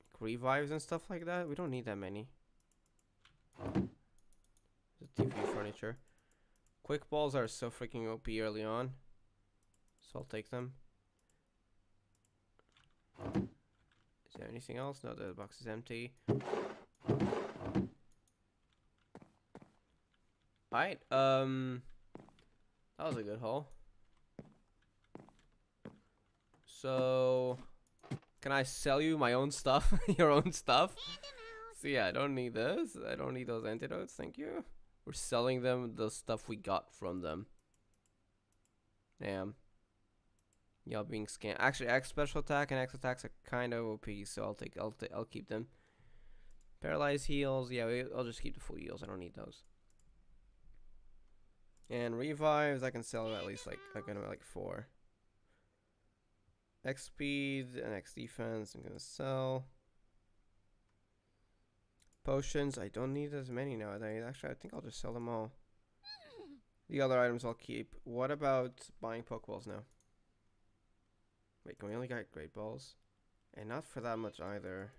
Like revives and stuff like that. We don't need that many. The TV furniture. Quick balls are so freaking OP early on. So I'll take them. Is there anything else? No, the box is empty. Alright, that was a good haul. So, can I sell you my own stuff? Your own stuff? So yeah, I don't need this. I don't need those antidotes, thank you. We're selling them the stuff we got from them. Damn. Y'all being scammed. Actually, X special attack and X attacks are kind of OP, so I'll keep them. Paralyzed heals, yeah, I'll just keep the full heals. I don't need those. And revives, I can sell at least like 4. X speed and X defense, I'm gonna sell. Potions, I don't need as many nowadays. Actually, I think I'll just sell them all. The other items I'll keep. What about buying Pokeballs now? Wait, can we only get Great Balls? And not for that much either.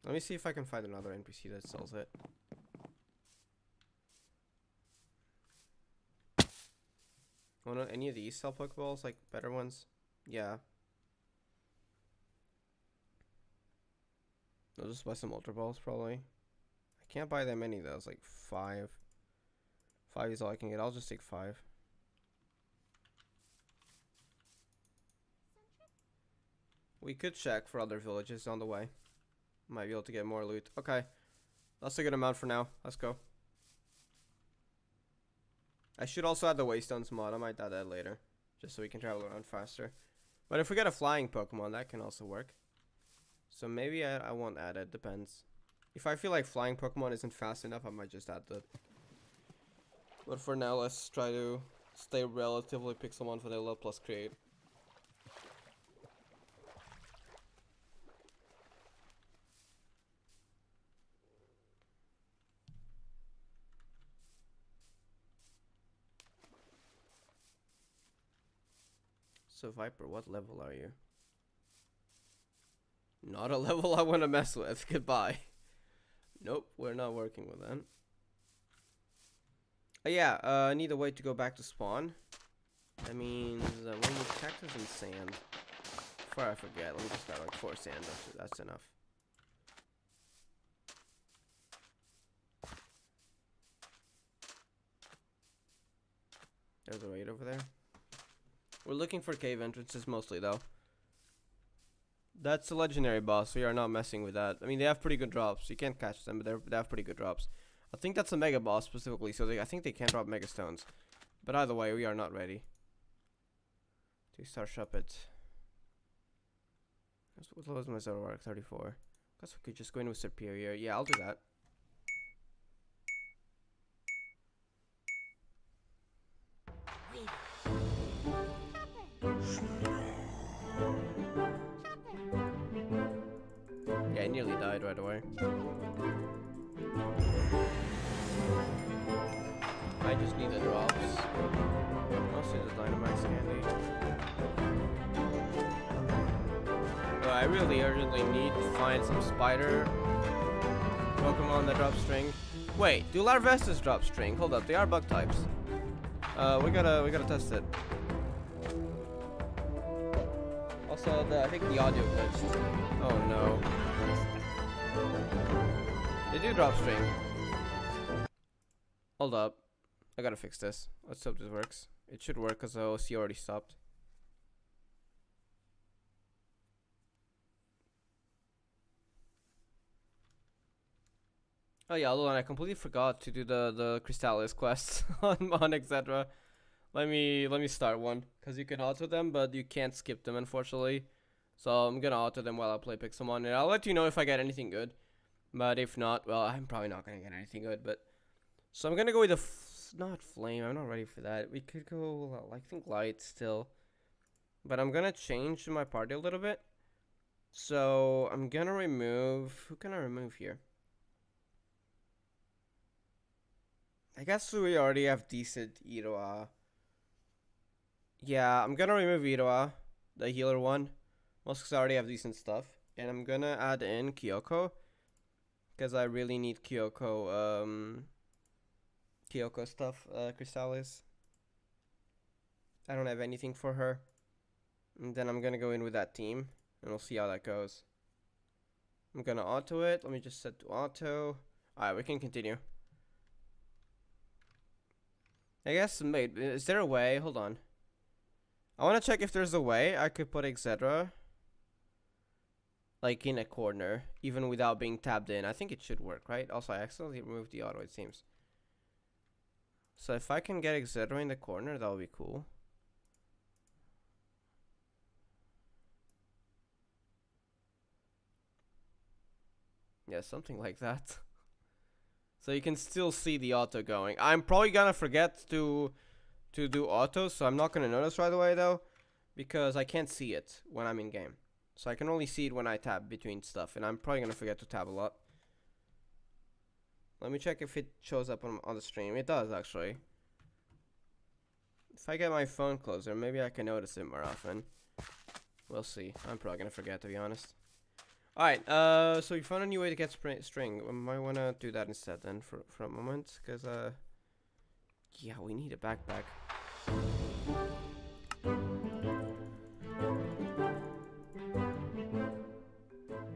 Let me see if I can find another NPC that sells it. Oh, no, any of these sell Pokeballs? Like better ones? Yeah. I'll just buy some ultra balls probably. I can't buy that many though. It's like 5. 5 is all I can get. I'll just take 5. We could check for other villages on the way. Might be able to get more loot. Okay. That's a good amount for now. Let's go. I should also add the Waystones mod. I might add that later. Just so we can travel around faster. But if we get a flying Pokemon, that can also work. So maybe I won't add it. Depends. If I feel like flying Pokemon isn't fast enough, I might just add that. But for now, let's try to stay relatively Pixelmon vanilla plus create. So Viper, what level are you? Not a level I want to mess with. Goodbye. Nope, we're not working with that. Yeah, I need a way to go back to spawn. That means we need cactus and sand. Before I forget, let me just grab like 4 sand. That's enough. There's a raid over there. We're looking for cave entrances mostly though. That's a legendary boss. We are not messing with that. I mean, they have pretty good drops. You can't catch them, but they have pretty good drops. I think that's a mega boss specifically, so I think they can drop mega stones. But either way, we are not ready. 2-star Shuppet. What was my Zoroark? 34. Guess we could just go in with Superior. Yeah, I'll do that. Yeah, I nearly died right away. I just need the drops. Mostly the Dynamax candy. I really urgently need to find some spider Pokemon that drop string. Wait, do Larvestas drop string? Hold up, they are bug types. We gotta test it. Also, I think the audio glitched. Oh no. They do drop string. Hold up. I gotta fix this. Let's hope this works. It should work because the OC already stopped. Oh yeah, hold on, I completely forgot to do the Crystallis quests on etc. Let me start one, because you can auto them, but you can't skip them unfortunately. So I'm gonna auto them while I play Pixelmon, and I'll let you know if I get anything good. But if not, well, I'm probably not gonna get anything good. But so I'm gonna go with the not flame. I'm not ready for that. We could go, I think, light still. But I'm gonna change my party a little bit. So I'm gonna remove. Who can I remove here? I guess we already have decent Iroha. Yeah, I'm gonna remove Iroha, the healer one. Mostly because I already have decent stuff. And I'm gonna add in Kyoko. Because I really need Kyoko, Kyoko stuff, Crystallis. I don't have anything for her. And then I'm gonna go in with that team. And we'll see how that goes. I'm gonna auto it. Let me just set to auto. Alright, we can continue. I guess, wait, is there a way? Hold on. I want to check if there's a way I could put Exedra like in a corner, even without being tabbed in. I think it should work, right? Also, I accidentally removed the auto, it seems. So if I can get Exedra in the corner, that would be cool. Yeah, something like that. So you can still see the auto going. I'm probably gonna forget to do auto, so I'm not gonna notice right away though, because I can't see it when I'm in game. So I can only see it when I tab between stuff, and I'm probably gonna forget to tab a lot. Let me check if it shows up on the stream. It does actually. If I get my phone closer, maybe I can notice it more often. We'll see. I'm probably gonna forget, to be honest. Alright, so we found a new way to get string. We might want to do that instead then for a moment, because, yeah, we need a backpack.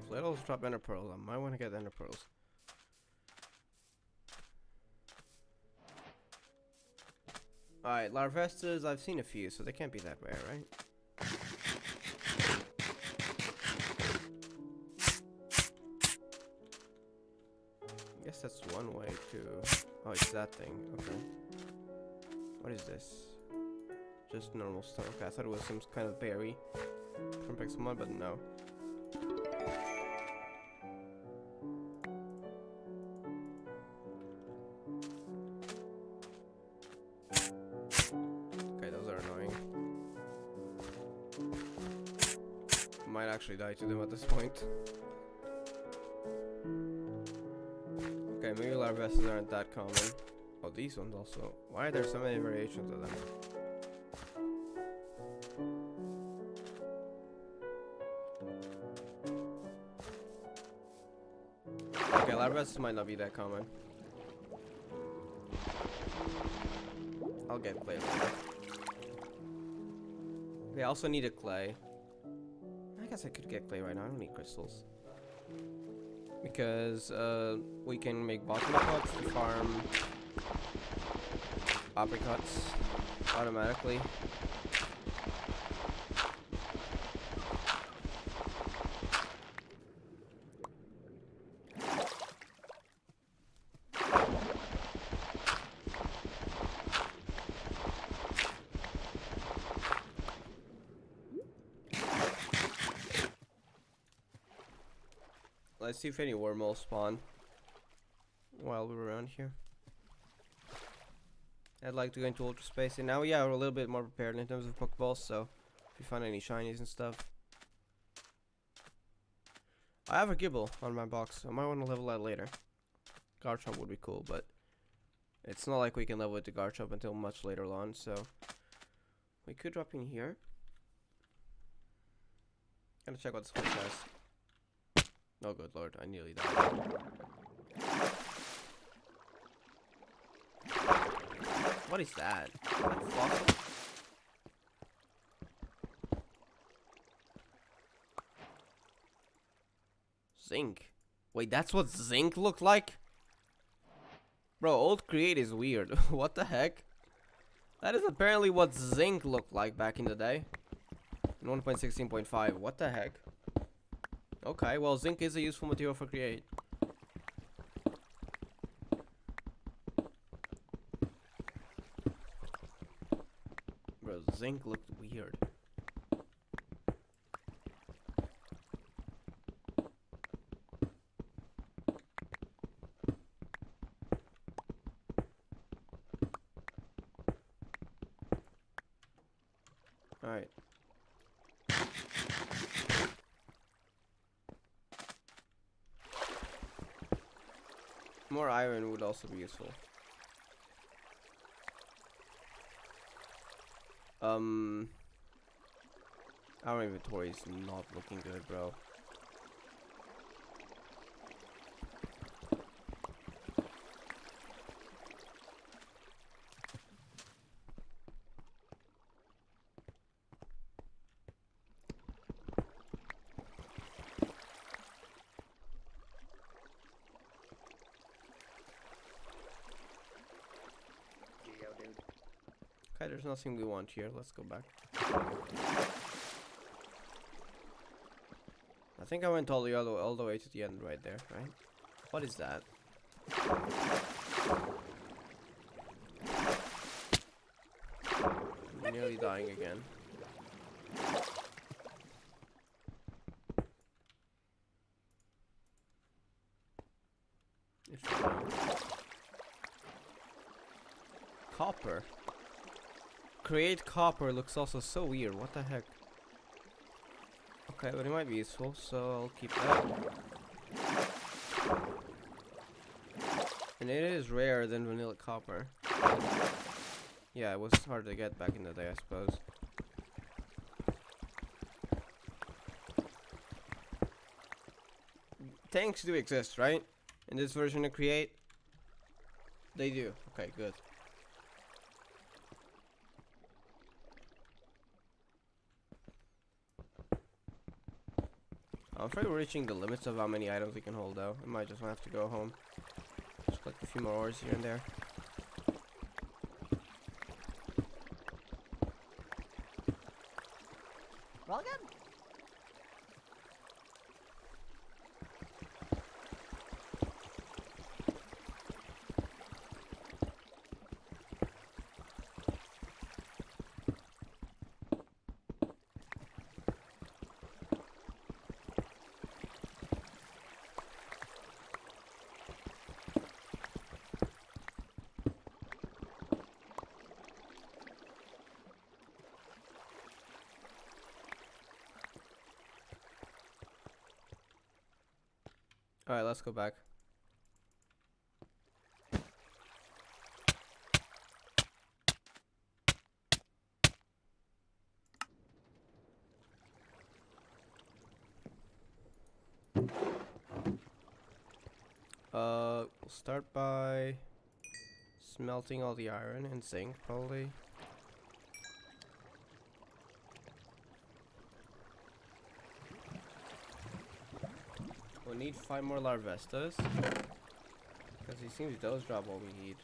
Little those drop ender pearls. I might want to get ender pearls. Alright, Larvestas, I've seen a few, so they can't be that rare, right? I guess that's one way to... Oh, it's that thing. Okay. What is this? Just normal stone. Okay, I thought it was some kind of berry from Pixelmon, but no. Okay, those are annoying. Might actually die to them at this point. Okay, maybe Larvestas aren't that common. Oh, these ones also. Why are there so many variations of them? Okay, Larvestas might not be that common. I'll get clay later. Okay, I also need a clay. I guess I could get clay right now. I don't need crystals. Because we can make botany pots to farm apricots automatically. Let's see if any wormholes spawn while we're around here. I'd like to go into ultra space, and now yeah, we're a little bit more prepared in terms of Pokeballs, so if you find any shinies and stuff. I have a Gibble on my box, so I might want to level that later. Garchomp would be cool, but it's not like we can level it to Garchomp until much later on, so we could drop in here. Gotta check what this place has. Oh good lord, I nearly died. What is that? What the fuck? Zinc. Wait, that's what zinc looked like? Bro, old create is weird. What the heck? That is apparently what zinc looked like back in the day. In 1.16.5. What the heck? Okay, well, zinc is a useful material for create. Bro, zinc looked weird. Alright. More iron would also be useful. Our inventory is not looking good, bro. Okay, there's nothing we want here. Let's go back. I think I went all the way to the end right there, right? What is that? I'm nearly dying again. Copper. Create copper looks also so weird. What the heck? Okay, but it might be useful, so I'll keep that. And it is rarer than vanilla copper. Yeah, it was hard to get back in the day, I suppose. Tanks do exist, right? In this version of Create? They do. Okay, good. I'm afraid we're reaching the limits of how many items we can hold though. I might just have to go home. Just collect a few more ores here and there.
Welcome.
Alright, let's go back. We'll start by smelting all the iron and zinc, probably. We'll need 5 more larvestas. Because it seems those drop what we need.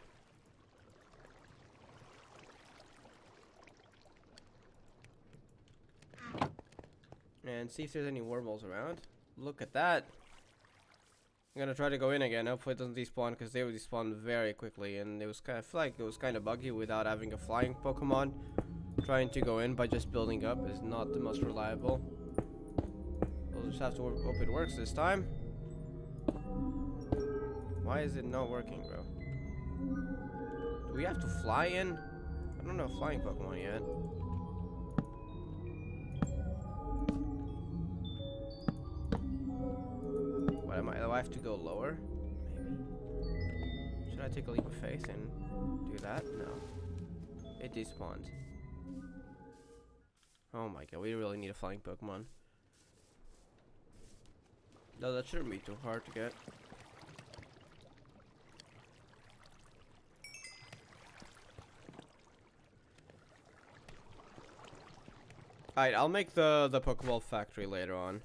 And see if there's any wormholes around. Look at that. I'm gonna try to go in again. Hopefully it doesn't despawn because they would despawn very quickly. And it was kind of, I feel like it was kind of buggy without having a flying Pokemon. Trying to go in by just building up is not the most reliable. We'll just have to hope it works this time. Why is it not working, bro? Do we have to fly in? I don't know flying Pokemon yet. What am I? Do I have to go lower? Maybe. Should I take a leap of faith and do that? No. It despawned. Oh my god, we really need a flying Pokemon. No, that shouldn't be too hard to get. Alright, I'll make the Pokeball factory later on.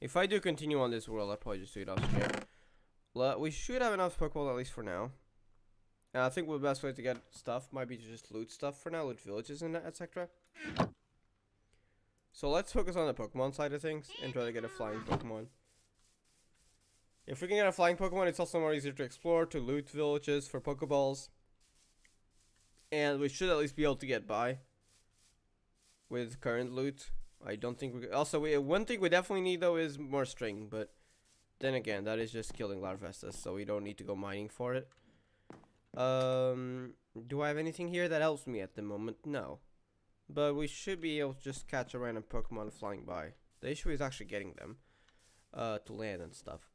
If I do continue on this world, I'll probably just do it off screen. We should have enough Pokeball at least for now. And I think the best way to get stuff might be to just loot stuff for now, loot villages and etc. So let's focus on the Pokemon side of things and try to get a flying Pokemon. If we can get a flying Pokemon, it's also more easier to explore, to loot villages for Pokeballs. And we should at least be able to get by with current loot. I don't think we... Also, one thing we definitely need, though, is more string. But then again, that is just killing Larvestas, so we don't need to go mining for it. Do I have anything here that helps me at the moment? No. But we should be able to just catch a random Pokemon flying by. The issue is actually getting them to land and stuff.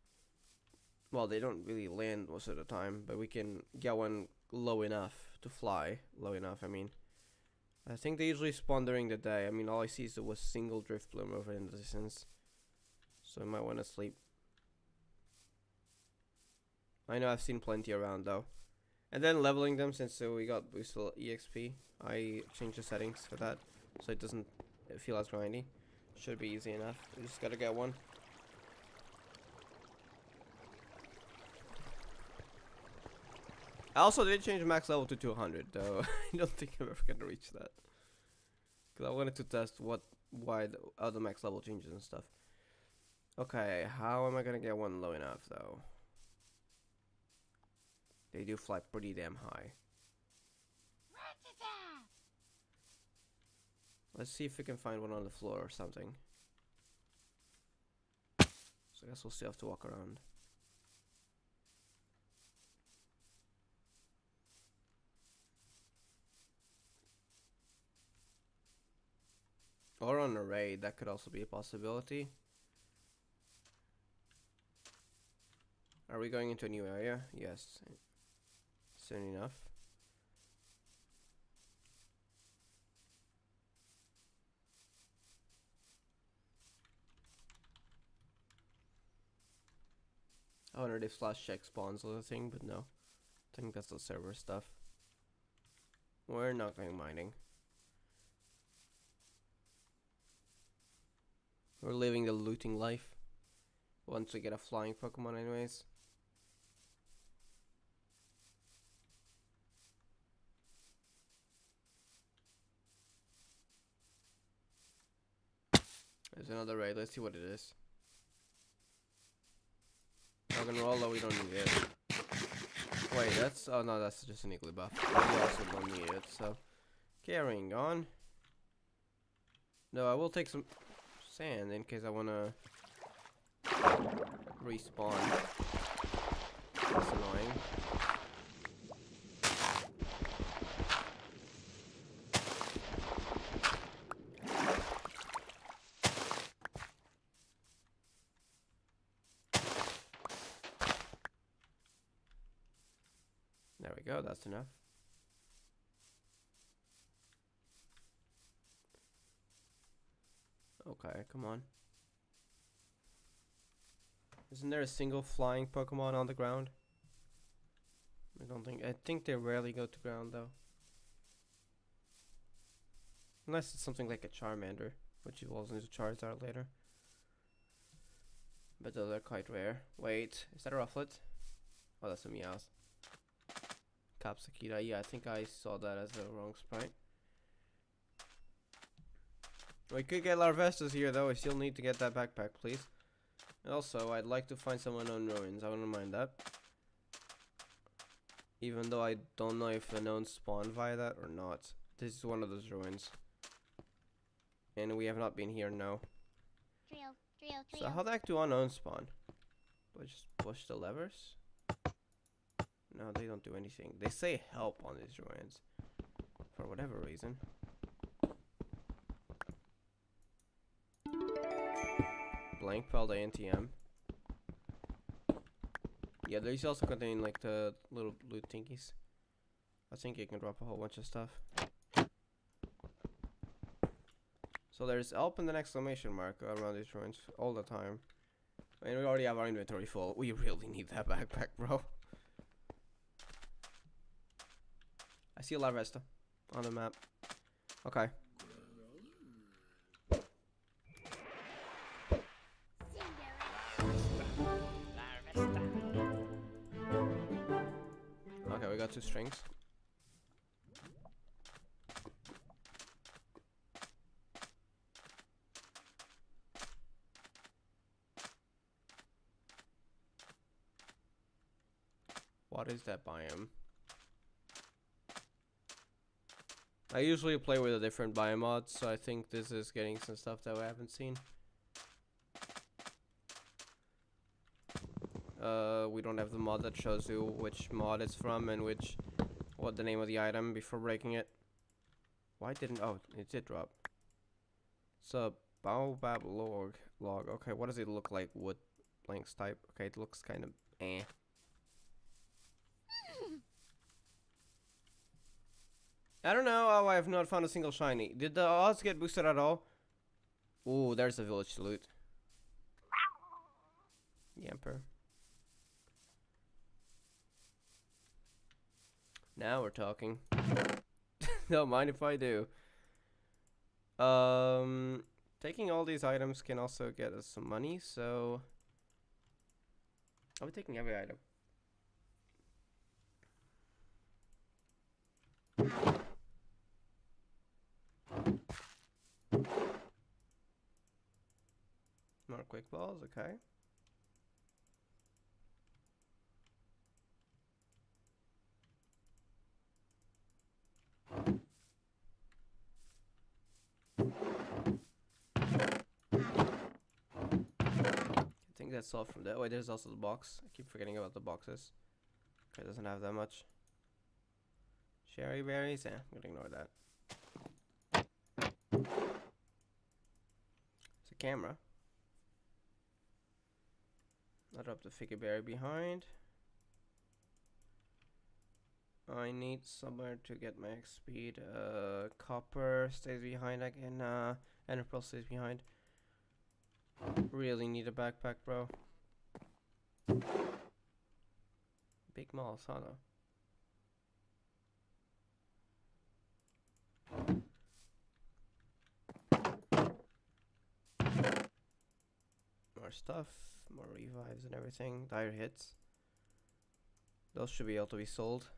Well, they don't really land most of the time, but we can get one low enough to fly. Low enough, I mean. I think they usually spawn during the day. I mean, all I see is a single Drifloon over in the distance. So I might want to sleep. I know I've seen plenty around, though. And then leveling them, since we got boosted EXP. I changed the settings for that, so it doesn't feel as grindy. Should be easy enough. We just gotta get one. I also did change max level to 200, though. I don't think I'm ever gonna reach that. Because I wanted to test why the other max level changes and stuff. Okay, how am I gonna get one low enough, though? They do fly pretty damn high. Let's see if we can find one on the floor or something. So I guess we'll still have to walk around. Or on a raid, that could also be a possibility. Are we going into a new area? Yes. Soon enough. I wonder if slash check spawns or the thing, but no. I think that's the server stuff. We're not going mining. We're living the looting life. Once we get a flying Pokemon anyways. There's another raid. Let's see what it is. Roggenrola, we don't need it. Wait, that's... Oh, no, that's just an Igglybuff. We also don't need it, so... Carrying on. No, I will take some sand in case I want to respawn. That's annoying. There we go, that's enough. Okay, come on. Isn't there a single flying Pokemon on the ground? I think they rarely go to ground though. Unless it's something like a Charmander, which evolves into Charizard later. But those are quite rare. Wait, is that a Rufflet? Oh, that's a Meowth. Capsakita, yeah, I think I saw that as a wrong sprite. We could get Larvestas here though, I still need to get that backpack, please. And also, I'd like to find some unknown ruins, I wouldn't mind that. Even though I don't know if unknown spawn via that or not. This is one of those ruins. And we have not been here, no. So how the heck do unknown spawn? Do I just push the levers? No, they don't do anything. They say help on these ruins. For whatever reason. Blank Pelt ANTM. Yeah, these also contain like the little loot tinkies. I think you can drop a whole bunch of stuff. So there's help and an exclamation mark around these ruins all the time. I mean, we already have our inventory full. We really need that backpack, bro. I see a Larvesta on the map. Okay. Okay, we got 2 strings. What is that biome? I usually play with a different biome mod, so I think this is getting some stuff that we haven't seen. We don't have the mod that shows you which mod it's from and what the name of the item before breaking it. Why didn't... Oh, it did drop. It's a Baobab log. Okay, what does it look like? Wood lynx type. Okay, it looks kind of eh. I don't know. Oh, I have not found a single shiny. Did the odds get boosted at all? Ooh, there's a village to loot. Yamper. Now we're talking. Don't mind if I do. Taking all these items can also get us some money, so I'll be taking every item. More quick balls, okay. I think that's all from that. Wait, there's also the box. I keep forgetting about the boxes. Okay, it doesn't have that much. Cherry berries? Yeah, I'm gonna ignore that. It's a camera. I dropped the figure berry behind. I need somewhere to get max speed. Copper stays behind again. Enderpearl stays behind. Really need a backpack, bro. Big malls, huh? More stuff. more revives and everything. Dire hits. Those should be able to be sold.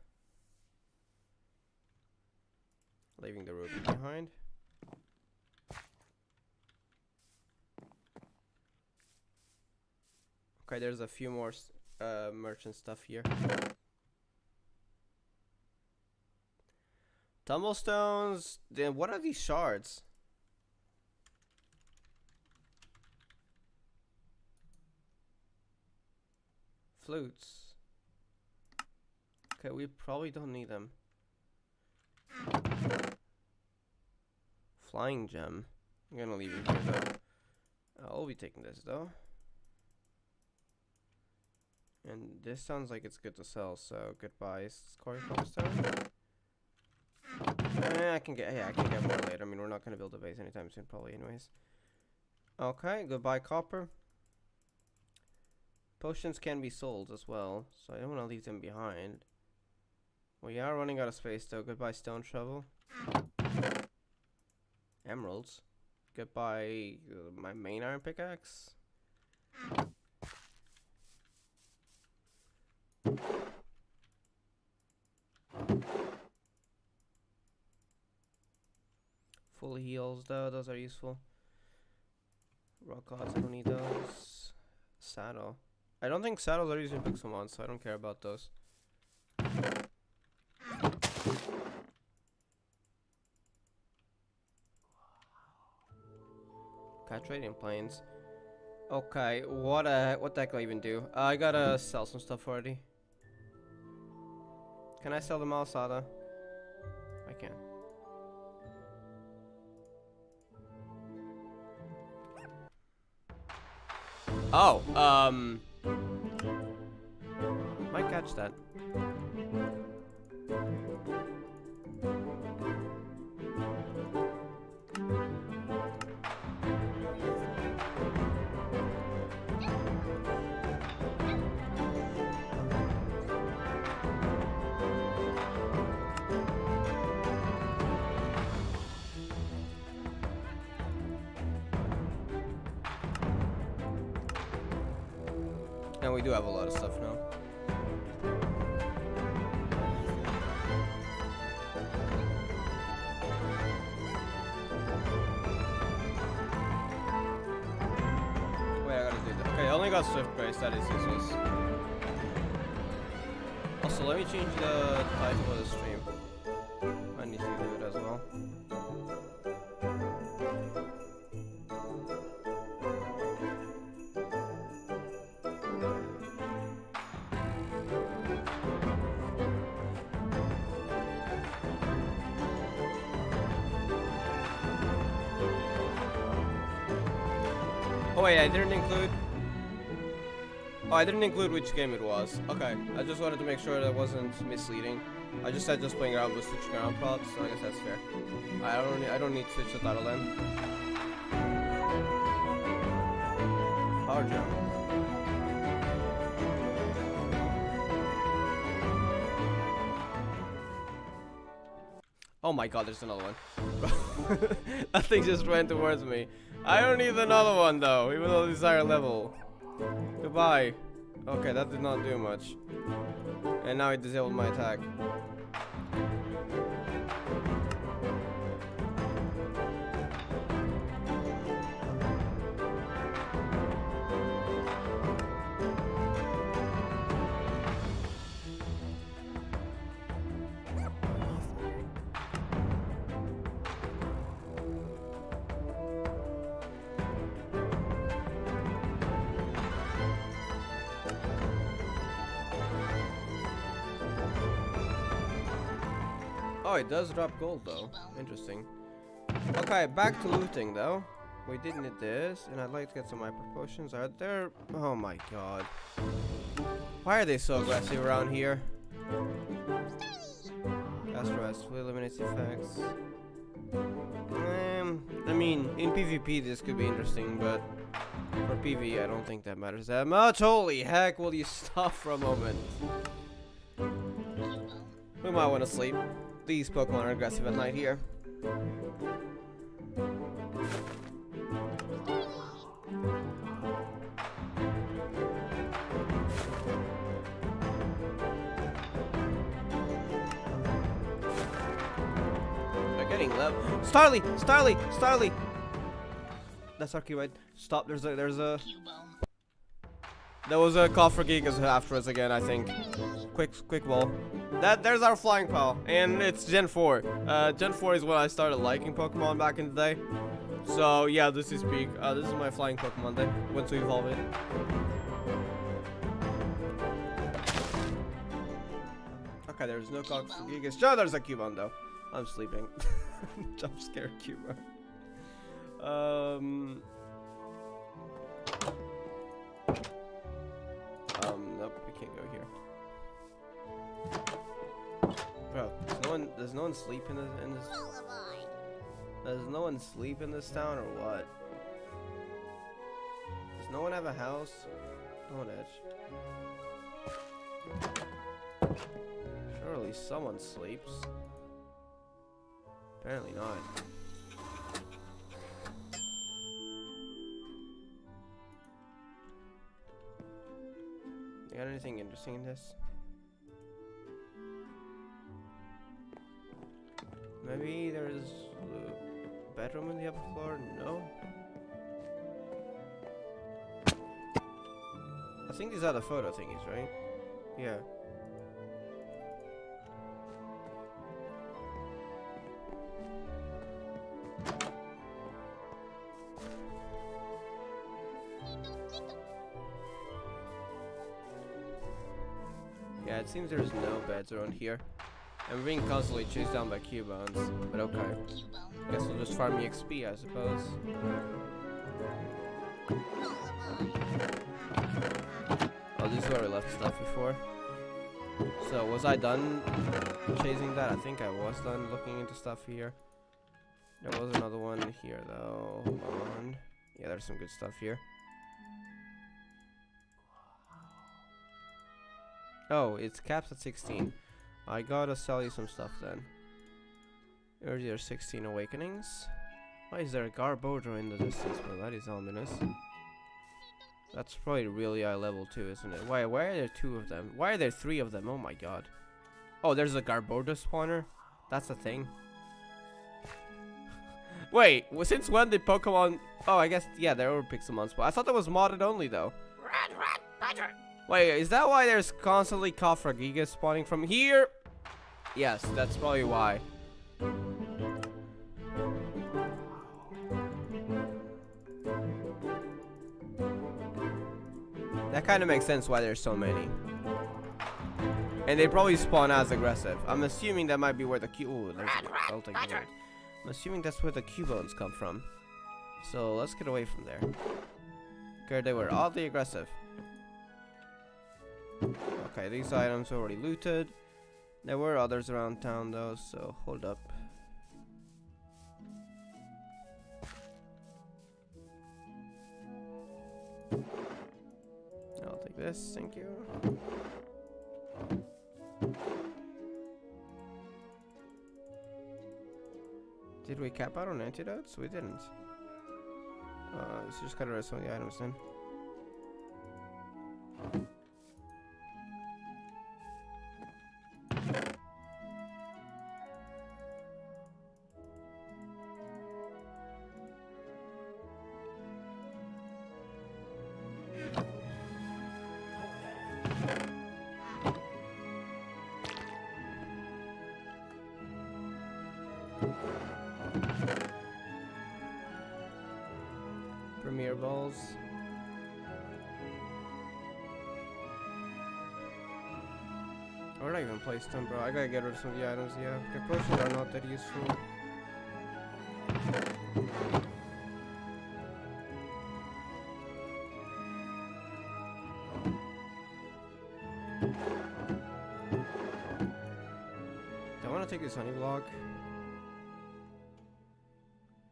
Leaving the ruby behind. Okay, there's a few more merchant stuff here. Tumblestones. Then what are these shards? Flutes. Okay, we probably don't need them. Flying gem. I'm gonna leave it here though. I'll be taking this though. And this sounds like it's good to sell, so goodbye, Scoria Cobblestone. I can get more later. I mean, we're not gonna build a base anytime soon, probably, anyways. Okay, goodbye, copper. Potions can be sold as well, so I don't want to leave them behind. We are running out of space though. Goodbye, stone shovel. Emeralds. Goodbye, my main iron pickaxe. Full heals though, those are useful. Rock odds, I don't need those. Saddle. I don't think saddles are used in Pixelmon, so I don't care about those. Okay, trading planes. Okay, what the heck do I even do? I gotta sell some stuff already. Can I sell the Malasada? I can. Oh, might catch that. And we do have a lot of stuff now. Wait, I gotta do that. Okay, I only got Swift Grace, that is useless. Also, let me change the title of the stream. I need to do it as well. Oh wait, I didn't include... Oh, I didn't include which game it was. Okay, I just wanted to make sure that wasn't misleading. I just said just playing around with switching around props, so I guess that's fair. I don't need to switch the title then. Power gem. Oh my god, there's another one. That thing just ran towards me. I don't need another one though, even though this is higher level. Goodbye. Okay, that did not do much. And now it disabled my attack. Oh, it does drop gold though. Interesting. Okay, back to looting though. We did need this, and I'd like to get some hyper potions. Are there? Oh my god. Why are they so aggressive around here? Asteroids will eliminate effects. I mean, in PvP this could be interesting, but for PvE I don't think that matters that much. Holy heck, will you stop for a moment? We might want to sleep. These Pokemon are aggressive at night here. getting level. Starly! Starly! Starly! That's our key, right? Stop. There's a. There was a call for Gigas after us again, I think. Quick wall. There's our flying pal, and it's Gen 4. Gen 4 is when I started liking Pokemon back in the day. So yeah, this is peak. This is my flying Pokemon then. Once we evolve it. Okay, there's no call for Gigas. Sure, there's a Cubone though. I'm sleeping. Jump scare Cubone. Nope, we can't go here. Bro, does no one sleep in this Does no one sleep in this town or what? Does no one have a house? No one edge. Surely someone sleeps. Apparently not. You got anything interesting in this? Maybe there's a bedroom on the upper floor? No? I think these are the photo thingies, right? Yeah. Yeah, it seems there's no beds around here. And we're being constantly chased down by Cubones, but okay. Guess we'll just farm EXP, I suppose. Oh, this is where we left stuff before. So, was I done chasing that? I think I was done looking into stuff here. There was another one here, though. Hold on. Yeah, there's some good stuff here. Oh, it's capped at 16. I gotta sell you some stuff then. Earlier 16 awakenings. Why is there a Garbodor in the distance? Well, that is ominous. That's probably really high level too, isn't it? Why are there two of them? Why are there three of them? Oh my god. Oh, there's a Garbodor spawner? That's a thing? Wait, since when did Pokemon... Oh, I guess, yeah, there were Pixelmon spawn. I thought that was modded only though. Wait, is that why there's constantly Cofragigas spawning from here? Yes, that's probably why. That kind of makes sense why there's so many. And they probably spawn as aggressive. I'm assuming that might be where the I'll take the word. I'm assuming that's where the Cubones come from. So let's get away from there. Okay, they were oddly aggressive. Okay, these items are already looted. There were others around town though, so hold up. I'll take this, thank you. Did we cap out on antidotes? We didn't. Let's just gotta rest some of the items then. Premier balls. Where did I even place them, bro? I gotta get rid of some of the items, yeah. Okay, potions are not that useful. Do I want to take this honey block?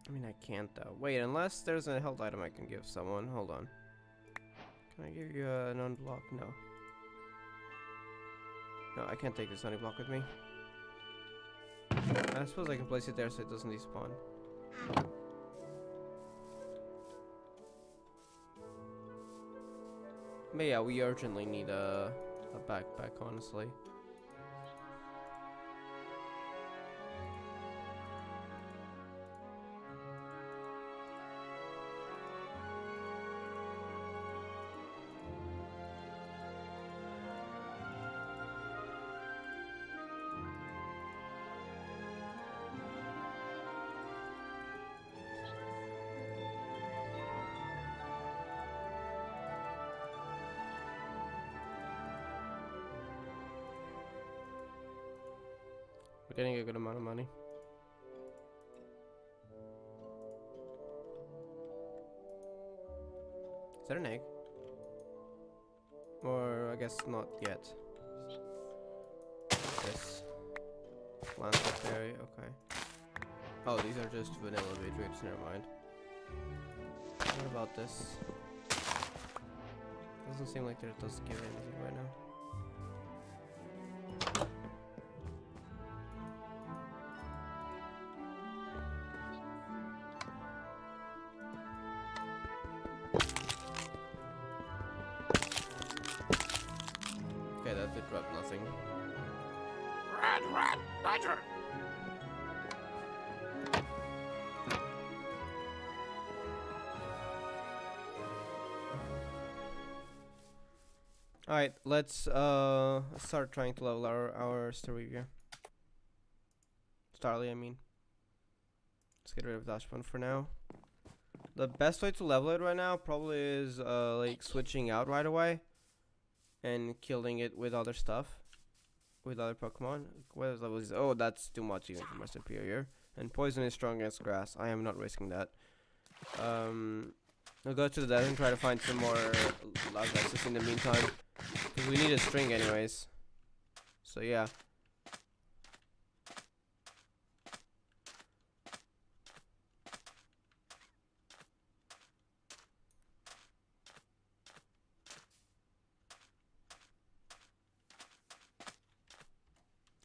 I mean, I can't though. Wait, unless there's a health item I can give someone. Hold on. Can I give you an unblock? No. No, I can't take this honey block with me. I suppose I can place it there so it doesn't despawn. But yeah, we urgently need a backpack, honestly. getting a good amount of money. Is that an egg? Or I guess not yet. This. Lancer berry, okay. Oh, these are just vanilla beetroots, never mind. What about this? Doesn't seem like it does give anything right now. Okay, that did drop nothing.
Rat, badger.
Alright, let's start trying to level our Staravia. Starly, I mean. Let's get rid of Dashpan for now. The best way to level it right now probably is like switching out right away and killing it with other stuff. With other Pokemon. What is level is? Oh, that's too much even for my superior. And poison is strong against grass. I am not risking that. I'll go to the desert and try to find some more Lagexes in the meantime. Because we need a string anyways. So yeah.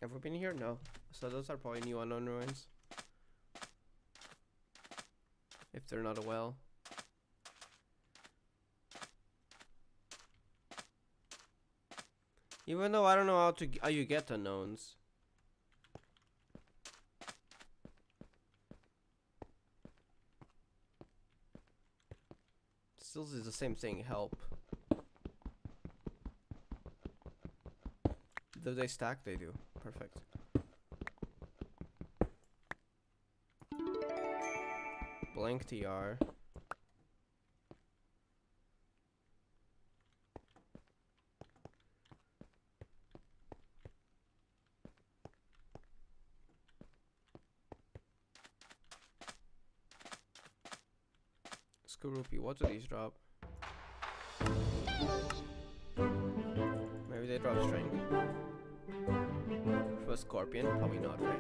Have we been here? No. So those are probably new unknown ruins. If they're not a well. Even though I don't know how you get unknowns. Still is the same thing, help. Do they stack? They do. Perfect. Blank TR. Skorupi, what do these drop? Maybe they drop string. For a scorpion, probably not, right?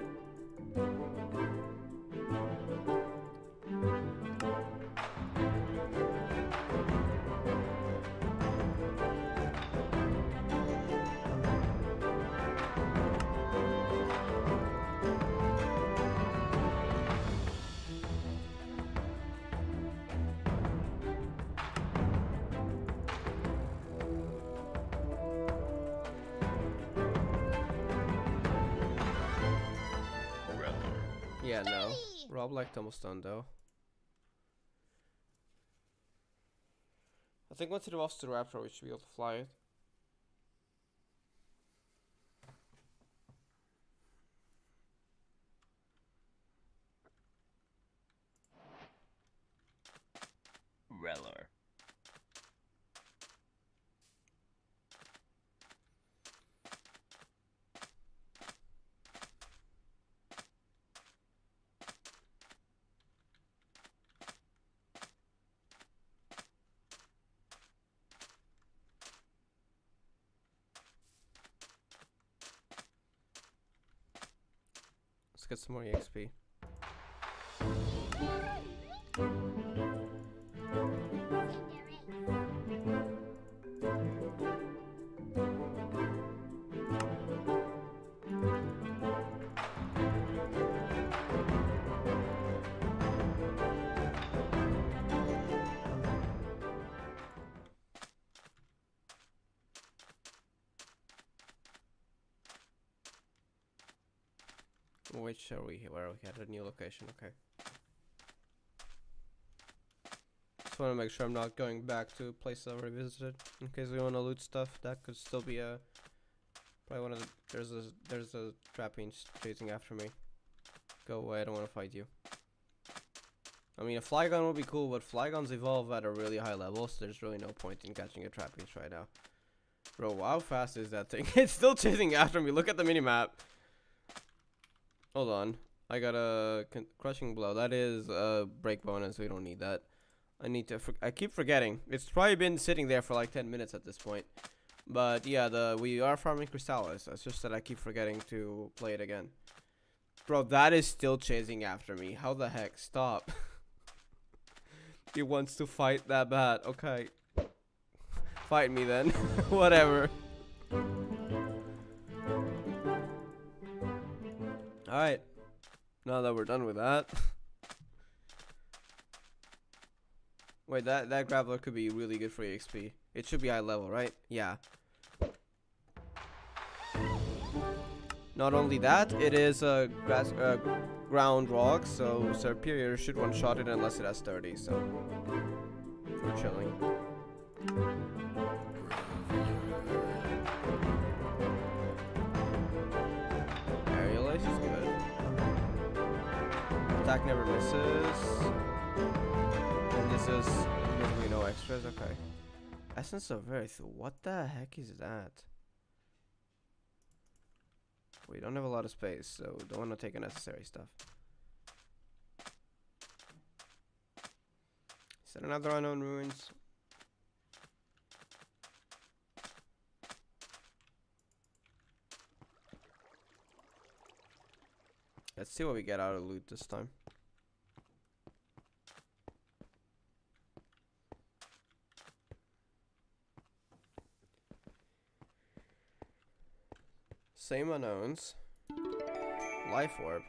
Yeah, no. Rob like Tumblestone though. I think once it evolves to Raptor, we should be able to fly it.
Reller.
Let's get some more EXP. Which are we? Where are we at? A new location, okay. Just want to make sure I'm not going back to a place I already visited. In case we want to loot stuff, that could still be a... Probably one of the... There's a Trapinch chasing after me. Go away, I don't want to fight you. I mean, a Flygon would be cool, but Flygons evolve at a really high level, so there's really no point in catching a Trapinch right now. Bro, how fast is that thing? It's still chasing after me, look at the minimap. Hold on. I got a crushing blow. That is a break bonus. We don't need that. I need to. I keep forgetting. It's probably been sitting there for like 10 minutes at this point. But yeah, we are farming Crystallis. It's just that I keep forgetting to play it again. Bro, that is still chasing after me. How the heck? Stop. He wants to fight that bad. Okay. Fight me then. Whatever. Alright. Now that we're done with that. Wait, that grappler could be really good for EXP. It should be high level, right? Yeah. Not only that, it is a ground rock, so Superior should one-shot it unless it has 30, so we're chilling. Aerial Ace is good. Attack never misses. And this is basically no extras, okay. Essence of Earth, what the heck is that? We don't have a lot of space, so don't want to take unnecessary stuff. Is that another unknown ruins? Let's see what we get out of loot this time. Same unknowns. Life orb.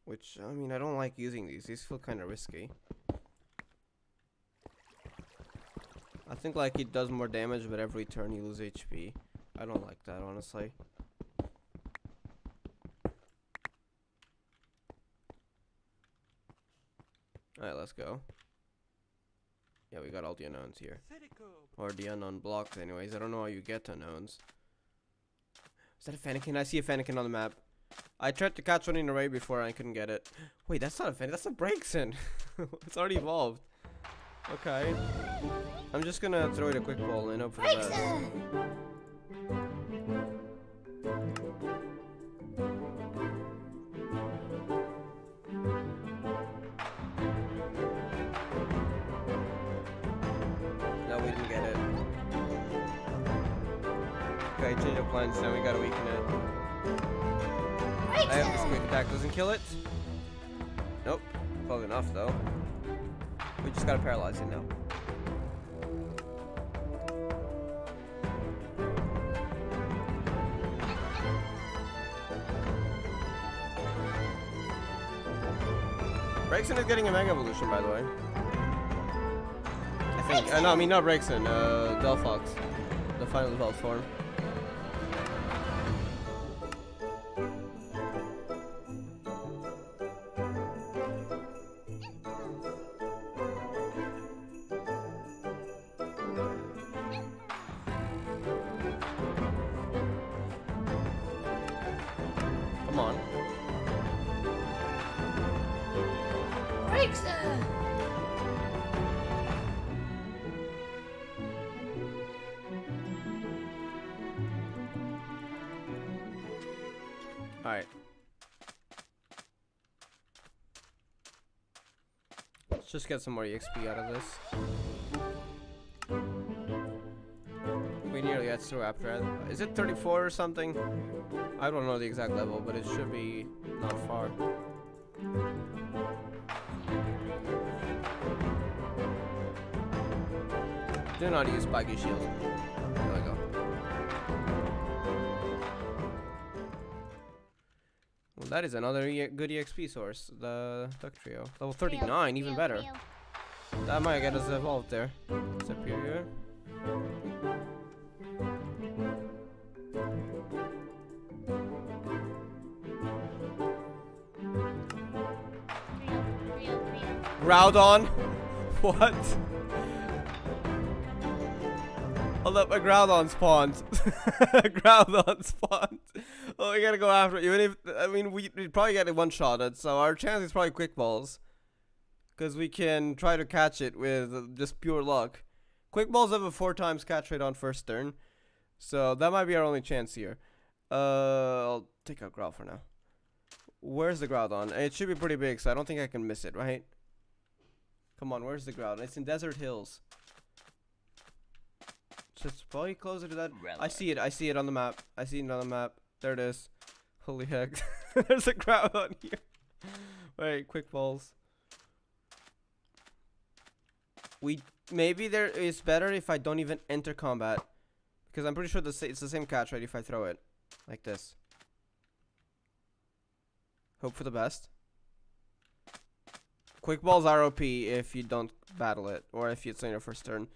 Which, I mean, I don't like using these. These feel kind of risky. I think, like, it does more damage, but every turn you lose HP. I don't like that, honestly. Alright, let's go. Yeah, we got all the unknowns here. Or the unknown blocks, anyways. I don't know how you get unknowns. Is that a Fennekin? I see a Fennekin on the map. I tried to catch one in a raid before and I couldn't get it. Wait, that's not a Fennekin. That's a Braixen. It's already evolved. Okay. I'm just gonna throw it a quick ball and hope for the best. No, we didn't get it. Okay, change of plans, now we gotta weaken it. I have this quick attack, doesn't kill it. Nope, close enough though. We just gotta paralyze it now. Braixen is getting a Mega Evolution, by the way. I think. No, I mean not Braixen. Delphox, the final developed form. Come on.
Braixen!
Alright. Let's just get some more EXP out of this. We nearly got through after. Is it 34 or something? I don't know the exact level, but it should be not far. Do not use spiky shields. There we go. Well, that is another good EXP source. The Duck Trio. Level 39, even better. That might get us evolved there. Superior. Groudon? What? Hold up, a Groudon spawned. Groudon spawned. Oh, we gotta go after it. Even if, I mean, we'd probably get it one-shotted, so our chance is probably quick balls. Because we can try to catch it with just pure luck. Quick balls have a 4 times catch rate on first turn. So that might be our only chance here. I'll take out Growl for now. Where's the Groudon? It should be pretty big, so I don't think I can miss it, right? Come on, where's the Groudon? It's in Desert Hills. So it's probably closer to that. I see it on the map. I see it on the map. There it is. Holy heck. There's a Groudon here. Wait, quick balls. Maybe there is better if I don't even enter combat. Because I'm pretty sure it's the same catch, right? If I throw it. Like this. Hope for the best. Quick balls are OP if you don't battle it. Or if it's on your first turn.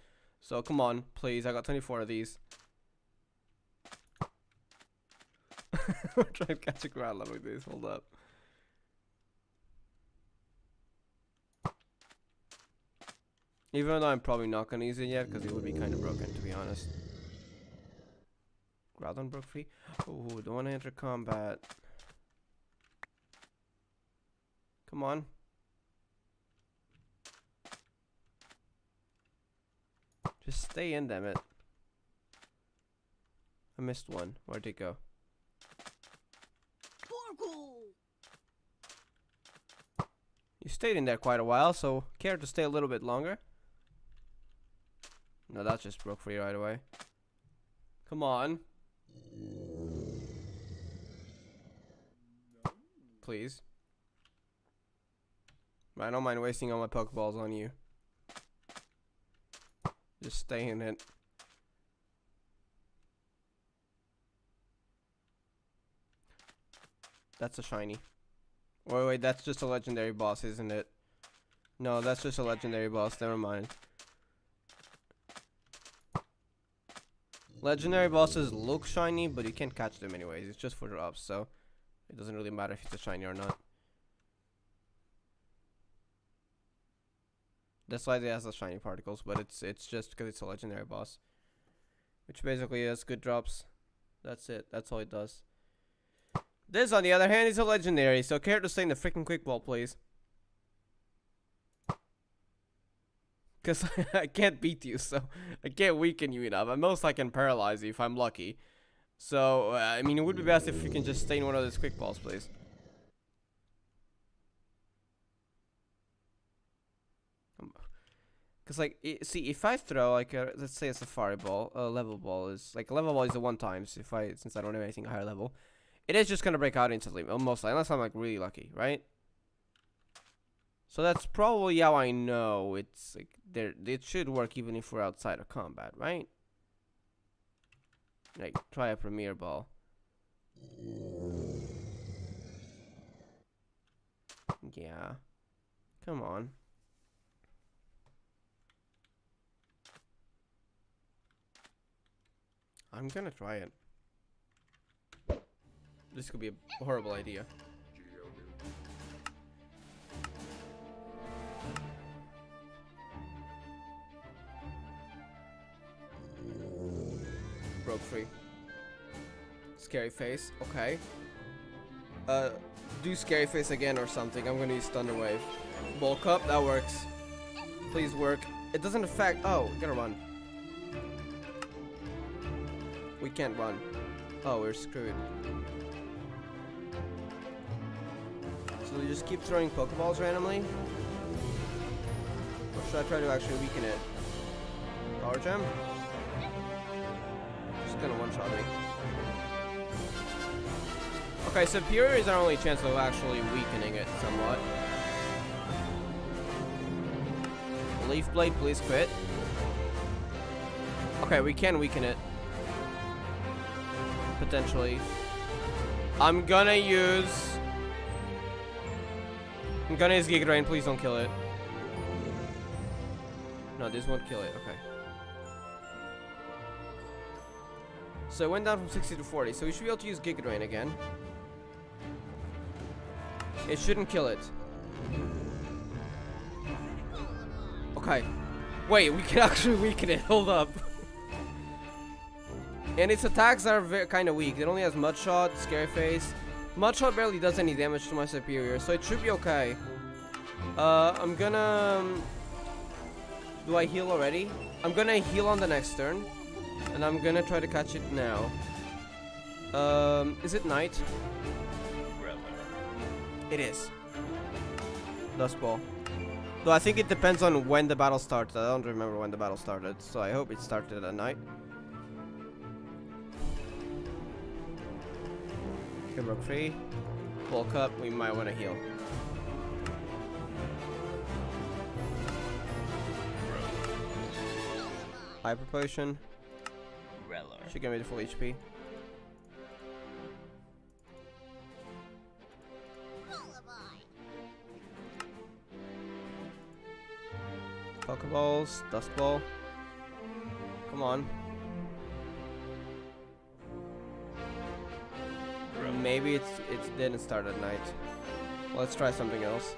So come on, please. I got 24 of these. We're trying to catch a Groudon with this. Hold up. Even though I'm probably not gonna use it yet, because it would be kind of broken, to be honest. Groudon broke free. Oh, don't want to enter combat. Come on. Just stay in, damn it. I missed one. Where'd it go? You stayed in there quite a while, so care to stay a little bit longer? No, that just broke free right away. Come on. Please. I don't mind wasting all my Pokeballs on you. Just stay in it. That's a shiny. Wait, that's just a legendary boss, isn't it? No, that's just a legendary boss. Never mind. Legendary bosses look shiny, but you can't catch them anyways. It's just for drops, so it doesn't really matter if it's a shiny or not. That's why they has the shiny particles, but it's just because it's a legendary boss, which basically has good drops. That's it. That's all it does. This, on the other hand, is a legendary, so care to stay in the freaking quick ball, please. Because I can't beat you, so I can't weaken you enough. At most, I can paralyze you if I'm lucky. So, I mean, it would be best if you can just stay in one of those quick balls, please. Because, like, see, if I throw, like, let's say a Safari Ball, a level ball is, like, a level ball is a one time, so since I don't have anything higher level. It is just gonna break out instantly, almost, unless I'm, like, really lucky, right? So that's probably how I know it's, like, it should work even if we're outside of combat, right? Like, try a Premier Ball. Yeah. Come on. I'm gonna try it. This could be a horrible idea. Broke free. Scary face. Okay. Do scary face again or something. I'm gonna use Thunder Wave. Bulk up. That works. Please work. It doesn't affect. Oh, we gotta run. We can't run. Oh, we're screwed. So we just keep throwing Pokeballs randomly? Or should I try to actually weaken it? Power Gem? Just gonna one-shot me. Okay, Superior is our only chance of actually weakening it somewhat. Leaf Blade, please quit. Okay, we can weaken it. Potentially. I'm gonna use Giga Drain. Please don't kill it. No, this won't kill it. Okay. So it went down from 60 to 40. So we should be able to use Giga Drain again. It shouldn't kill it. Okay. Wait, we can actually weaken it. Hold up. And its attacks are kind of weak. It only has Mud Shot, Scary Face. Mud Shot barely does any damage to my Superior, so it should be okay. I'm gonna... do I heal already? I'm gonna heal on the next turn. And I'm gonna try to catch it now. Is it night? It is. Dust Ball. Though I think it depends on when the battle starts. I don't remember when the battle started, so I hope it started at night. Okay, broke free. Bulk up. We might want to heal. Hyper Potion.
Reller.
Should give me the full HP. Pokeballs, Dust Ball. Come on. Maybe it didn't start at night. Let's try something else.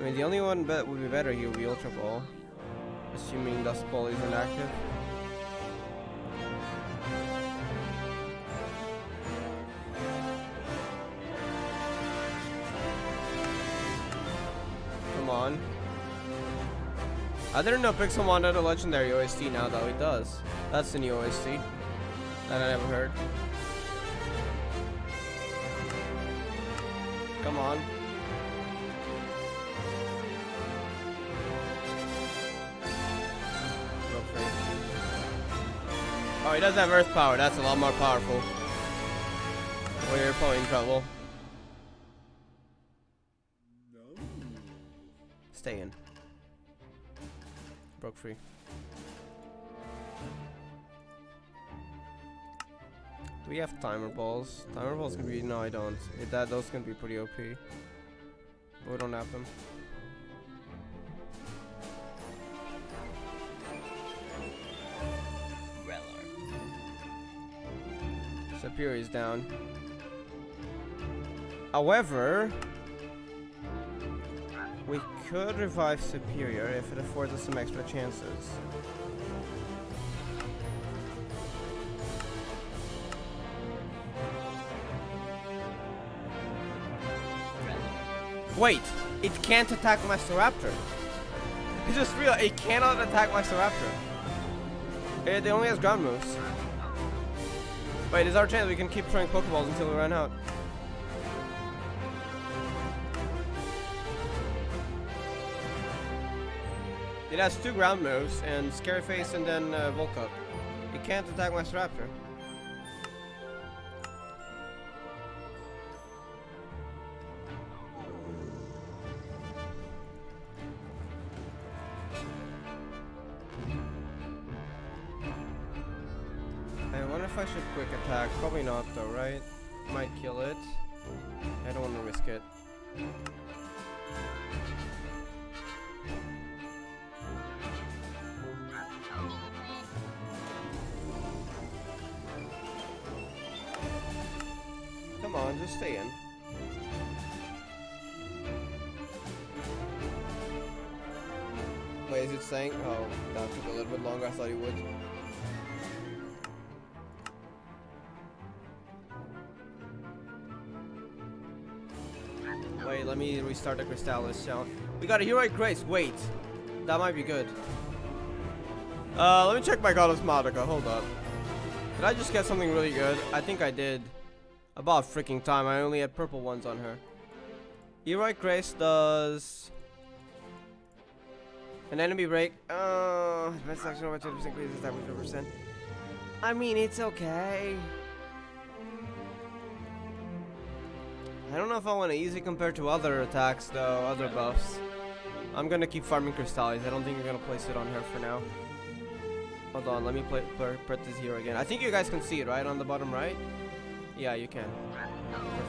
I mean, the only one that would be better here would be Ultra Ball, assuming Dust Ball is inactive. Come on. I didn't know Pixelmon had a legendary OST now, though. It does. That's the new OST that I never heard. Come on. Oh, he does have Earth Power. That's a lot more powerful. Well, you're probably in trouble. Stay in. Broke free. Do we have timer balls? Timer balls can be... No, I don't. Those can be pretty OP. But we don't have them. Superior is down. However, we could revive Superior if it affords us some extra chances. Wait, it can't attack Master Raptor. It's just real, it cannot attack Master Raptor. It only has ground moves. Wait, is our chance we can keep throwing Pokeballs until we run out. It has 2 ground moves and Scary Face and then Bulk Up. It can't attack Master Raptor. I wonder if I should quick attack. Probably not though, right? Might kill it. I don't want to risk it. Come on, just stay in. Wait, is it saying? Oh, that took a little bit longer. I thought it would. Wait, let me restart the Crystallis sound. We got a Heroic Grace. Wait, that might be good. Let me check my Goddess Madoka. Hold up. Did I just get something really good? I think I did. About freaking time. I only had purple ones on her. Heroic Grace does an enemy break. Advanced action over 20% increases attack with 2%. I mean, it's okay. I don't know if I want to easy compare to other attacks though, other buffs. I'm gonna keep farming Crystallis. I don't think you're gonna place it on her for now. Hold on, let me put this here again. I think you guys can see it, right? On the bottom right? Yeah, you can.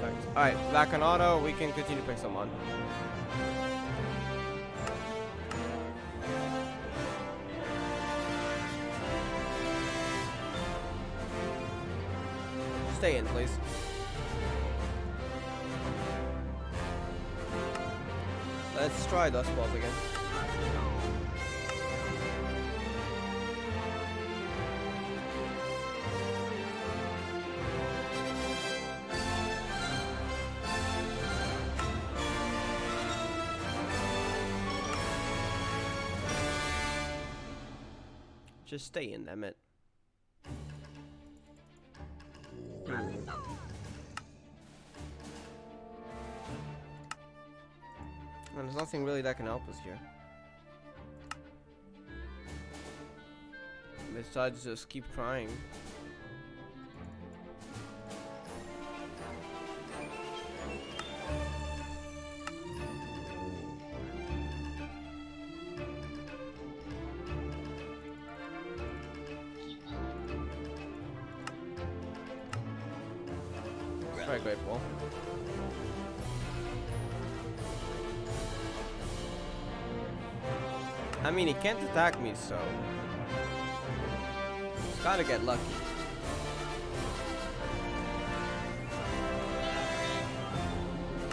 Perfect. Alright, back on auto, we can continue Pixelmon. Stay in, please. Let's try Dust Balls again. Just stay in, damn it. And there's nothing really that can help us here. Besides just keep trying. Very grateful. I mean, he can't attack me, so just gotta get lucky.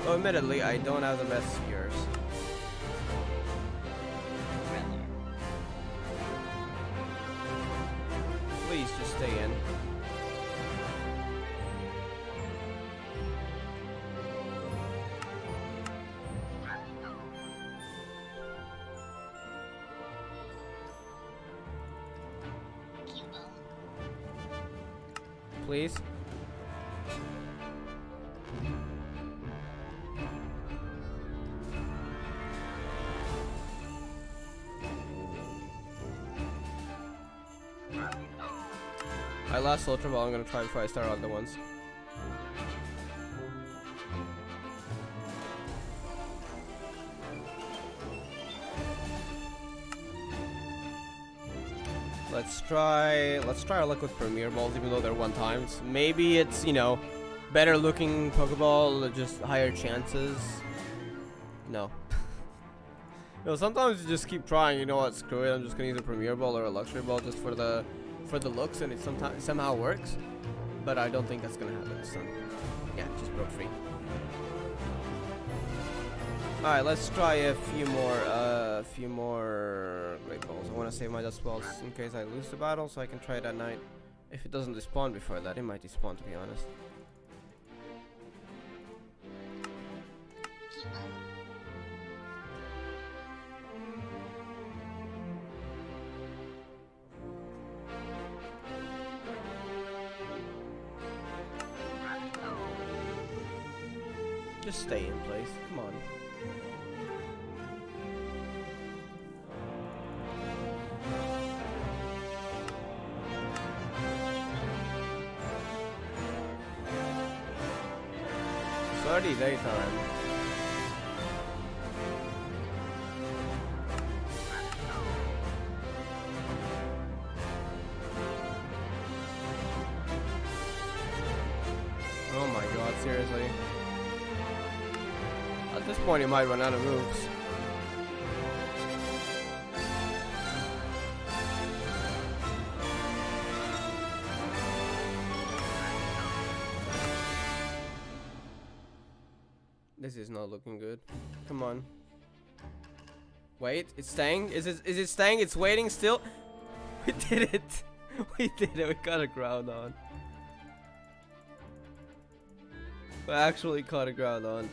Though admittedly, I don't have the best spears. Please just stay in. Please. I lost Ultra Ball. I'm gonna try before I start other ones. Let's try our luck with Premier Balls, even though they're one times. Maybe it's, you know, better looking Pokeball, just higher chances. No. No, sometimes you just keep trying, you know what, screw it, I'm just gonna use a Premier Ball or a Luxury Ball just for the looks, and it sometimes somehow works. But I don't think that's gonna happen this time. Yeah, it just broke free. Alright, let's try a few more Great Balls. I want to save my Dust Balls in case I lose the battle, so I can try it at night. If it doesn't despawn before that, it might despawn, to be honest. Just stay in place. Come on. It's already daytime. Oh my god, seriously. At this point, he might run out of moves. This is not looking good. Come on. Wait, it's staying? Is it staying? It's waiting still? We did it. We did it. We got a Groudon. We actually caught a Groudon.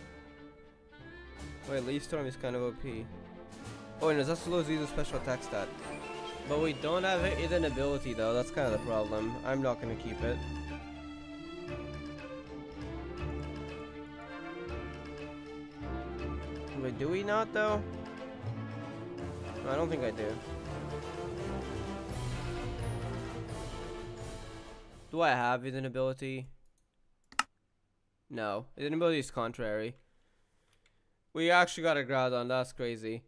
Wait, Leaf Storm is kind of OP. Oh, and Zastalo's use a special attack stat. But we don't have a hidden ability though, that's kind of the problem. I'm not gonna keep it. Wait, do we not though? No, I don't think I do. Do I have hidden ability? No, hidden ability is contrary. We actually got a Groudon, that's crazy.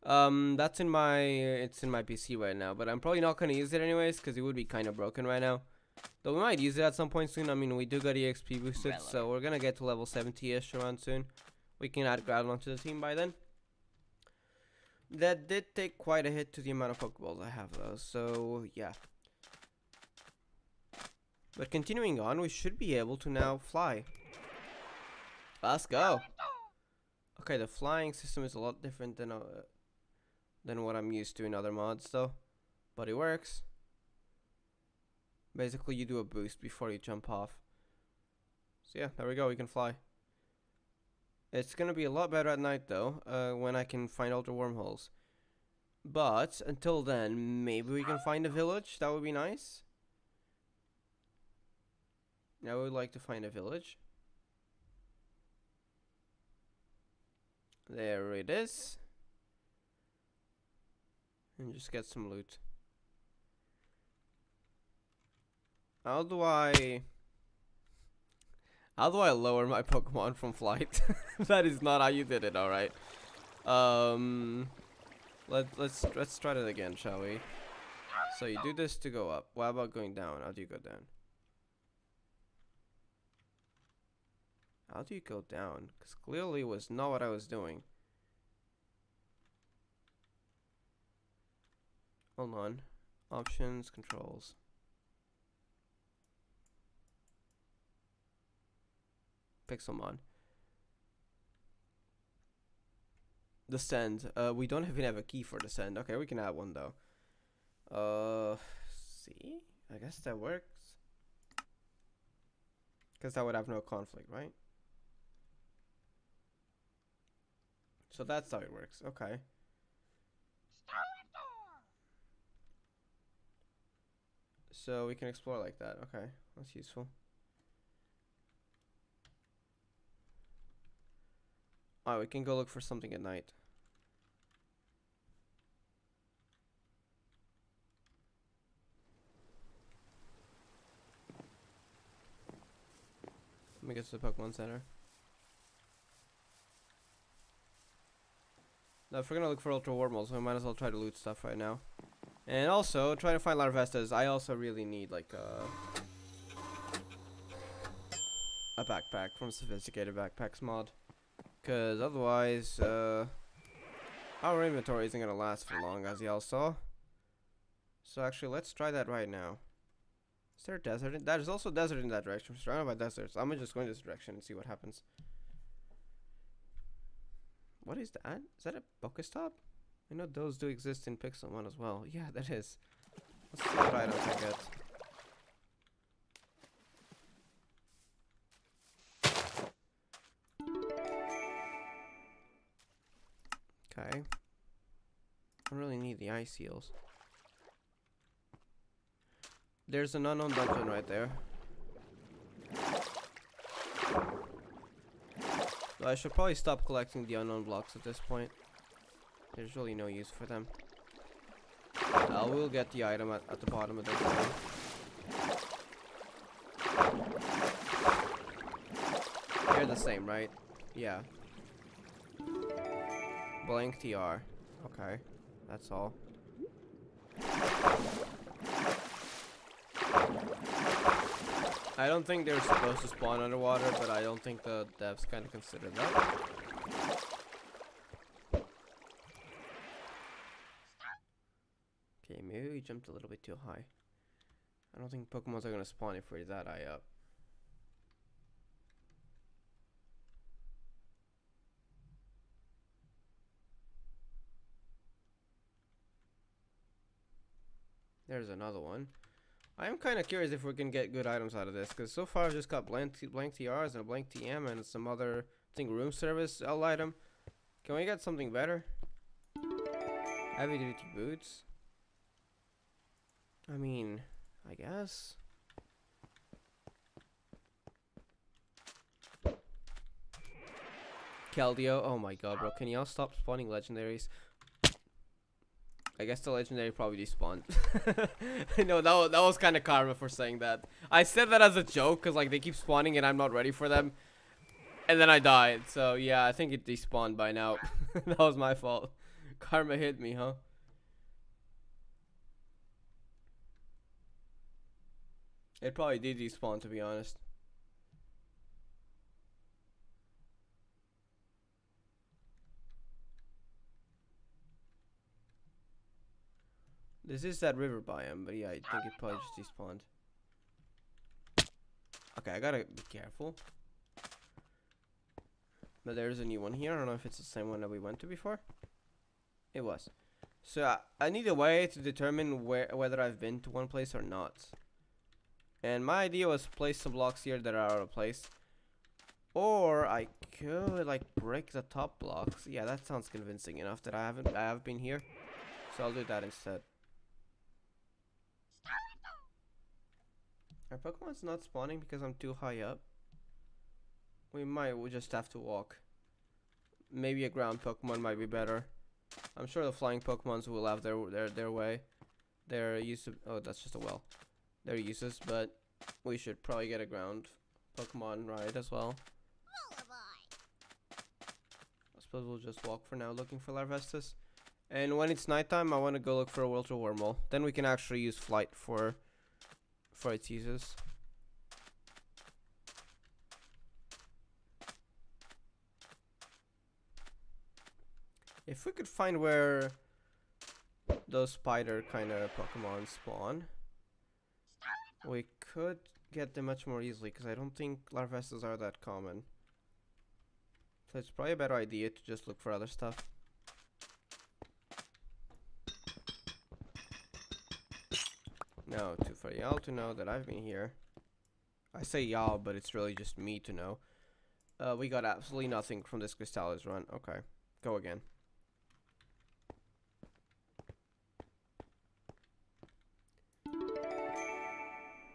It's in my PC right now, but I'm probably not gonna use it anyways, because it would be kind of broken right now. Though we might use it at some point soon. I mean, we do got EXP boosted, so we're gonna get to level 70-ish around soon. We can add Groudon to the team by then. That did take quite a hit to the amount of Pokeballs I have though, so yeah. But continuing on, we should be able to now fly. Let's go. Okay, the flying system is a lot different than what I'm used to in other mods though, but it works. Basically, you do a boost before you jump off. So yeah, there we go, we can fly. It's gonna be a lot better at night though, when I can find Ultra Wormholes. But until then, maybe we can find a village. That would be nice. I would like to find a village. There it is. And just get some loot. How do I lower my Pokemon from flight? That is not how you did it, alright. Let's try that again, shall we? So you do this to go up. What about going down? How do you go down? How do you go down? Because clearly it was not what I was doing. Hold on. Options, controls. Pixelmon. Descend. We don't even have a key for descend. Okay, we can add one though. See? I guess that works. Because that would have no conflict, right? So that's how it works. Okay. So we can explore like that. Okay, that's useful. Alright, we can go look for something at night. Let me get to the Pokemon Center. Now, if we're gonna look for Ultra Wormholes, we might as well try to loot stuff right now. And also, try to find Larvestas. I also really need, like, a backpack from Sophisticated Backpacks mod. Because otherwise, our inventory isn't gonna last for long, as y'all saw. So actually, let's try that right now. Is there a desert? There's also a desert in that direction. We're surrounded by deserts. I'm gonna just go in this direction and see what happens. What is that? Is that a Pokestop? I know those do exist in Pixelmon as well. Yeah, that is. Let's see what items I get. Okay. I really need the ice seals. There's an unknown dungeon right there. So I should probably stop collecting the unknown blocks at this point. There's really no use for them. I will get the item at the bottom of the game. They're the same, right? Yeah. Blank TR. Okay. That's all. I don't think they're supposed to spawn underwater, but I don't think the devs kind of consider that. Okay, maybe we jumped a little bit too high. I don't think Pokemons are gonna spawn if we're that high up. There's another one. I am kind of curious if we can get good items out of this, because so far I've just got blank TRs and a blank TM and some other, I think, room service L item. Can we get something better? Heavy duty boots. I mean, I guess. Keldeo. Oh my god, bro. Can y'all stop spawning legendaries? I guess the legendary probably despawned. No, that was kind of karma for saying that. I said that as a joke because like they keep spawning and I'm not ready for them. And then I died. So yeah, I think it despawned by now. That was my fault. Karma hit me, huh? It probably did despawn, to be honest. This is that river biome, but yeah, I think it probably just despawned. Okay, I gotta be careful. But there's a new one here. I don't know if it's the same one that we went to before. It was. So I need a way to determine whether I've been to one place or not. And my idea was to place some blocks here that are out of place. Or I could like break the top blocks. Yeah, that sounds convincing enough that I have been here. So I'll do that instead. Are Pokemon's not spawning because I'm too high up? We just have to walk. maybe a ground Pokemon might be better. I'm sure the flying Pokemons will have their way. Their use of, oh, that's just a well. Their uses, but we should probably get a ground Pokemon ride as well. I suppose we'll just walk for now looking for Larvestus. And when it's nighttime, I want to go look for a Ultra Wormhole. Then we can actually use flight for its uses. If we could find where those spider kind of Pokemon spawn, we could get them much more easily, because I don't think Larvestas are that common. So it's probably a better idea to just look for other stuff. No, too for y'all to know that I've been here. I say y'all, but it's really just me to know. We got absolutely nothing from this Crystalis run. Okay, go again.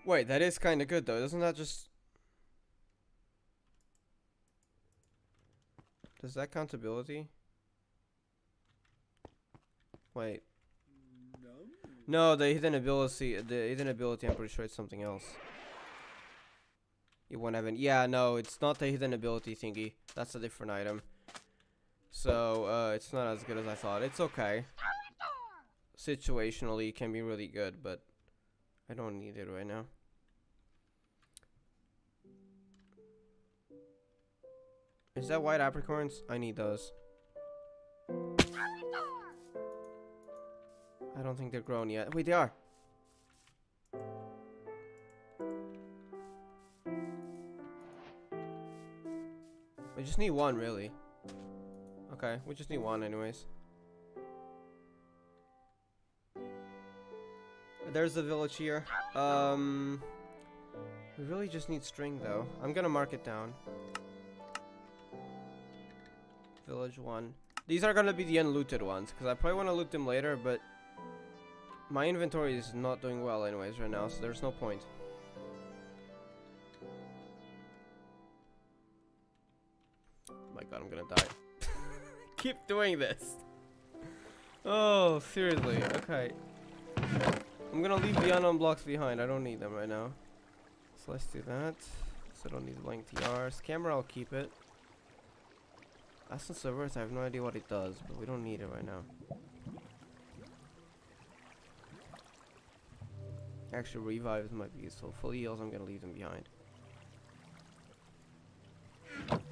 Wait, that is kind of good though. Doesn't that just... Does that count ability? Wait. No, the hidden ability, I'm pretty sure it's something else. You won't have any. Yeah, no, it's not the hidden ability thingy. That's a different item. So, it's not as good as I thought. It's okay. Situationally, it can be really good, but I don't need it right now. Is that white apricorns? I need those. I don't think they're grown yet. Wait, they are. We just need one, really. Okay, we just need one anyways. There's the village here. We really just need string, though. I'm gonna mark it down. Village 1. These are gonna be the unlooted ones, because I probably want to loot them later, but my inventory is not doing well anyways right now, so there's no point. Oh my god, I'm gonna die. Keep doing this. Oh, seriously. Okay. I'm gonna leave the unknown blocks behind. I don't need them right now. So let's do that. So I don't need blank TRs. Camera, I'll keep it. Essence of Earth, I have no idea what it does, but we don't need it right now. Actually, revives might be useful. Full heals, I'm gonna leave them behind.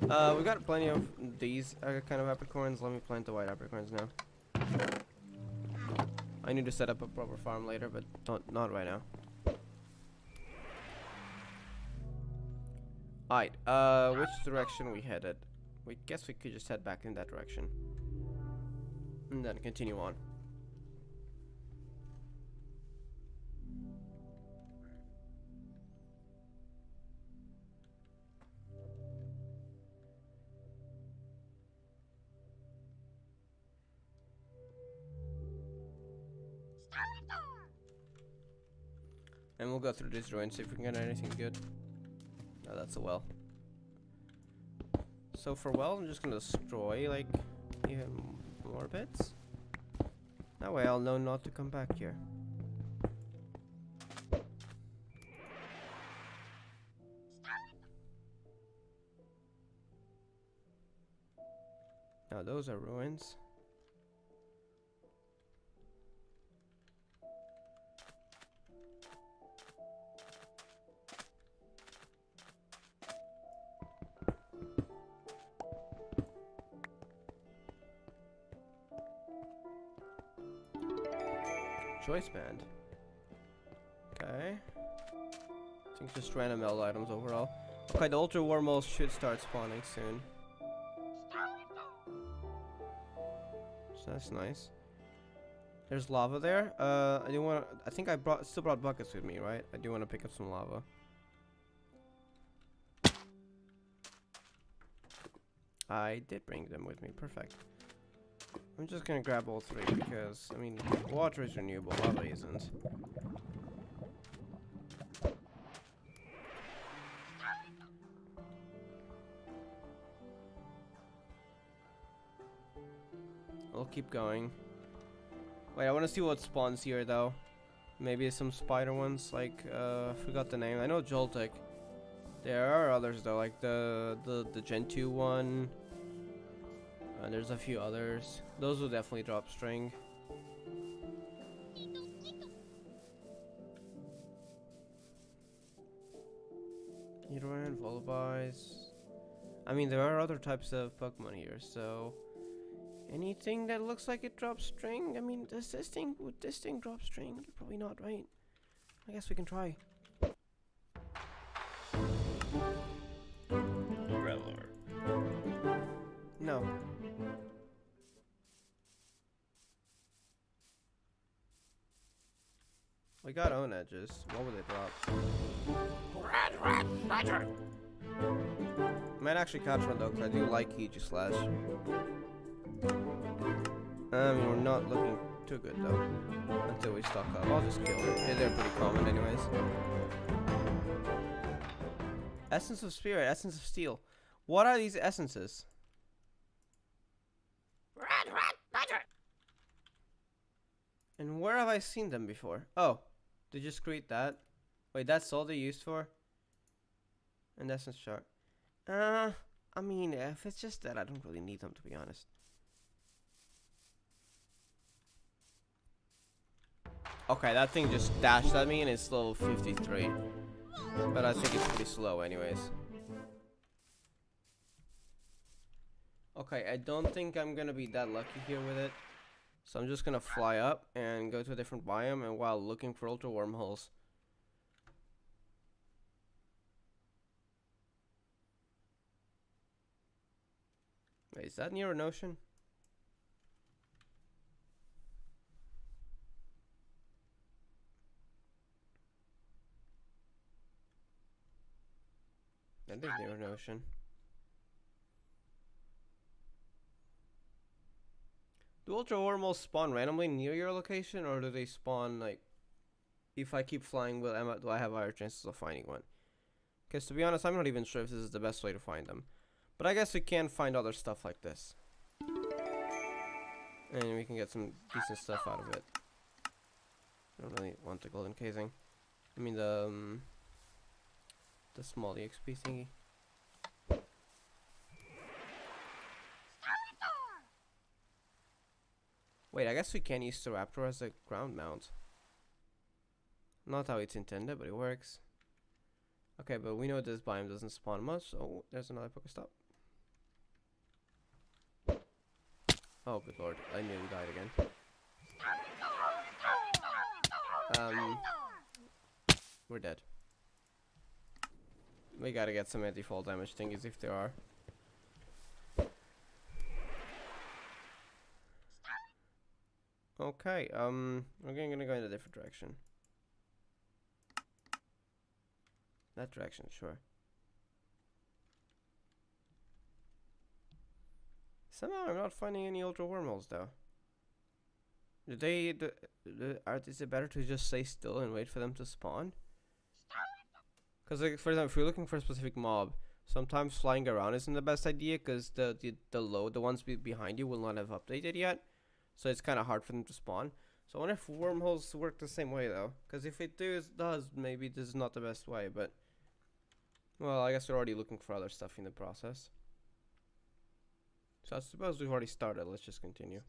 We got plenty of these kind of apricorns. Let me plant the white apricorns now. I need to set up a proper farm later, but not right now. Alright, which direction we headed? We guess we could just head back in that direction. And then continue on. And we'll go through this ruin, see if we can get anything good. No, that's a well. So for well, I'm just gonna destroy, like, even more bits. That way I'll know not to come back here. Now those are ruins. Choice band. Okay. I think just random L items overall. Okay, the ultra wormholes should start spawning soon. So that's nice. There's lava there. I do want. I think I still brought buckets with me, right? I do want to pick up some lava. I did bring them with me. Perfect. I'm just gonna grab all three because, I mean, water is renewable, lava isn't. we'll keep going. Wait, I want to see what spawns here though. Maybe some spider ones, like I forgot the name. I know Joltik. There are others though, like the Gen 2 one. There's a few others. Those will definitely drop string. Nidoran, Volibis. I mean, there are other types of Pokemon here, so anything that looks like it drops string. I mean, does this thing drop string? Probably not, right? I guess we can try.
Reller.
No. We got own edges. What would they drop? Might actually catch one though, because I do like Aegislash. I mean, we're not looking too good though. Until we stock up. I'll just kill them. Yeah, they're pretty common anyways. Essence of Spirit, Essence of Steel. What are these essences? And where have I seen them before? Oh, they just create that. Wait, that's all they used for? An essence chart. I mean, if it's just that, I don't really need them, to be honest. Okay, that thing just dashed at me and it's level 53. But I think it's pretty slow anyways. Okay, I don't think I'm gonna be that lucky here with it. So I'm just gonna fly up and go to a different biome and while looking for ultra wormholes. Wait, is that near an ocean? I think near an ocean. Do ultra wormholes spawn randomly near your location, or do they spawn like if I keep flying? Do I have higher chances of finding one? Because to be honest, I'm not even sure if this is the best way to find them. But I guess we can find other stuff like this, and we can get some decent stuff out of it. I don't really want the golden casing. I mean the small EXP thingy. Wait, I guess we can use the Raptor as a ground mount. Not how it's intended, but it works. Okay, but we know this biome doesn't spawn much, so there's another Pokestop. Oh, good lord, I nearly died again. We're dead. We gotta get some anti-fall damage thingies if there are. Okay, we're gonna go in a different direction. That direction, sure. Somehow I'm not finding any ultra wormholes though. Is it better to just stay still and wait for them to spawn? Because like, for example, if you're looking for a specific mob, sometimes flying around isn't the best idea because the ones behind you will not have updated yet. So it's kind of hard for them to spawn. So I wonder if wormholes work the same way though. Because if it does, maybe this is not the best way. But, well, I guess we're already looking for other stuff in the process. So I suppose we've already started. Let's just continue.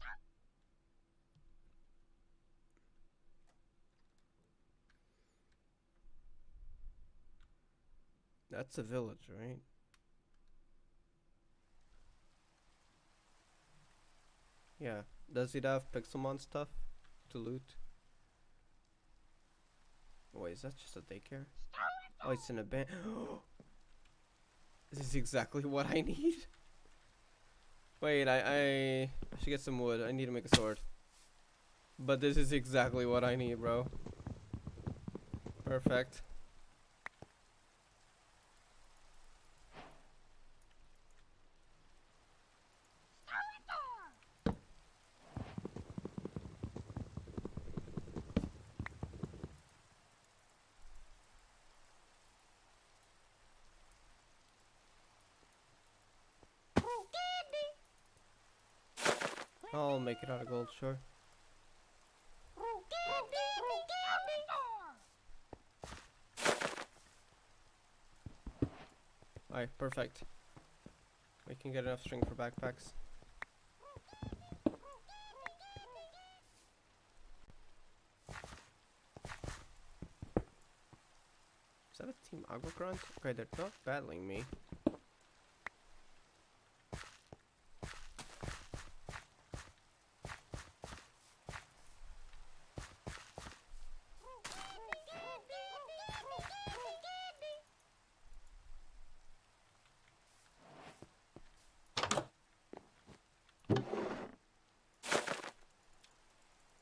That's a village, right? Yeah. Does it have Pixelmon stuff to loot? Wait, is that just a daycare? Oh, it's in a band. This is exactly what I need. Wait, I should get some wood. I need to make a sword. But this is exactly what I need, bro. Perfect. I'll make it out of gold, sure. Alright, perfect. We can get enough string for backpacks. Is that a team Agua Grunt? Okay, they're not battling me.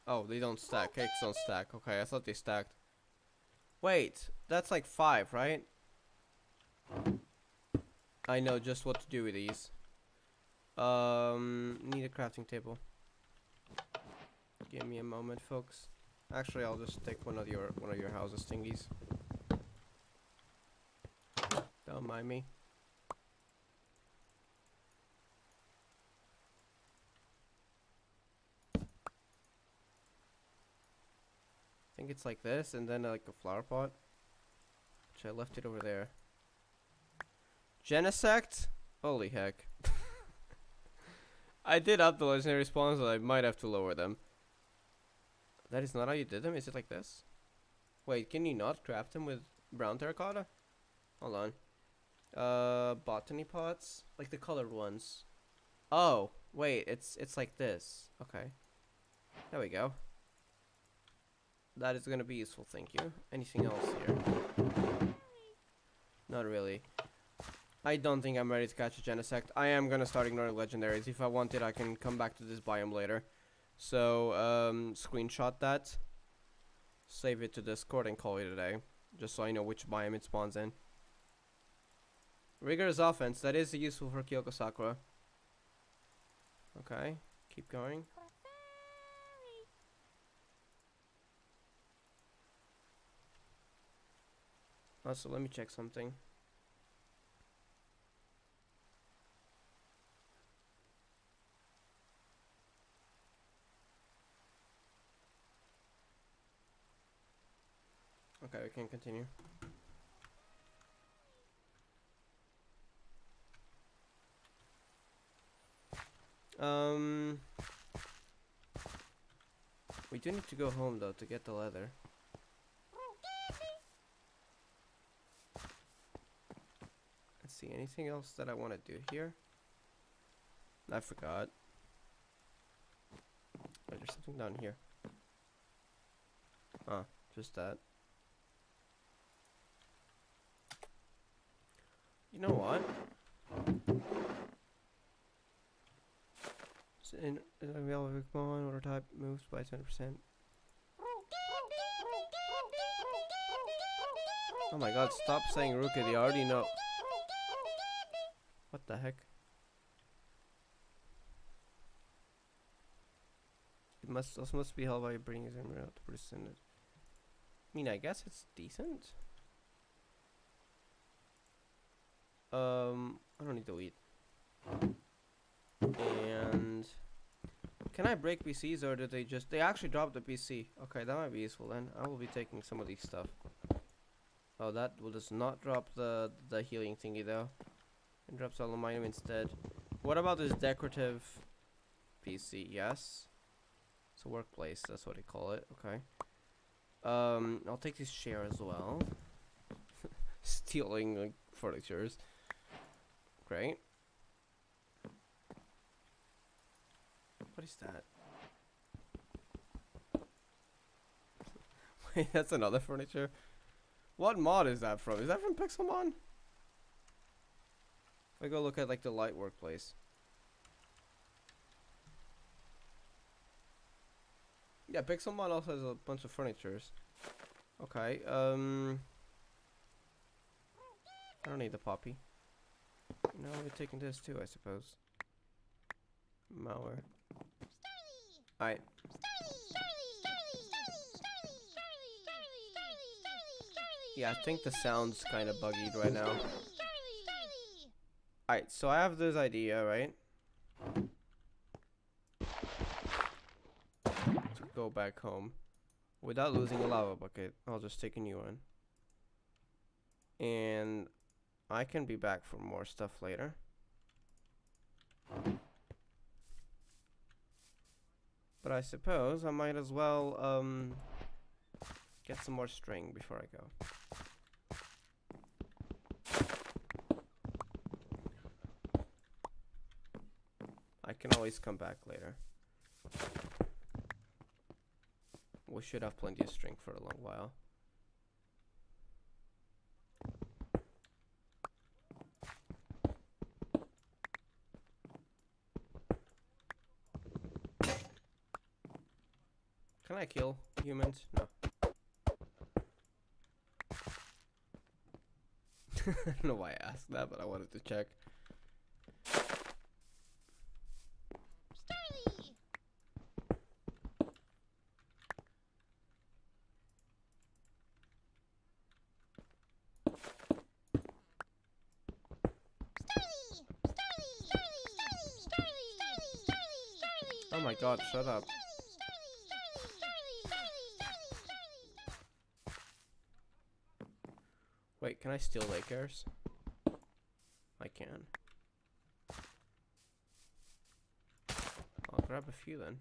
Oh, they don't stack. Cakes don't stack. Okay, I thought they stacked. Wait, that's like 5, right? I know just what to do with these. Need a crafting table. Give me a moment, folks. Actually, I'll just take one of your houses thingies. Don't mind me. I think it's like this, and then like a flower pot. Which I left it over there. Genesect? Holy heck. I did up the legendary spawns, so I might have to lower them. That is not how you did them? Is it like this? Wait, can you not craft them with brown terracotta? Hold on. Botany pots? Like the colored ones. Oh, wait, it's like this. Okay. There we go. That is gonna be useful, thank you. Anything else here? Not really. I don't think I'm ready to catch a Genesect. I am gonna start ignoring legendaries. If I want it, I can come back to this biome later. So, screenshot that. Save it to Discord and call it a day. Just so I know which biome it spawns in. Rigorous offense. That is useful for Kyoko Sakura. Okay. Keep going. Also, let me check something. Okay, we can continue. We do need to go home though to get the leather. Let's see, anything else that I want to do here? I forgot. Wait, there's something down here. Ah, just that. You know what? In available Pokemon, order type moves by 10%. Oh my god, stop saying Rookie, they already know. What the heck? It must be held by bringing his emerald to present it. I mean, I guess it's decent. I don't need to eat. And can I break PCs, or did they actually drop the PC? Okay, that might be useful then. I will be taking some of these stuff. Oh, that will just not drop the healing thingy though. It drops aluminium instead. What about this decorative PC? Yes. It's a workplace, that's what they call it. Okay. I'll take this chair as well. Stealing like furnitures. Great. What is that? Wait, that's another furniture? What mod is that from? Is that from Pixelmon? If I go look at like the light workplace. Yeah, Pixelmon also has a bunch of furnitures. Okay, I don't need the poppy. No, we're taking this too, I suppose. Malware. Alright. Yeah, I think the sound's kind of buggied right now. Alright, so I have this idea, right? go back home without losing a lava bucket. I'll just take a new one. And I can be back for more stuff later. But I suppose I might as well get some more string before I go. I can always come back later. We should have plenty of string for a long while. Can I kill humans? No. I don't know why I asked that, but I wanted to check. Oh my god, shut up. Wait, can I steal lake airs? I can. I'll grab a few then.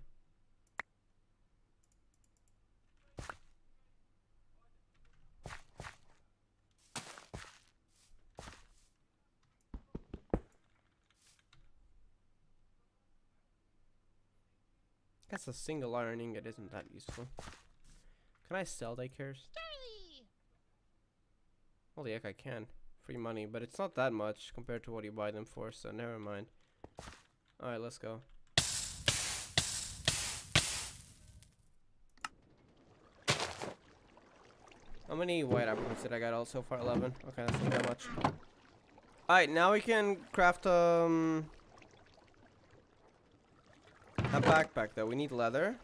Guess a single iron ingot isn't that useful. Can I sell daycares? Holy heck, I can. Free money, but it's not that much compared to what you buy them for, so never mind. Alright, let's go. How many white apples did I get all so far? 11. Okay, that's not that much. Alright, now we can craft a backpack though. We need leather.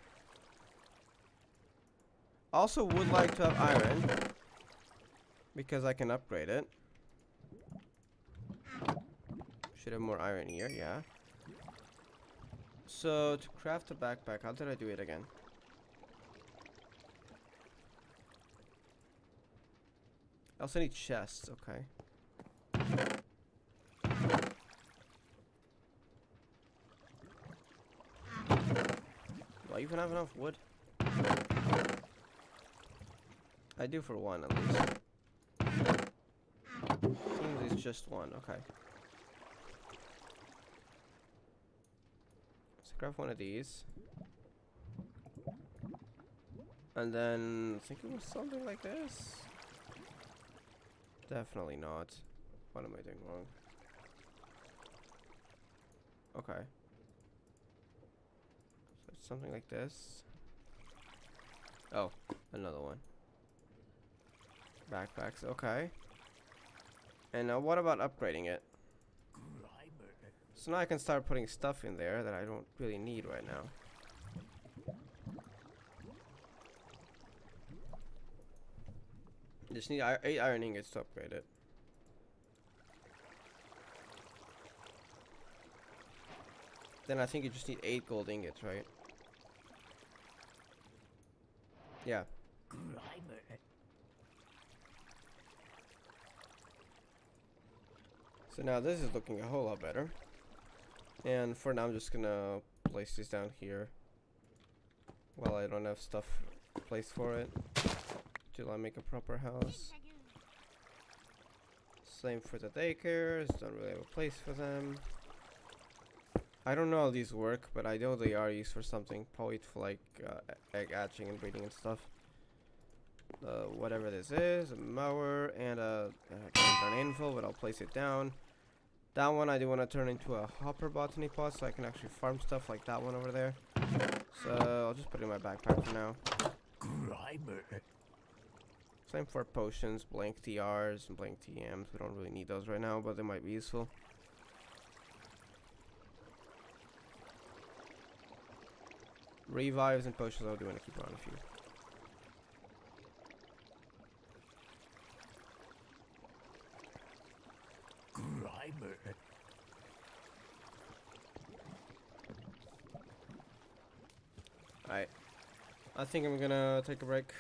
Also would like to have iron, because I can upgrade it. Should have more iron here, yeah. So to craft a backpack, how did I do it again? I also need chests, okay. Do I even have enough wood? I do for one at least. Seems it's just one, okay. Let's grab one of these. And then I think it was something like this. Definitely not. What am I doing wrong? Okay. So it's something like this. Oh, another one. Backpacks, okay. And now what about upgrading it? So now I can start putting stuff in there that I don't really need right now. Just need 8 iron ingots to upgrade it. Then I think you just need 8 gold ingots, right? Yeah. So now this is looking a whole lot better. And for now I'm just gonna place this down here while I don't have stuff placed for it till I make a proper house. Same for the daycares, don't really have a place for them. I don't know how these work, but I know they are used for something, probably for like egg hatching and breeding and stuff. Whatever this is, a mower and an anvil, but I'll place it down. That one I do want to turn into a hopper botany pot so I can actually farm stuff like that one over there. So I'll just put it in my backpack for now. Same for potions, blank TRs and blank TMs. We don't really need those right now, but they might be useful. Revives and potions I do want to keep around a few. Alright. I think I'm gonna take a break.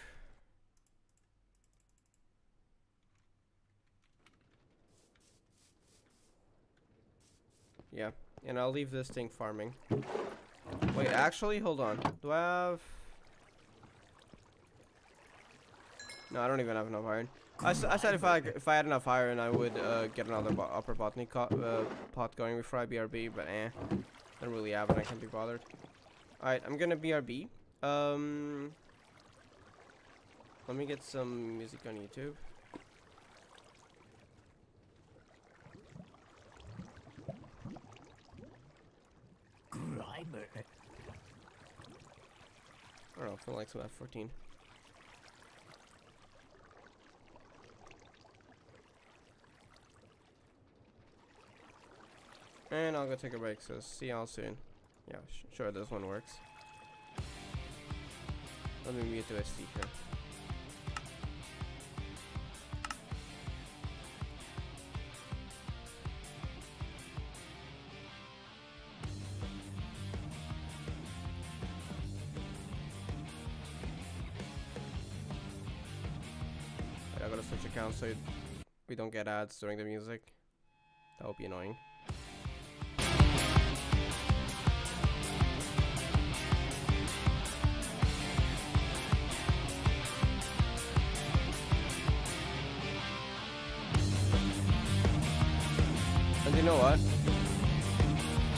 Yeah, and I'll leave this thing farming. Wait, actually, hold on. Do I have... No, I don't even have enough iron. I said if I had enough iron, I would get another upper botany pot going before I BRB, but don't really have it. I can't be bothered. Alright, I'm gonna BRB. Let me get some music on YouTube.
Grimer.
I don't know, I feel like some F14. And I'll go take a break, so see y'all soon. Yeah, sure, this one works. Let me mute the SD here. I gotta switch accounts so we don't get ads during the music. That would be annoying. And you know what?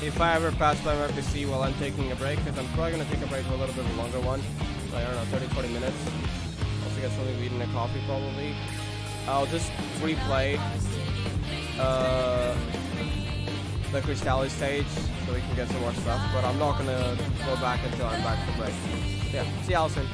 If I ever pass by my PC while I'm taking a break, because I'm probably gonna take a break for a little bit of a longer one, like, I don't know, 30-40 minutes. Also get something to eat and a coffee probably. I'll just replay the Cristalli stage so we can get some more stuff, but I'm not gonna go back until I'm back from break. Yeah, see Allison.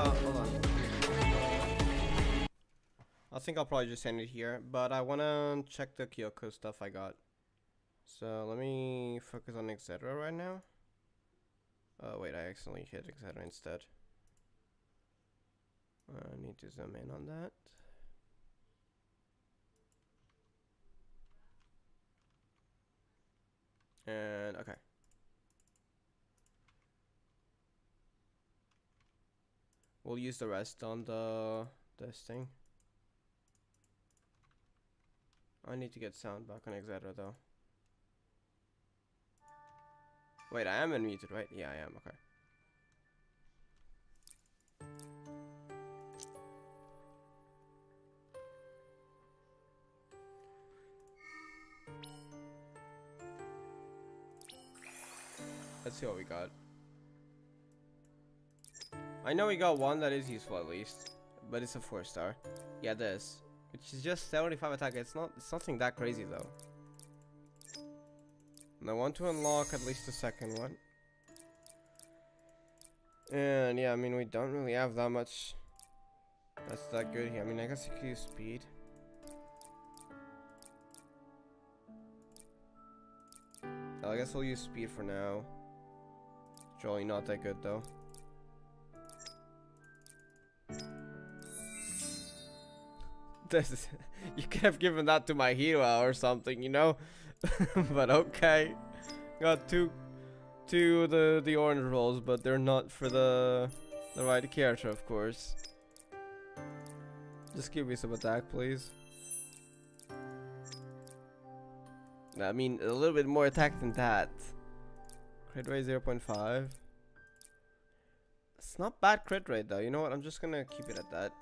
hold on. I think I'll probably just end it here, but I wanna check the Kyoko stuff I got. So let me focus on etc right now. Wait, I accidentally hit etc instead. I need to zoom in on that. And okay. We'll use the rest on this thing. I need to get sound back on etc though. Wait, I am unmuted, right? Yeah, I am. Okay. Let's see what we got. I know we got one that is useful at least, but it's a 4-star. Yeah, this, which is just 75 attack. It's nothing that crazy though. And I want to unlock at least the second one. And yeah, I mean we don't really have that much. That's that good here. I mean, I guess you could use speed. I guess we'll use speed for now. It's really not that good though. This is, you could have given that to my hero or something, you know. But okay, got two the orange rolls, but they're not for the right character, of course. Just give me some attack, please. I mean, a little bit more attack than that. Crit rate 0.5. It's not bad crit rate though. You know what? I'm just gonna keep it at that.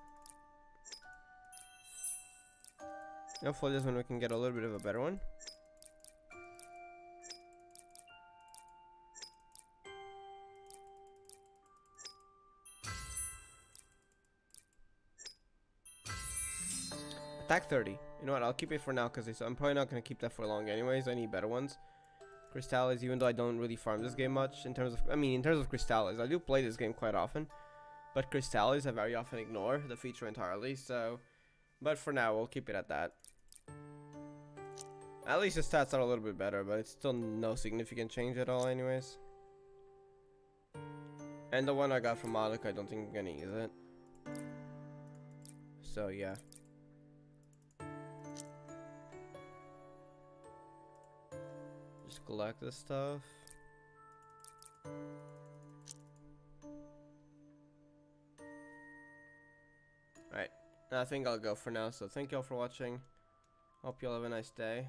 Hopefully this one we can get a little bit of a better one. Attack 30. You know what? I'll keep it for now because I'm probably not going to keep that for long anyways. I need better ones. Crystallis, even though I don't really farm this game much in terms of, in terms of Crystallis, I do play this game quite often. But Crystallis, I very often ignore the feature entirely, so. But for now, we'll keep it at that. At least the stats are a little bit better, but it's still no significant change at all anyways. And the one I got from Malik, I don't think I'm gonna use it. So yeah. Just collect this stuff. Alright, I think I'll go for now, so thank y'all for watching. Hope y'all have a nice day.